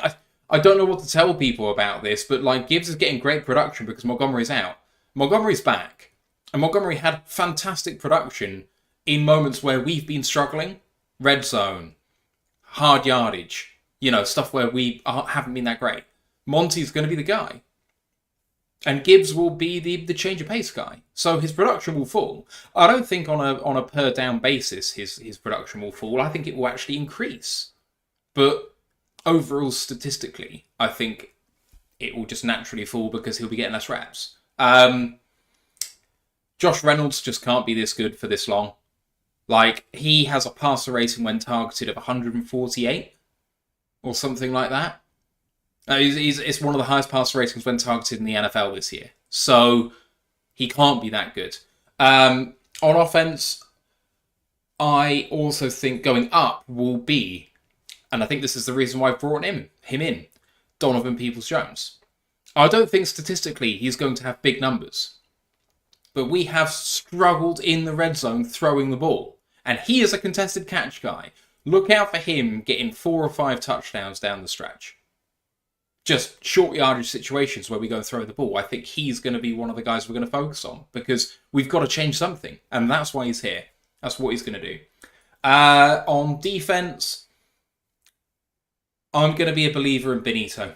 I don't know what to tell people about this, but, like, Gibbs is getting great production because Montgomery's out. Montgomery's back. And Montgomery had fantastic production in moments where we've been struggling. Red zone, hard yardage, stuff where we haven't been that great. Monty's going to be the guy. And Gibbs will be the change of pace guy. So his production will fall. I don't think on a per down basis his production will fall. I think it will actually increase. But overall, statistically, I think it will just naturally fall because he'll be getting less reps. Josh Reynolds just can't be this good for this long. Like, he has a passer rating when targeted of 148 or something like that. It's one of the highest passer ratings when targeted in the NFL this year. So he can't be that good. On offense, I also think going up will be, and I think this is the reason why I've brought him in, Donovan Peoples-Jones. I don't think statistically he's going to have big numbers. But we have struggled in the red zone throwing the ball. And he is a contested catch guy. Look out for him getting 4 or 5 touchdowns down the stretch. Just short yardage situations where we go and throw the ball. I think he's going to be one of the guys we're going to focus on because we've got to change something. And that's why he's here. That's what he's going to do. On defense, I'm going to be a believer in Benito.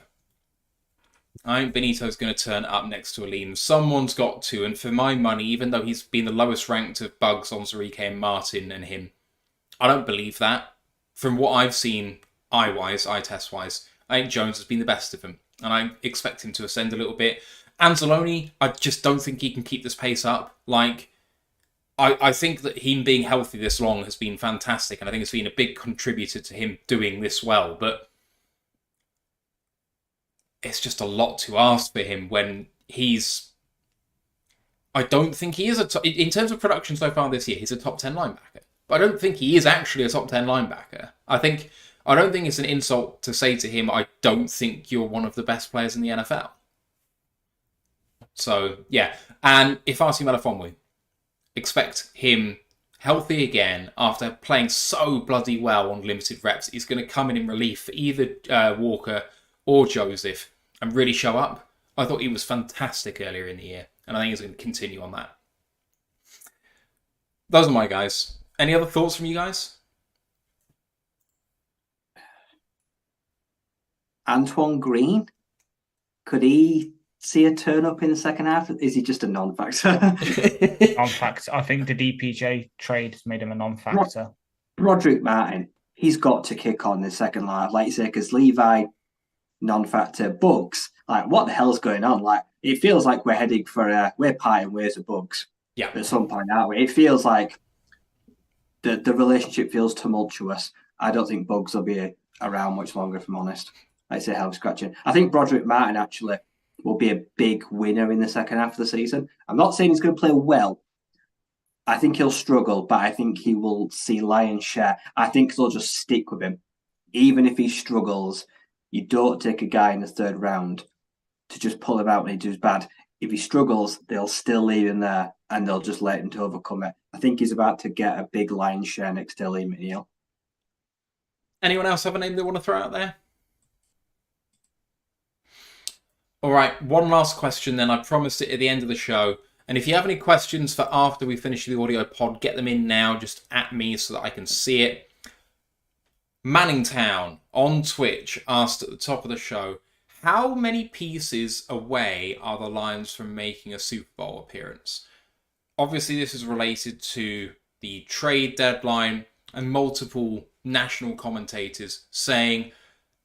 I think Benito's going to turn up next to Aleem. Someone's got to. And for my money, even though he's been the lowest ranked of bugs on Zarike and Martin and him, I don't believe that. From what I've seen, eye test-wise, I think Jones has been the best of them. And I expect him to ascend a little bit. Anzalone, I just don't think he can keep this pace up. Like, I think that him being healthy this long has been fantastic. And I think it's been a big contributor to him doing this well. But it's just a lot to ask for him when he's... I don't think he is in terms of production so far this year, he's a top 10 linebacker. But I don't think he is actually a top 10 linebacker. I don't think it's an insult to say to him, I don't think you're one of the best players in the NFL. So, yeah. And Ifeatu Melifonwu, expect him healthy again after playing so bloody well on limited reps. He's going to come in relief for either Walker or Joseph and really show up. I thought he was fantastic earlier in the year, and I think he's going to continue on that. Those are my guys. Any other thoughts from you guys? Antoine Green, could he see a turn up in the second half? Is he just a non-factor? Non-factor. I think the DPJ trade has made him a non-factor. Broderick Martin, he's got to kick on the second half, like you say, because Levi, non-factor. Bugs, like, what the hell's going on? Like, it feels like we're heading for we're parting ways of Bugs. Yeah. At some point, aren't we? It feels like the relationship feels tumultuous. I don't think Bugs will be around much longer, if I'm honest. Like I say, health scratching. I think Broderick Martin actually will be a big winner in the second half of the season. I'm not saying he's going to play well. I think he'll struggle, but I think he will see lion's share. I think they'll just stick with him. Even if he struggles, you don't take a guy in the third round to just pull him out when he does bad. If he struggles, they'll still leave him there and they'll just let him to overcome it. I think he's about to get a big lion's share next to Lee McNeil. Anyone else have a name they want to throw out there? All right, one last question then. I promised it at the end of the show. And if you have any questions for after we finish the audio pod, get them in now, just at me so that I can see it. Manningtown on Twitch asked at the top of the show, how many pieces away are the Lions from making a Super Bowl appearance? Obviously, this is related to the trade deadline and multiple national commentators saying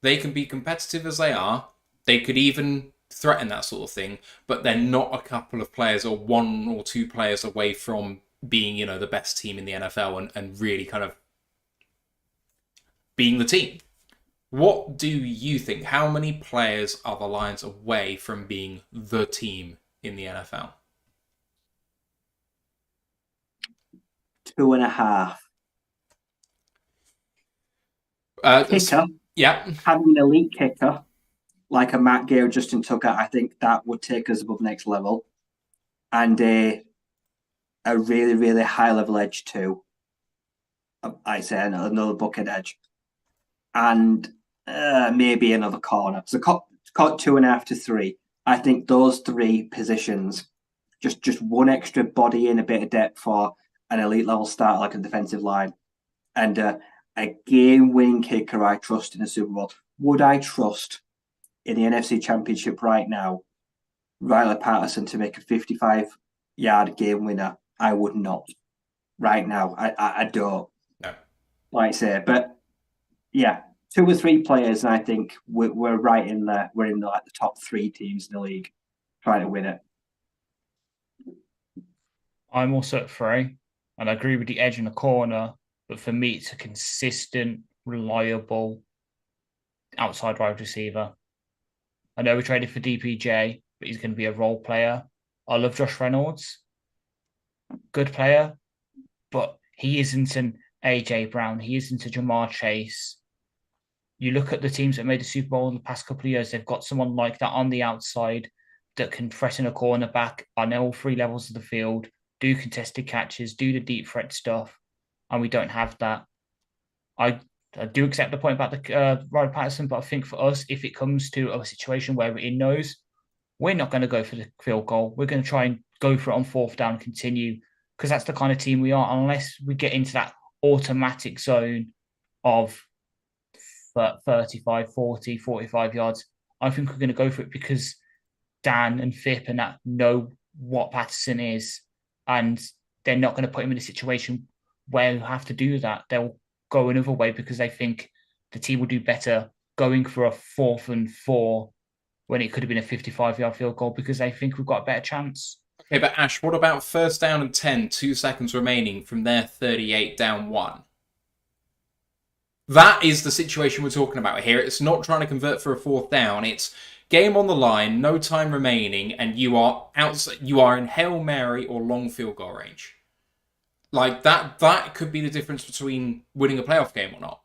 they can be competitive as they are. They could even threaten that sort of thing, but they're not a couple of players or 1 or 2 players away from being, the best team in the NFL and really kind of being the team. What do you think? How many players are the Lions away from being the team in the NFL? 2.5. Kicker. Yeah. Having an elite kicker like a Matt Gay or Justin Tucker, I think that would take us above next level. And a really, really high level edge too. I say another bucket edge. And maybe another corner. So cut 2.5 to 3. I think those 3 positions, just one extra body in, a bit of depth for an elite level start like a defensive line, and a game-winning kicker I trust in a Super Bowl. Would I trust in the NFC Championship right now Riley Patterson to make a 55-yard game winner? I would not. Right now, I don't. No. Like I say, but yeah, 2 or 3 players, and I think we're right in there. We're in the top 3 teams in the league trying to win it. I'm also at 3, and I agree with the edge in the corner. But for me, it's a consistent, reliable outside wide receiver. I know we traded for DPJ, but he's going to be a role player. I love Josh Reynolds. Good player, but he isn't an AJ Brown. He isn't a Jamar Chase. You look at the teams that made the Super Bowl in the past couple of years, they've got someone like that on the outside that can threaten a cornerback on all 3 levels of the field, do contested catches, do the deep threat stuff, and we don't have that. I do accept the point about the Riley Patterson, but I think for us, if it comes to a situation where we're in those, we're not going to go for the field goal. We're going to try and go for it on 4th down and continue, because that's the kind of team we are. Unless we get into that automatic zone of 35, 40, 45 yards, I think we're going to go for it because Dan and Phipp and that know what Patterson is, and they're not going to put him in a situation where you have to do that. They'll go another way because they think the team will do better going for a 4th and 4 when it could have been a 55-yard field goal because they think we've got a better chance. Okay, but Ash, what about 1st down and 10, 2 seconds remaining from their 38 down 1? That is the situation we're talking about here. It's not trying to convert for a 4th down. It's game on the line, no time remaining, and you are outside. You are in Hail Mary or long field goal range. Like that could be the difference between winning a playoff game or not.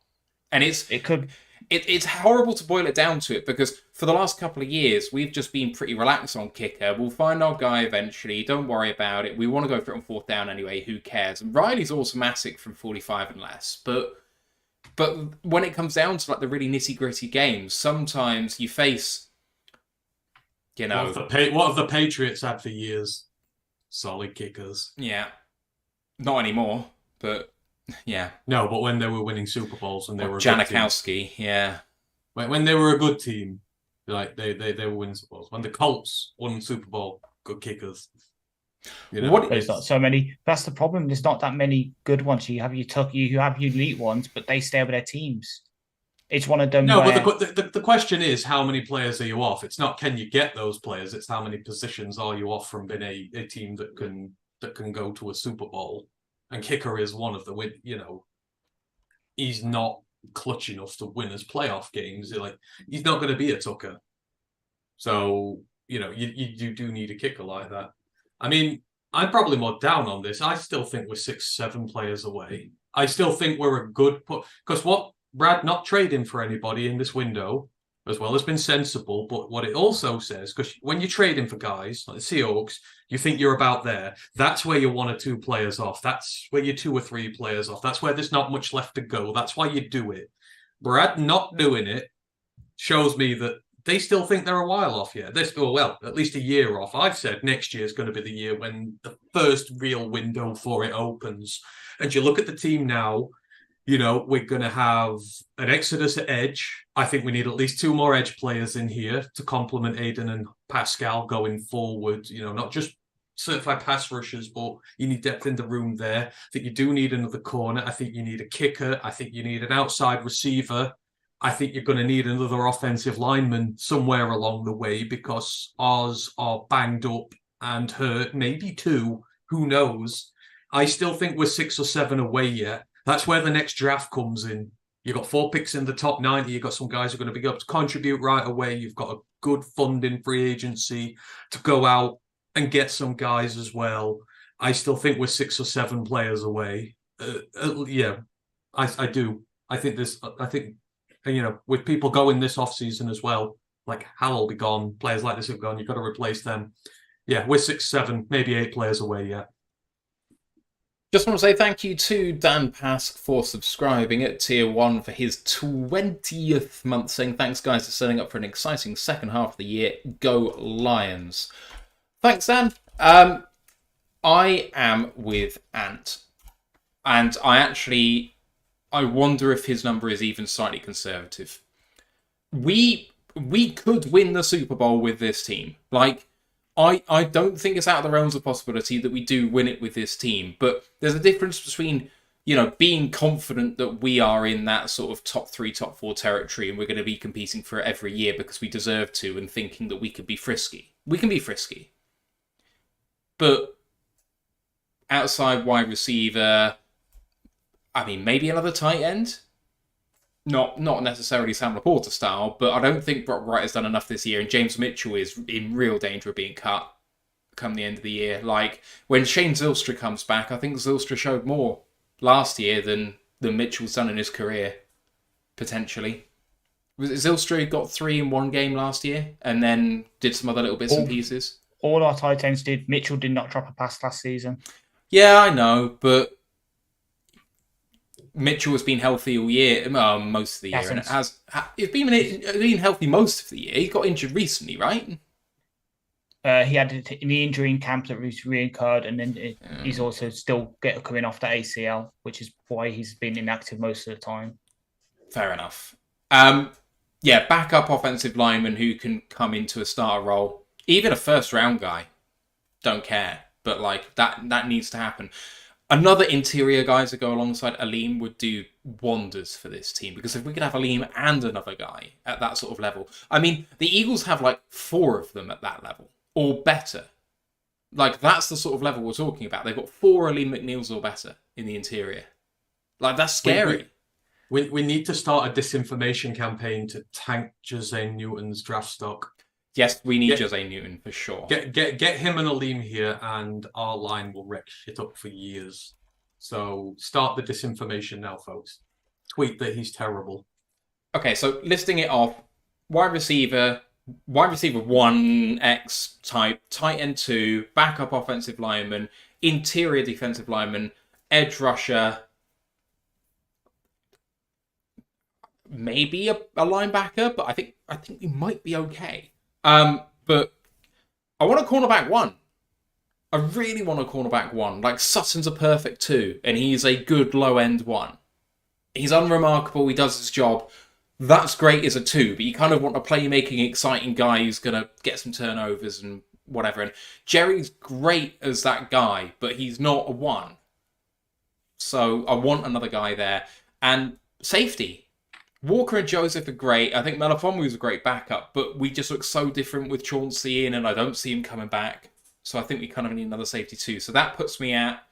And it's horrible to boil it down to it because for the last couple of years, we've just been pretty relaxed on kicker. We'll find our guy eventually. Don't worry about it. We want to go for it on 4th down anyway. Who cares? And Riley's automatic from 45 and less. But when it comes down to like the really nitty-gritty games, sometimes you face, What have the Patriots had for years? Solid kickers. Yeah. Not anymore, but yeah. No, but when they were winning Super Bowls and they were Janikowski, yeah. When they were a good team, like they were winning Super Bowls. When the Colts won Super Bowl, good kickers. You know, there's not so many. That's the problem. There's not that many good ones. You have your elite ones, but they stay with their teams. It's one of them. No, but the question is, how many players are you off? It's not can you get those players. It's how many positions are you off from being a team that can go to a Super Bowl. And kicker is one of the he's not clutch enough to win his playoff games. He's not going to be a Tucker. So you do need a kicker like that. I mean, I'm probably more down on this. I still think we're 6-7 players away. I still think we're a good put because what Brad not trading for anybody in this window as well has been sensible. But what it also says, because when you're trading for guys like the Seahawks, you think you're about there. That's where you're 1 or 2 players off. That's where you're 2 or 3 players off. That's where there's not much left to go. That's why you do it. Brad not doing it shows me that they still think they're a while off yet. They're still, at least a year off. I've said next year is going to be the year when the first real window for it opens. And you look at the team now, We're going to have an exodus at edge. I think we need at least 2 more edge players in here to complement Aiden and Pascal going forward. Not just certified pass rushers, but you need depth in the room there. I think you do need another corner. I think you need a kicker. I think you need an outside receiver. I think you're going to need another offensive lineman somewhere along the way because ours are banged up and hurt. Maybe 2. Who knows? I still think we're 6 or 7 away yet. That's where the next draft comes in. You've got 4 picks in the top 90. You've got some guys who are going to be able to contribute right away. You've got a good funding free agency to go out and get some guys as well. I still think we're 6 or 7 players away. I do. I think with people going this offseason as well, like Hal will be gone, players like this have gone, you've got to replace them. Yeah, we're 6, 7, maybe 8 players away yet. Just want to say thank you to Dan Pask for subscribing at Tier 1 for his 20th month, saying thanks guys for setting up for an exciting second half of the year. Go Lions. Thanks, Dan. I am with Ant. And I wonder if his number is even slightly conservative. We could win the Super Bowl with this team. I don't think it's out of the realms of possibility that we do win it with this team, but there's a difference between, being confident that we are in that sort of top 3, top 4 territory and we're going to be competing for it every year because we deserve to, and thinking that we could be frisky. We can be frisky. But outside wide receiver, maybe another tight end. Not necessarily Sam Laporta style, but I don't think Brock Wright has done enough this year, and James Mitchell is in real danger of being cut come the end of the year. When Shane Zylstra comes back, I think Zylstra showed more last year than Mitchell's done in his career, potentially. Was it Zylstra got 3 in 1 game last year, and then did some other little bits and pieces? All our tight ends did. Mitchell did not drop a pass last season. Yeah, I know, but Mitchell has been healthy all year, most of the year, and it's been healthy most of the year. He got injured recently, right? He had an injury in camp that was reoccurred, and then he's also still coming off the ACL, which is why he's been inactive most of the time. Fair enough. Backup offensive lineman who can come into a starter role, even a first round guy. Don't care, but that needs to happen. Another interior guy to go alongside Aleem would do wonders for this team, because if we could have Aleem and another guy at that sort of level, the Eagles have 4 of them at that level or better. That's the sort of level we're talking about. They've got 4 Aleem McNeils or better in the interior. That's scary. We need to start a disinformation campaign to tank Jose Newton's draft stock. Yes, we need Jose Newton for sure. Get him and Aleem here, and our line will wreck shit up for years. So start the disinformation now, folks. Tweet that he's terrible. Okay, so listing it off: wide receiver 1X type, tight end 2, backup offensive lineman, interior defensive lineman, edge rusher, maybe a linebacker, but I think we might be okay. But I want a cornerback 1. I really want a cornerback 1. Sutton's a perfect 2, and he's a good low-end 1. He's unremarkable, he does his job. That's great as a 2, but you kind of want a playmaking, exciting guy who's going to get some turnovers and whatever. And Jerry's great as that guy, but he's not a 1. So I want another guy there. And safety. Walker and Joseph are great. I think Melifonwu is a great backup, but we just look so different with Chauncey in, and I don't see him coming back. So I think we kind of need another safety too. So that puts me at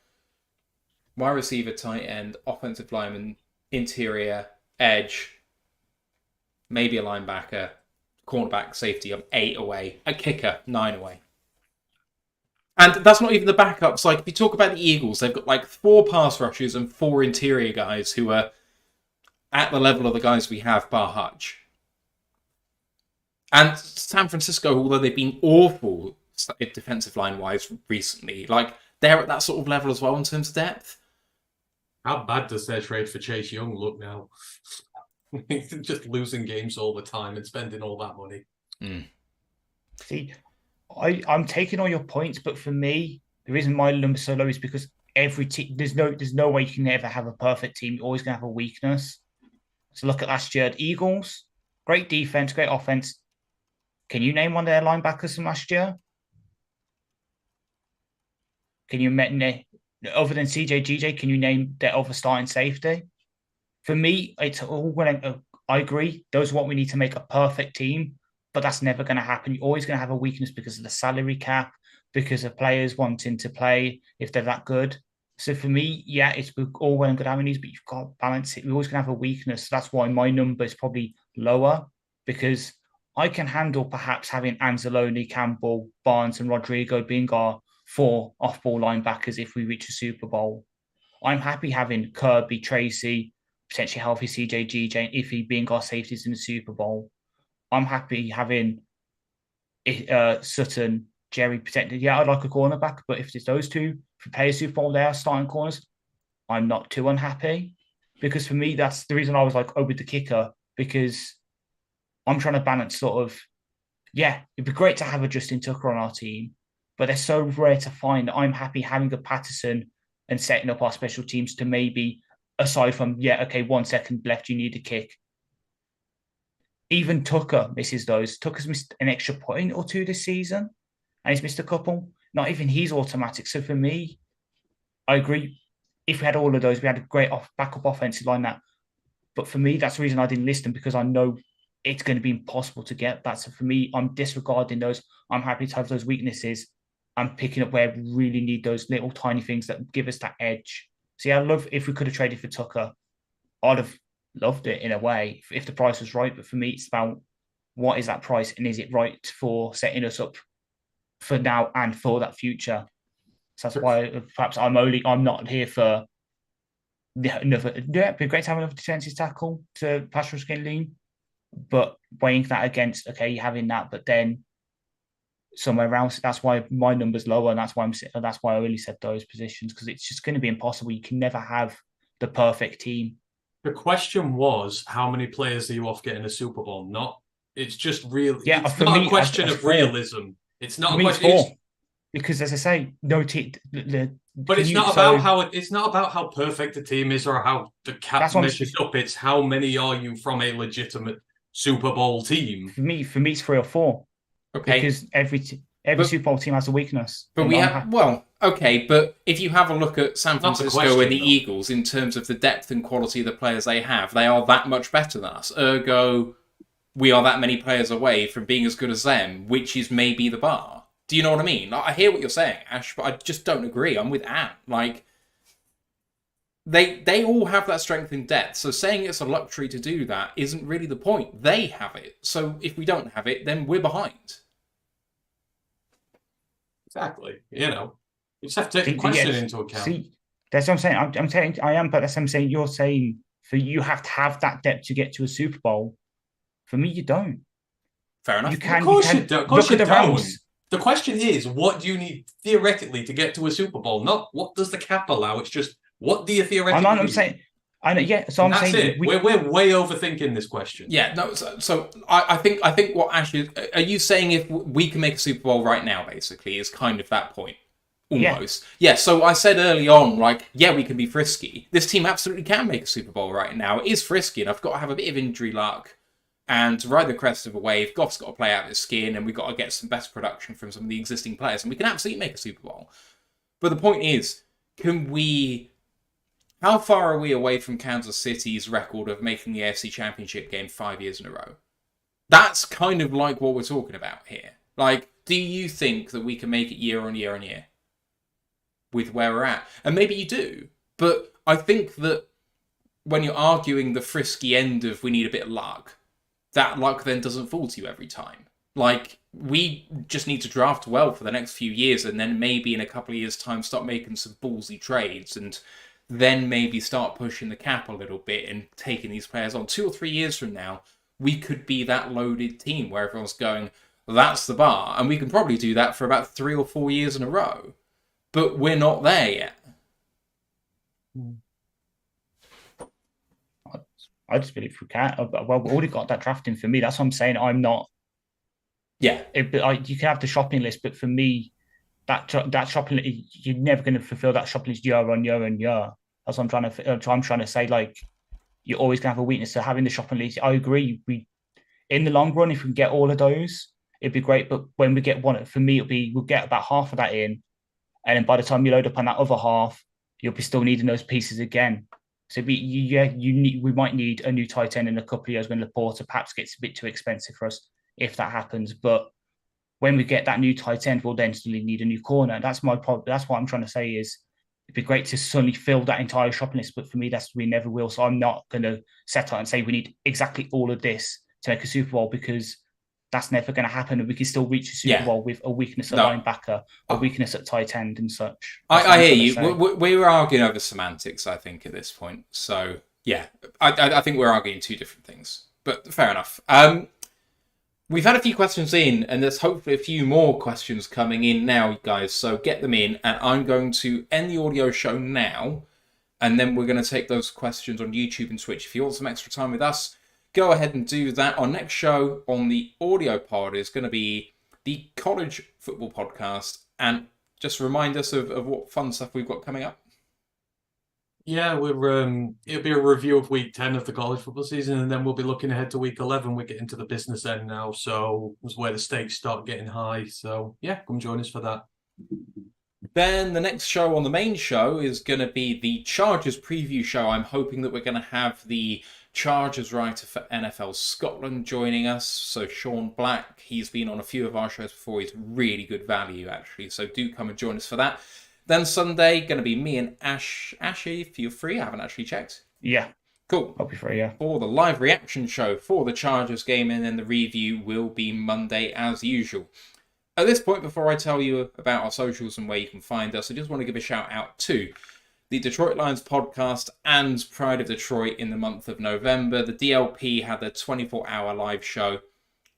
wide receiver, tight end, offensive lineman, interior, edge, maybe a linebacker, cornerback, safety. I'm 8 away. A kicker, 9 away. And that's not even the backups. If you talk about the Eagles, they've got 4 pass rushers and 4 interior guys who are at the level of the guys we have, bar Hutch. And San Francisco, although they've been awful defensive line-wise recently, they're at that sort of level as well in terms of depth. How bad does their trade for Chase Young look now? Just losing games all the time and spending all that money. See, I'm taking all your points, but for me, the reason my number's so low is because every team. There's no way you can ever have a perfect team. You're always going to have a weakness. So look at last year, the Eagles, great defense, great offense. Can you name one of their linebackers from last year? Can you, other than CJ, can you name their other starting safety? For me, it's all I agree. Those are what we need to make a perfect team, but that's never going to happen. You're always going to have a weakness because of the salary cap, because of players wanting to play if they're that good. So for me, yeah, it's all well and good having these, but you've got to balance it. We're always going to have a weakness. That's why my number is probably lower, because I can handle perhaps having Anzalone, Campbell, Barnes, and Rodrigo being our 4 off-ball linebackers if we reach a Super Bowl. I'm happy having Kirby, Tracy, potentially healthy CJ, and Iffy being our safeties in the Super Bowl. I'm happy having Sutton, Jerry protected. Yeah, I'd like a cornerback, but if it's those two for play a Super Bowl, they are starting corners. I'm not too unhappy, because for me, that's the reason I was like, with the kicker, because I'm trying to balance sort of, yeah, it'd be great to have a Justin Tucker on our team, but they're so rare to find. I'm happy having a Patterson and setting up our special teams to maybe, aside from, 1 second left, you need a kick. Even Tucker misses those. Tucker's missed an extra point or 2 this season, and he's missed a couple. Not even he's automatic. So for me, I agree. If we had all of those, we had a great backup offensive line that. But for me, that's the reason I didn't list them, because I know it's going to be impossible to get that. So for me, I'm disregarding those. I'm happy to have those weaknesses. I'm picking up where we really need those little tiny things that give us that edge. See, I love if we could have traded for Tucker. I'd have loved it in a way if the price was right. But for me, it's about what is that price, and is it right for setting us up for now and for that future. So that's why perhaps I'm not here for another. Yeah, it'd be great to have another defensive tackle to pass rush getting lean, but weighing that against having that, but then somewhere else. That's why my number's lower, and that's why I really said those positions, because it's just going to be impossible. You can never have the perfect team. The question was, how many players are you off getting a Super Bowl? It's just real. Yeah, it's not a question of realism. It's not a question. Because as I say, no team. But it's not about how perfect the team is or how the cap measures up. It's how many are you from a legitimate Super Bowl team. For me, it's 3 or 4. Okay. Because every Super Bowl team has a weakness. But but if you have a look at San Francisco and the Eagles in terms of the depth and quality of the players they have, they are that much better than us. Ergo, we are that many players away from being as good as them, which is maybe the bar. Do you know what I mean? I hear what you're saying, Ash, but I just don't agree. I'm with Anne. Like, they all have that strength in depth, so saying it's a luxury to do that isn't really the point. They have it. So if we don't have it, then we're behind. Exactly. You just have to take the question into account. See, that's what I'm saying. I'm saying I am, but that's what I'm saying. You're saying for you have to have that depth to get to a Super Bowl. For me, you don't. Fair enough. Of course you don't. The question is, what do you need theoretically to get to a Super Bowl? Not what does the cap allow. It's just what do you theoretically need? I'm saying, I know. Yeah. So I'm that's saying it. We're way overthinking this question. Yeah. No. So I think what Ash is. Are you saying if we can make a Super Bowl right now? Basically, is kind of that point. Almost. Yeah. So I said early on, we can be frisky. This team absolutely can make a Super Bowl right now. It is frisky, and I've got to have a bit of injury luck. And to ride the crest of a wave, Goff's got to play out his skin, and we've got to get some best production from some of the existing players, and we can absolutely make a Super Bowl. But the point is, how far are we away from Kansas City's record of making the AFC Championship game 5 years in a row? That's kind of like what we're talking about here. Like, do you think that we can make it year on year on year with where we're at? And maybe you do, but I think that when you're arguing the frisky end of we need a bit of luck, that luck then doesn't fall to you every time. Like, we just need to draft well for the next few years, and then maybe in a couple of years' time start making some ballsy trades, and then maybe start pushing the cap a little bit and taking these players on. 2 or 3 years from now, we could be that loaded team where everyone's going, that's the bar. And we can probably do that for about 3 or 4 years in a row. But we're not there yet. I just believe we can. Well, we already got that drafting for me. That's what I'm saying. I'm not. Yeah. You can have the shopping list, but for me, that shopping list, you're never going to fulfill that shopping list year on year and year. That's what I'm trying to say. Like, you're always going to have a weakness to having the shopping list. I agree. In the long run, if we can get all of those, it'd be great. But when we get one, for me, we'll get about half of that in, and then by the time you load up on that other half, you'll be still needing those pieces again. So we might need a new tight end in a couple of years when Laporta perhaps gets a bit too expensive for us, if that happens. But when we get that new tight end, we'll then still need a new corner. That's my problem. That's what I'm trying to say is it'd be great to suddenly fill that entire shopping list. But for me, we never will. So I'm not going to set out and say we need exactly all of this to make a Super Bowl, because that's never going to happen. And we can still reach a Super Bowl with a weakness at linebacker, a weakness at tight end and such. I hear you. We were arguing over semantics, I think, at this point. So, yeah, I think we're arguing two different things. But fair enough. We've had a few questions in, and there's hopefully a few more questions coming in now, guys. So get them in, and I'm going to end the audio show now, and then we're going to take those questions on YouTube and Twitch. If you want some extra time with us, go ahead and do that. Our next show on the audio pod is going to be the College Football Podcast, and just remind us of what fun stuff we've got coming up. Yeah, it'll be a review of week 10 of the college football season, and then we'll be looking ahead to week 11. We get into the business end now, so it's where the stakes start getting high. So yeah, come join us for that. Then the next show on the main show is going to be the Chargers preview show. I'm hoping that we're going to have the Chargers writer for NFL Scotland joining us. So Sean Black, he's been on a few of our shows before. He's really good value, actually. So do come and join us for that. Then Sunday, going to be me and Ash. Ashy, if you're free, I haven't actually checked. Yeah. Cool. I'll be free, yeah. For the live reaction show for the Chargers game, and then the review will be Monday as usual. At this point, before I tell you about our socials and where you can find us, I just want to give a shout out to the Detroit Lions podcast and Pride of Detroit in the month of November. The DLP had their 24-hour live show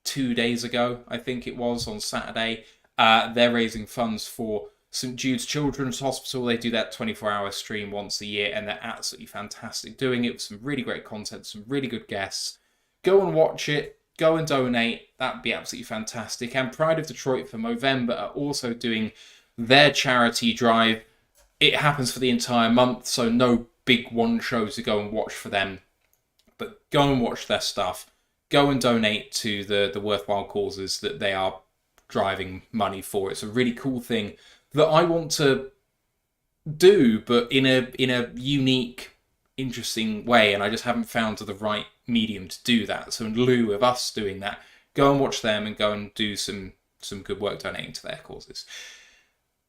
2 days ago, I think it was, on Saturday. They're raising funds for St. Jude's Children's Hospital. They do that 24-hour stream once a year, and they're absolutely fantastic doing it with some really great content, some really good guests. Go and watch it. Go and donate. That'd be absolutely fantastic. And Pride of Detroit for Movember are also doing their charity drive. It happens for the entire month, so no big one shows to go and watch for them. But go and watch their stuff. Go and donate to the worthwhile causes that they are driving money for. It's a really cool thing that I want to do, but in a unique, interesting way, and I just haven't found the right medium to do that. So in lieu of us doing that, go and watch them and go and do some good work donating to their causes.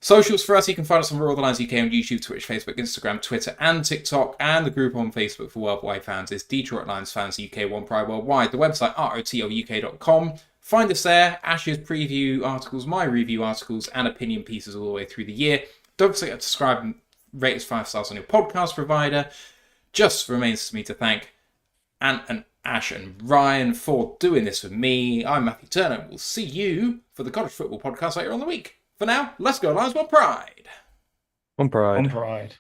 Socials for us, you can find us on Royal The Lions UK on YouTube, Twitch, Facebook, Instagram, Twitter, and TikTok. And the group on Facebook for worldwide fans is Detroit Lions Fans UK, One Pride Worldwide. The website, rotluk.com. Find us there. Ash's preview articles, my review articles, and opinion pieces all the way through the year. Don't forget to subscribe and rate us 5 stars on your podcast provider. Just remains for me to thank Ant and Ash and Ryan for doing this with me. I'm Matthew Turner. We'll see you for the College Football Podcast later on the week. For now, let's go Lions, One Pride. One Pride. One Pride.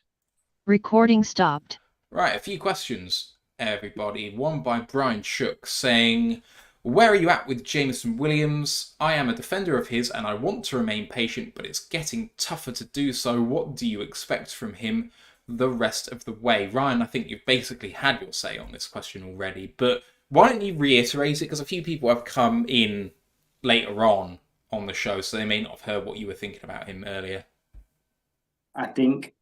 Recording stopped. Right, a few questions, everybody. One by Brian Shook saying, where are you at with Jameson Williams? I am a defender of his and I want to remain patient, but it's getting tougher to do so. What do you expect from him the rest of the way? Ryan, I think you've basically had your say on this question already, but why don't you reiterate it? Because a few people have come in later on the show, so they may not have heard what you were thinking about him earlier. I think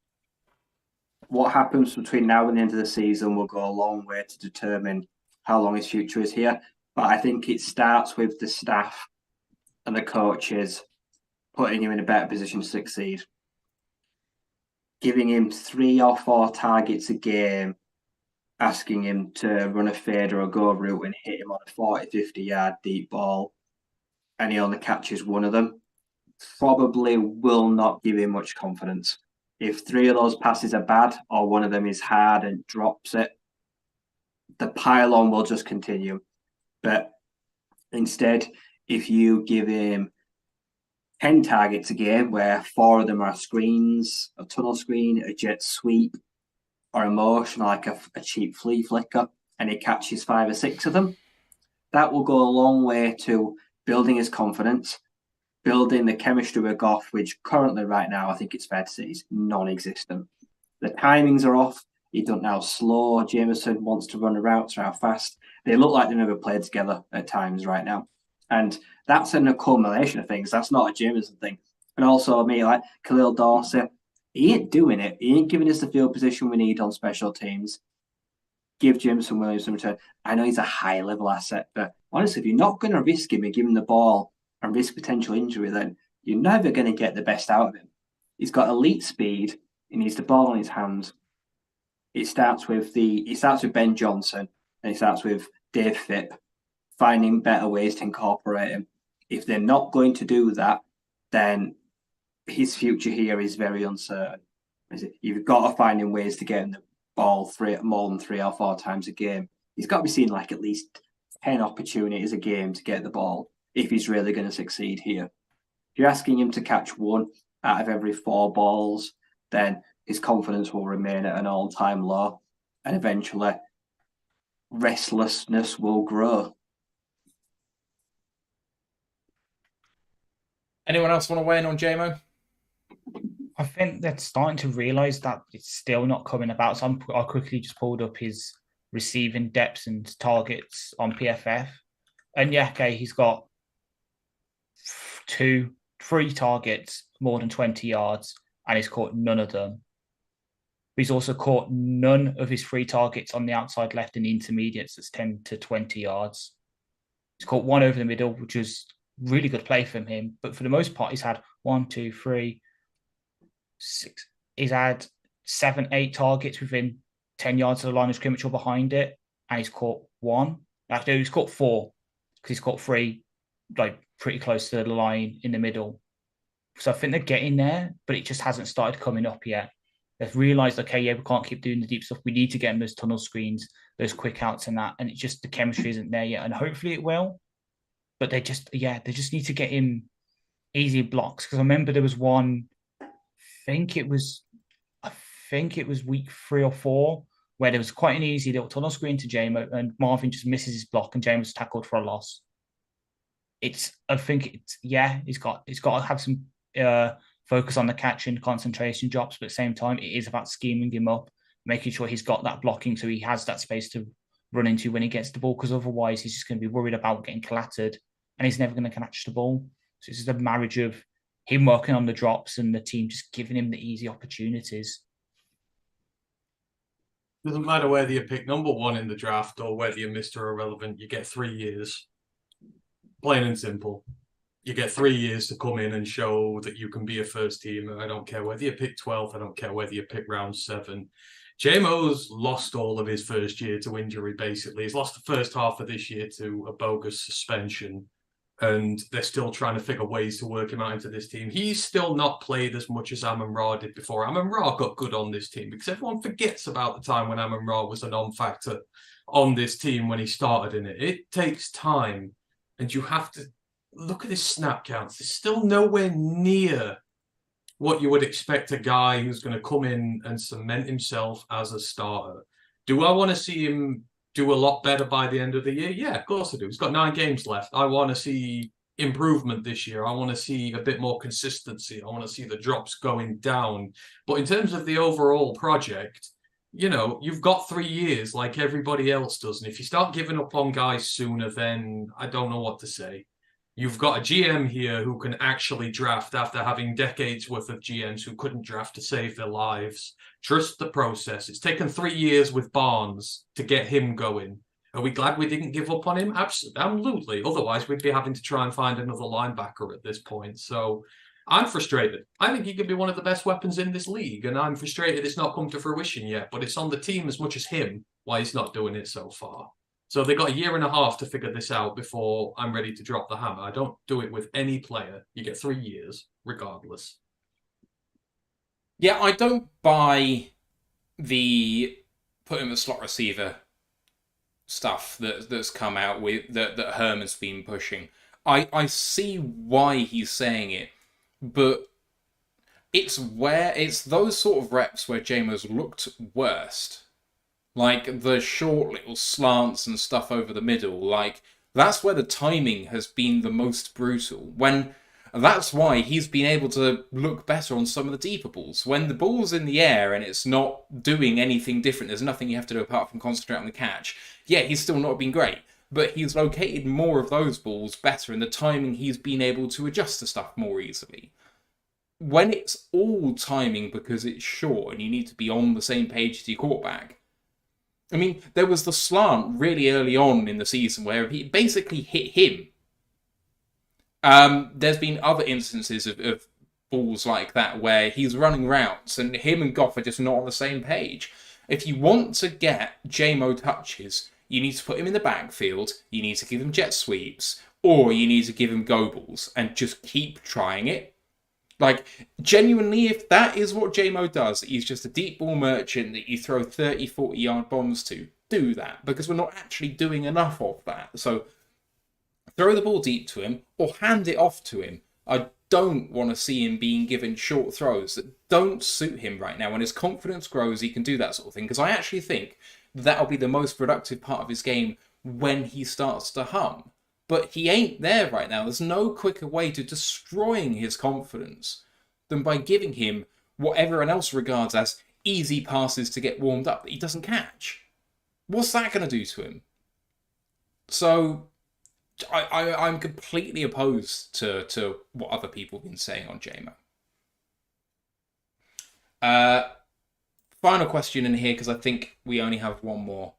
what happens between now and the end of the season will go a long way to determine how long his future is here. But I think it starts with the staff and the coaches putting him in a better position to succeed. Giving him 3 or 4 targets a game, asking him to run a fade or a go route and hit him on a 40, 50-yard deep ball, and he only catches 1 of them, probably will not give him much confidence. If 3 of those passes are bad or 1 of them is hard and drops it, the pile-on will just continue. But instead, if you give him 10 targets a game where 4 of them are screens, a tunnel screen, a jet sweep, or a motion like a cheap flea flicker, and he catches 5 or 6 of them, that will go a long way to building his confidence, building the chemistry with Goff, which currently right now I think it's fair to say is non-existent. The timings are off. He doesn't know how slow Jameson wants to run the routes or how fast. They look like they've never played together at times right now. And that's an accumulation of things. That's not a Jameson thing. And also, me, like Khalil Dorset, he ain't doing it. He ain't giving us the field position we need on special teams. Give Jameson Williams some return. I know he's a high-level asset, but honestly, if you're not going to risk him and give him the ball and risk potential injury, then you're never going to get the best out of him. He's got elite speed. He needs the ball in his hands. It starts with Ben Johnson and it starts with Dave Phipp finding better ways to incorporate him. If they're not going to do that, then his future here is very uncertain. You've got to find him ways to get him the ball more than 3 or 4 times a game. He's got to be seeing like at least 10 opportunities a game to get the ball if he's really going to succeed here. If you're asking him to catch 1 out of every 4 balls, then his confidence will remain at an all-time low, and eventually restlessness will grow. Anyone else want to weigh in on JMO? I think they're starting to realise that it's still not coming about. So I quickly just pulled up his receiving depths and targets on PFF. And yeah, okay, he's got 3 targets, more than 20 yards, and he's caught none of them. He's also caught none of his 3 targets on the outside left and the intermediates, that's 10 to 20 yards. He's caught 1 over the middle, which was really good play from him. But for the most part, he's had 1, 2, 3, 6. He's had 7, 8 targets within 10 yards of the line of scrimmage or behind it, and he's caught 1. Actually, he's caught 4 because he's caught 3, like pretty close to the line in the middle. So I think they're getting there, but it just hasn't started coming up yet. They've realised, okay, yeah, we can't keep doing the deep stuff. We need to get in those tunnel screens, those quick outs and that. And it's just the chemistry isn't there yet. And hopefully it will. But they just need to get him easy blocks. Because I remember there was one, I think it was week 3 or 4, where there was quite an easy little tunnel screen to JMO, and Marvin just misses his block and James tackled for a loss. He's got to have some focus on the catch and concentration drops, but at the same time, it is about scheming him up, making sure he's got that blocking so he has that space to run into when he gets the ball, because otherwise he's just going to be worried about getting clattered and he's never going to catch the ball. So it's just a marriage of him working on the drops and the team just giving him the easy opportunities. Doesn't matter whether you pick number 1 in the draft or whether you're Mr. Irrelevant, you get 3 years. Plain and simple. You get 3 years to come in and show that you can be a first teamer. I don't care whether you pick 12th. I don't care whether you pick round 7. JMO's lost all of his first year to injury, basically. He's lost the first half of this year to a bogus suspension, and they're still trying to figure ways to work him out into this team. He's still not played as much as Amon-Ra did before. Amon-Ra got good on this team because everyone forgets about the time when Amon-Ra was a non-factor on this team when he started in it. It takes time, and you have to look at his snap counts. It's still nowhere near what you would expect a guy who's going to come in and cement himself as a starter. Do I want to see him do a lot better by the end of the year? Yeah, of course I do. He's got 9 games left. I want to see improvement this year. I want to see a bit more consistency. I want to see the drops going down. But in terms of the overall project, you know, you've got 3 years like everybody else does. And if you start giving up on guys sooner, then I don't know what to say. You've got a GM here who can actually draft after having decades worth of GMs who couldn't draft to save their lives. Trust the process. It's taken 3 years with Barnes to get him going. Are we glad we didn't give up on him? Absolutely. Otherwise, we'd be having to try and find another linebacker at this point. So I'm frustrated. I think he could be one of the best weapons in this league, and I'm frustrated it's not come to fruition yet, but it's on the team as much as him why he's not doing it so far. So they've got 1.5 years to figure this out before I'm ready to drop the hammer. I don't do it with any player. You get 3 years, regardless. Yeah, I don't buy the put him as slot receiver stuff that's come out with that Herman's been pushing. I see why he's saying it, but it's those sort of reps where JMO's looked worst. Like the short little slants and stuff over the middle, like that's where the timing has been the most brutal. When And that's why he's been able to look better on some of the deeper balls. When the ball's in the air and it's not doing anything different, there's nothing you have to do apart from concentrate on the catch. Yeah, he's still not been great, but he's located more of those balls better, and the timing he's been able to adjust to stuff more easily. When it's all timing because it's short and you need to be on the same page as your quarterback. I mean, there was the slant really early on in the season where he basically hit him. There's been other instances of balls like that where he's running routes and him and Goff are just not on the same page. If you want to get JMO touches, you need to put him in the backfield, you need to give him jet sweeps, or you need to give him go balls and just keep trying it. Like, genuinely, if that is what JMO does, he's just a deep ball merchant that you throw 30, 40-yard bombs to, do that, because we're not actually doing enough of that. So, throw the ball deep to him, or hand it off to him. I don't want to see him being given short throws that don't suit him right now. When his confidence grows, he can do that sort of thing, because I actually think that'll be the most productive part of his game when he starts to hum. But he ain't there right now. There's no quicker way to destroying his confidence than by giving him what everyone else regards as easy passes to get warmed up that he doesn't catch. What's that going to do to him? So I'm completely opposed to what other people have been saying on JMO. Final question in here, because I think we only have one more,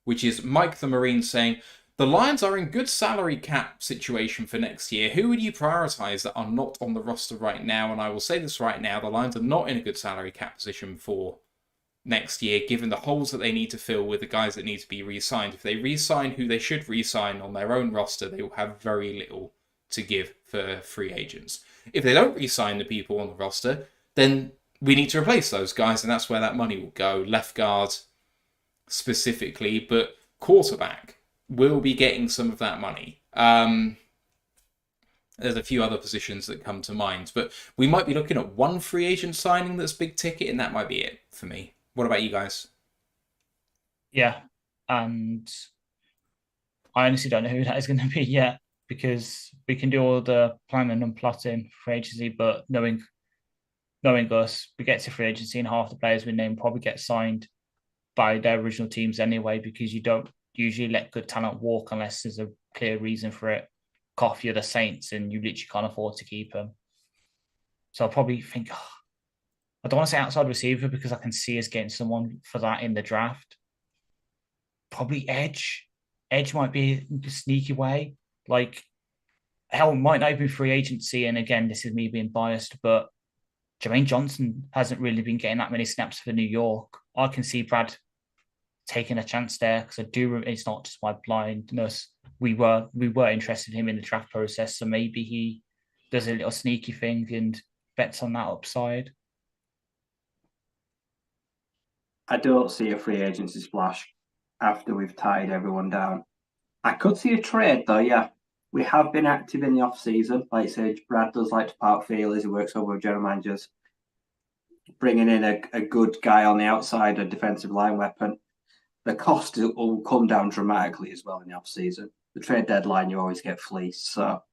which is Mike the Marine saying, the Lions are in good salary cap situation for next year. Who would you prioritise that are not on the roster right now? And I will say this right now, the Lions are not in a good salary cap position for next year, given the holes that they need to fill with the guys that need to be re-signed. If they re-sign who they should re-sign on their own roster, they will have very little to give for free agents. If they don't re-sign the people on the roster, then we need to replace those guys, and that's where that money will go. Left guard specifically, but quarterback will be getting some of that money. There's a few other positions that come to mind, but we might be looking at one free agent signing that's big ticket, and that might be it for me. What about you guys? Yeah, and I honestly don't know who that is going to be yet, because we can do all the planning and plotting for agency, but knowing us, we get to free agency and half the players we name probably get signed by their original teams anyway, because you don't usually let good talent walk unless there's a clear reason for it. Coffee or the Saints, and you literally can't afford to keep them. So I'll probably think, I don't want to say outside receiver because I can see us getting someone for that in the draft. Probably edge. Edge might be a sneaky way. Like, hell, might not even be free agency. And again, this is me being biased, but Jermaine Johnson hasn't really been getting that many snaps for New York. I can see Brad taking a chance there, because I do. It's not just my blindness. We were interested in him in the draft process, so maybe he does a little sneaky thing and bets on that upside. I don't see a free agency splash after we've tied everyone down. I could see a trade though. Yeah, we have been active in the off season. Like I said, Brad does like to park feelers. He works over with general managers, bringing in a good guy on the outside, a defensive line weapon. The cost will come down dramatically as well in the off-season. The trade deadline, you always get fleeced. So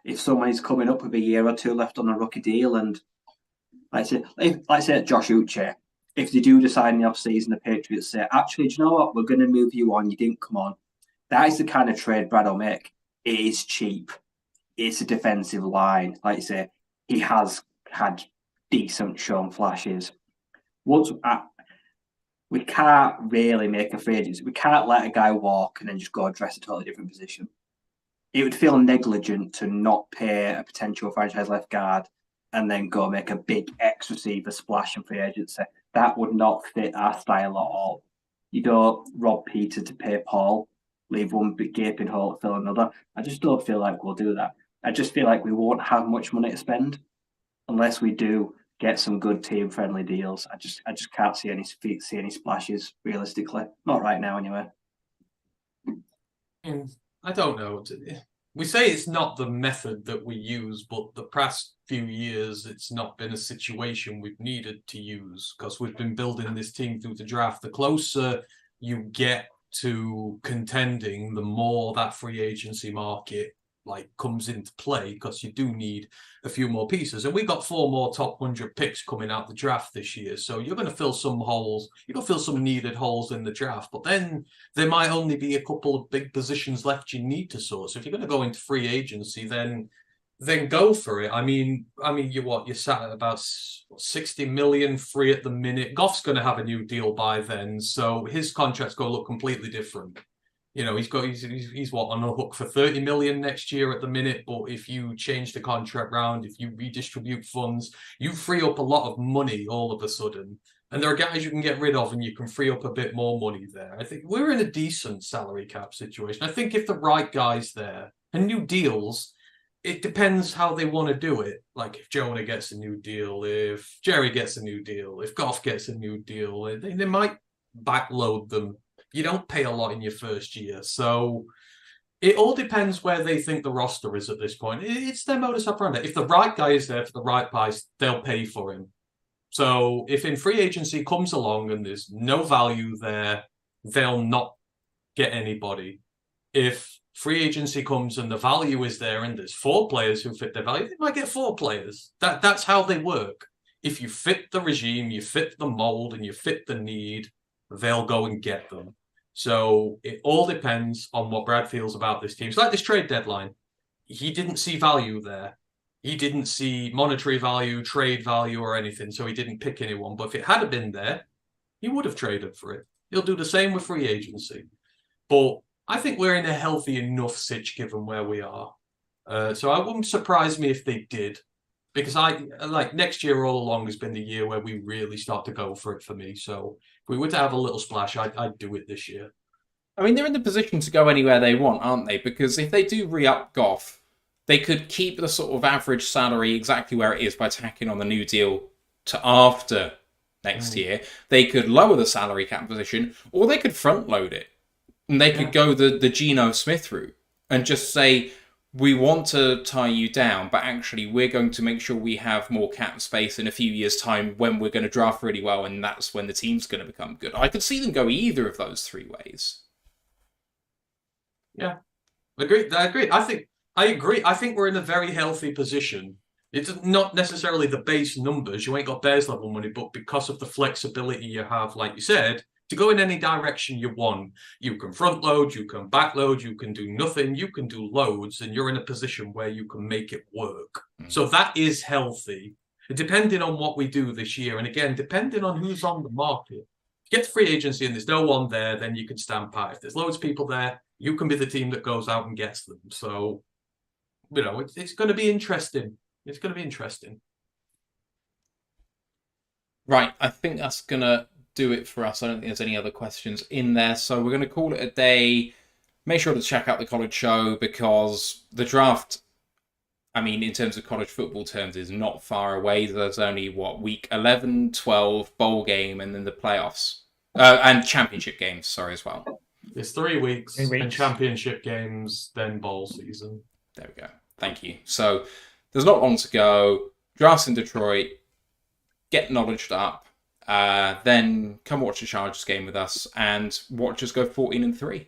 if someone is coming up with a year or two left on a rookie deal, and like I said, Josh Uche, if they do decide in the off-season, the Patriots say, actually, do you know what? We're going to move you on. You didn't come on. That is the kind of trade Brad will make. It is cheap. It's a defensive line. Like I say, he has had decent shown flashes. We can't really make a free agency. We can't let a guy walk and then just go address a totally different position. It would feel negligent to not pay a potential franchise left guard and then go make a big X receiver splash in free agency. That would not fit our style at all. You don't rob Peter to pay Paul, leave one big gaping hole to fill another. I just don't feel like we'll do that. I just feel like we won't have much money to spend unless we do get some good team-friendly deals. I just can't see any splashes realistically. Not right now, anyway. I don't know. We say it's not the method that we use, but the past few years, it's not been a situation we've needed to use because we've been building this team through the draft. The closer you get to contending, the more that free agency market like comes into play, because you do need a few more pieces. And we got 4 more top 100 picks coming out the draft this year, so you're going to fill some holes. You're going to fill some needed holes in the draft, but then there might only be a couple of big positions left you need to sort. So if you're going to go into free agency, then go for it. I mean, you're sat at about 60 million free at the minute. Goff's going to have a new deal by then, so his contract's going to look completely different. You know, he's on a hook for 30 million next year at the minute. But if you change the contract round, if you redistribute funds, you free up a lot of money all of a sudden. And there are guys you can get rid of, and you can free up a bit more money there. I think we're in a decent salary cap situation. I think if the right guy's there and new deals, it depends how they want to do it. Like if Jonah gets a new deal, if Jerry gets a new deal, if Goff gets a new deal, they might backload them. You don't pay a lot in your first year. So it all depends where they think the roster is at this point. It's their modus operandi. If the right guy is there for the right price, they'll pay for him. So if in free agency comes along and there's no value there, they'll not get anybody. If free agency comes and the value is there and there's 4 players who fit their value, they might get 4 players. That's how they work. If you fit the regime, you fit the mold, and you fit the need, they'll go and get them. So it all depends on what Brad feels about this team. It's like this trade deadline. He didn't see value there. He didn't see monetary value, trade value, or anything, so he didn't pick anyone. But if it had been there, he would have traded for it. He'll do the same with free agency. But I think we're in a healthy enough sitch given where we are. So it wouldn't surprise me if they did. Because next year all along has been the year where we really start to go for it for me. So if we were to have a little splash, I'd do it this year. I mean, they're in the position to go anywhere they want, aren't they? Because if they do re-up Goff, they could keep the sort of average salary exactly where it is by tacking on the new deal to after next year. They could lower the salary cap position, or they could front load it. And they could go the Geno Smith route and just say, we want to tie you down, but actually we're going to make sure we have more cap space in a few years' time when we're going to draft really well, and that's when the team's going to become good. I could see them go either of those 3 ways. Yeah, I agree. I agree. I think we're in a very healthy position. It's not necessarily the base numbers. You ain't got Bears level money, but because of the flexibility you have, like you said, to go in any direction you want. You can front load, you can back load, you can do nothing, you can do loads, and you're in a position where you can make it work. So that is healthy. Depending on what we do this year, and again, depending on who's on the market. If you get to free agency and there's no one there, then you can stand pat. If there's loads of people there, you can be the team that goes out and gets them. So, you know, it's going to be interesting. It's going to be interesting. Right, I think that's going to do it for us. I don't think there's any other questions in there. So we're going to call it a day. Make sure to check out the college show, because the draft, I mean, in terms of college football terms, is not far away. There's only, week 11, 12, bowl game, and then the playoffs. And championship games, sorry, as well. It's 3 weeks, and championship games, then bowl season. There we go. Thank you. So there's not long to go. Drafts in Detroit. Get knowledged up. Then come watch the Chargers game with us and watch us go 14-3.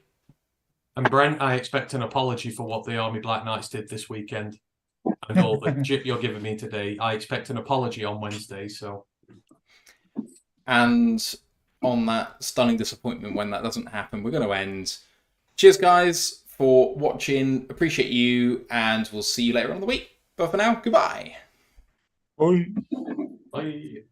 And Brent, I expect an apology for what the Army Black Knights did this weekend. And all the jip you're giving me today. I expect an apology on Wednesday. So, and on that stunning disappointment when that doesn't happen, we're going to end. Cheers, guys, for watching. Appreciate you, and we'll see you later on in the week. But for now, goodbye. Bye. bye.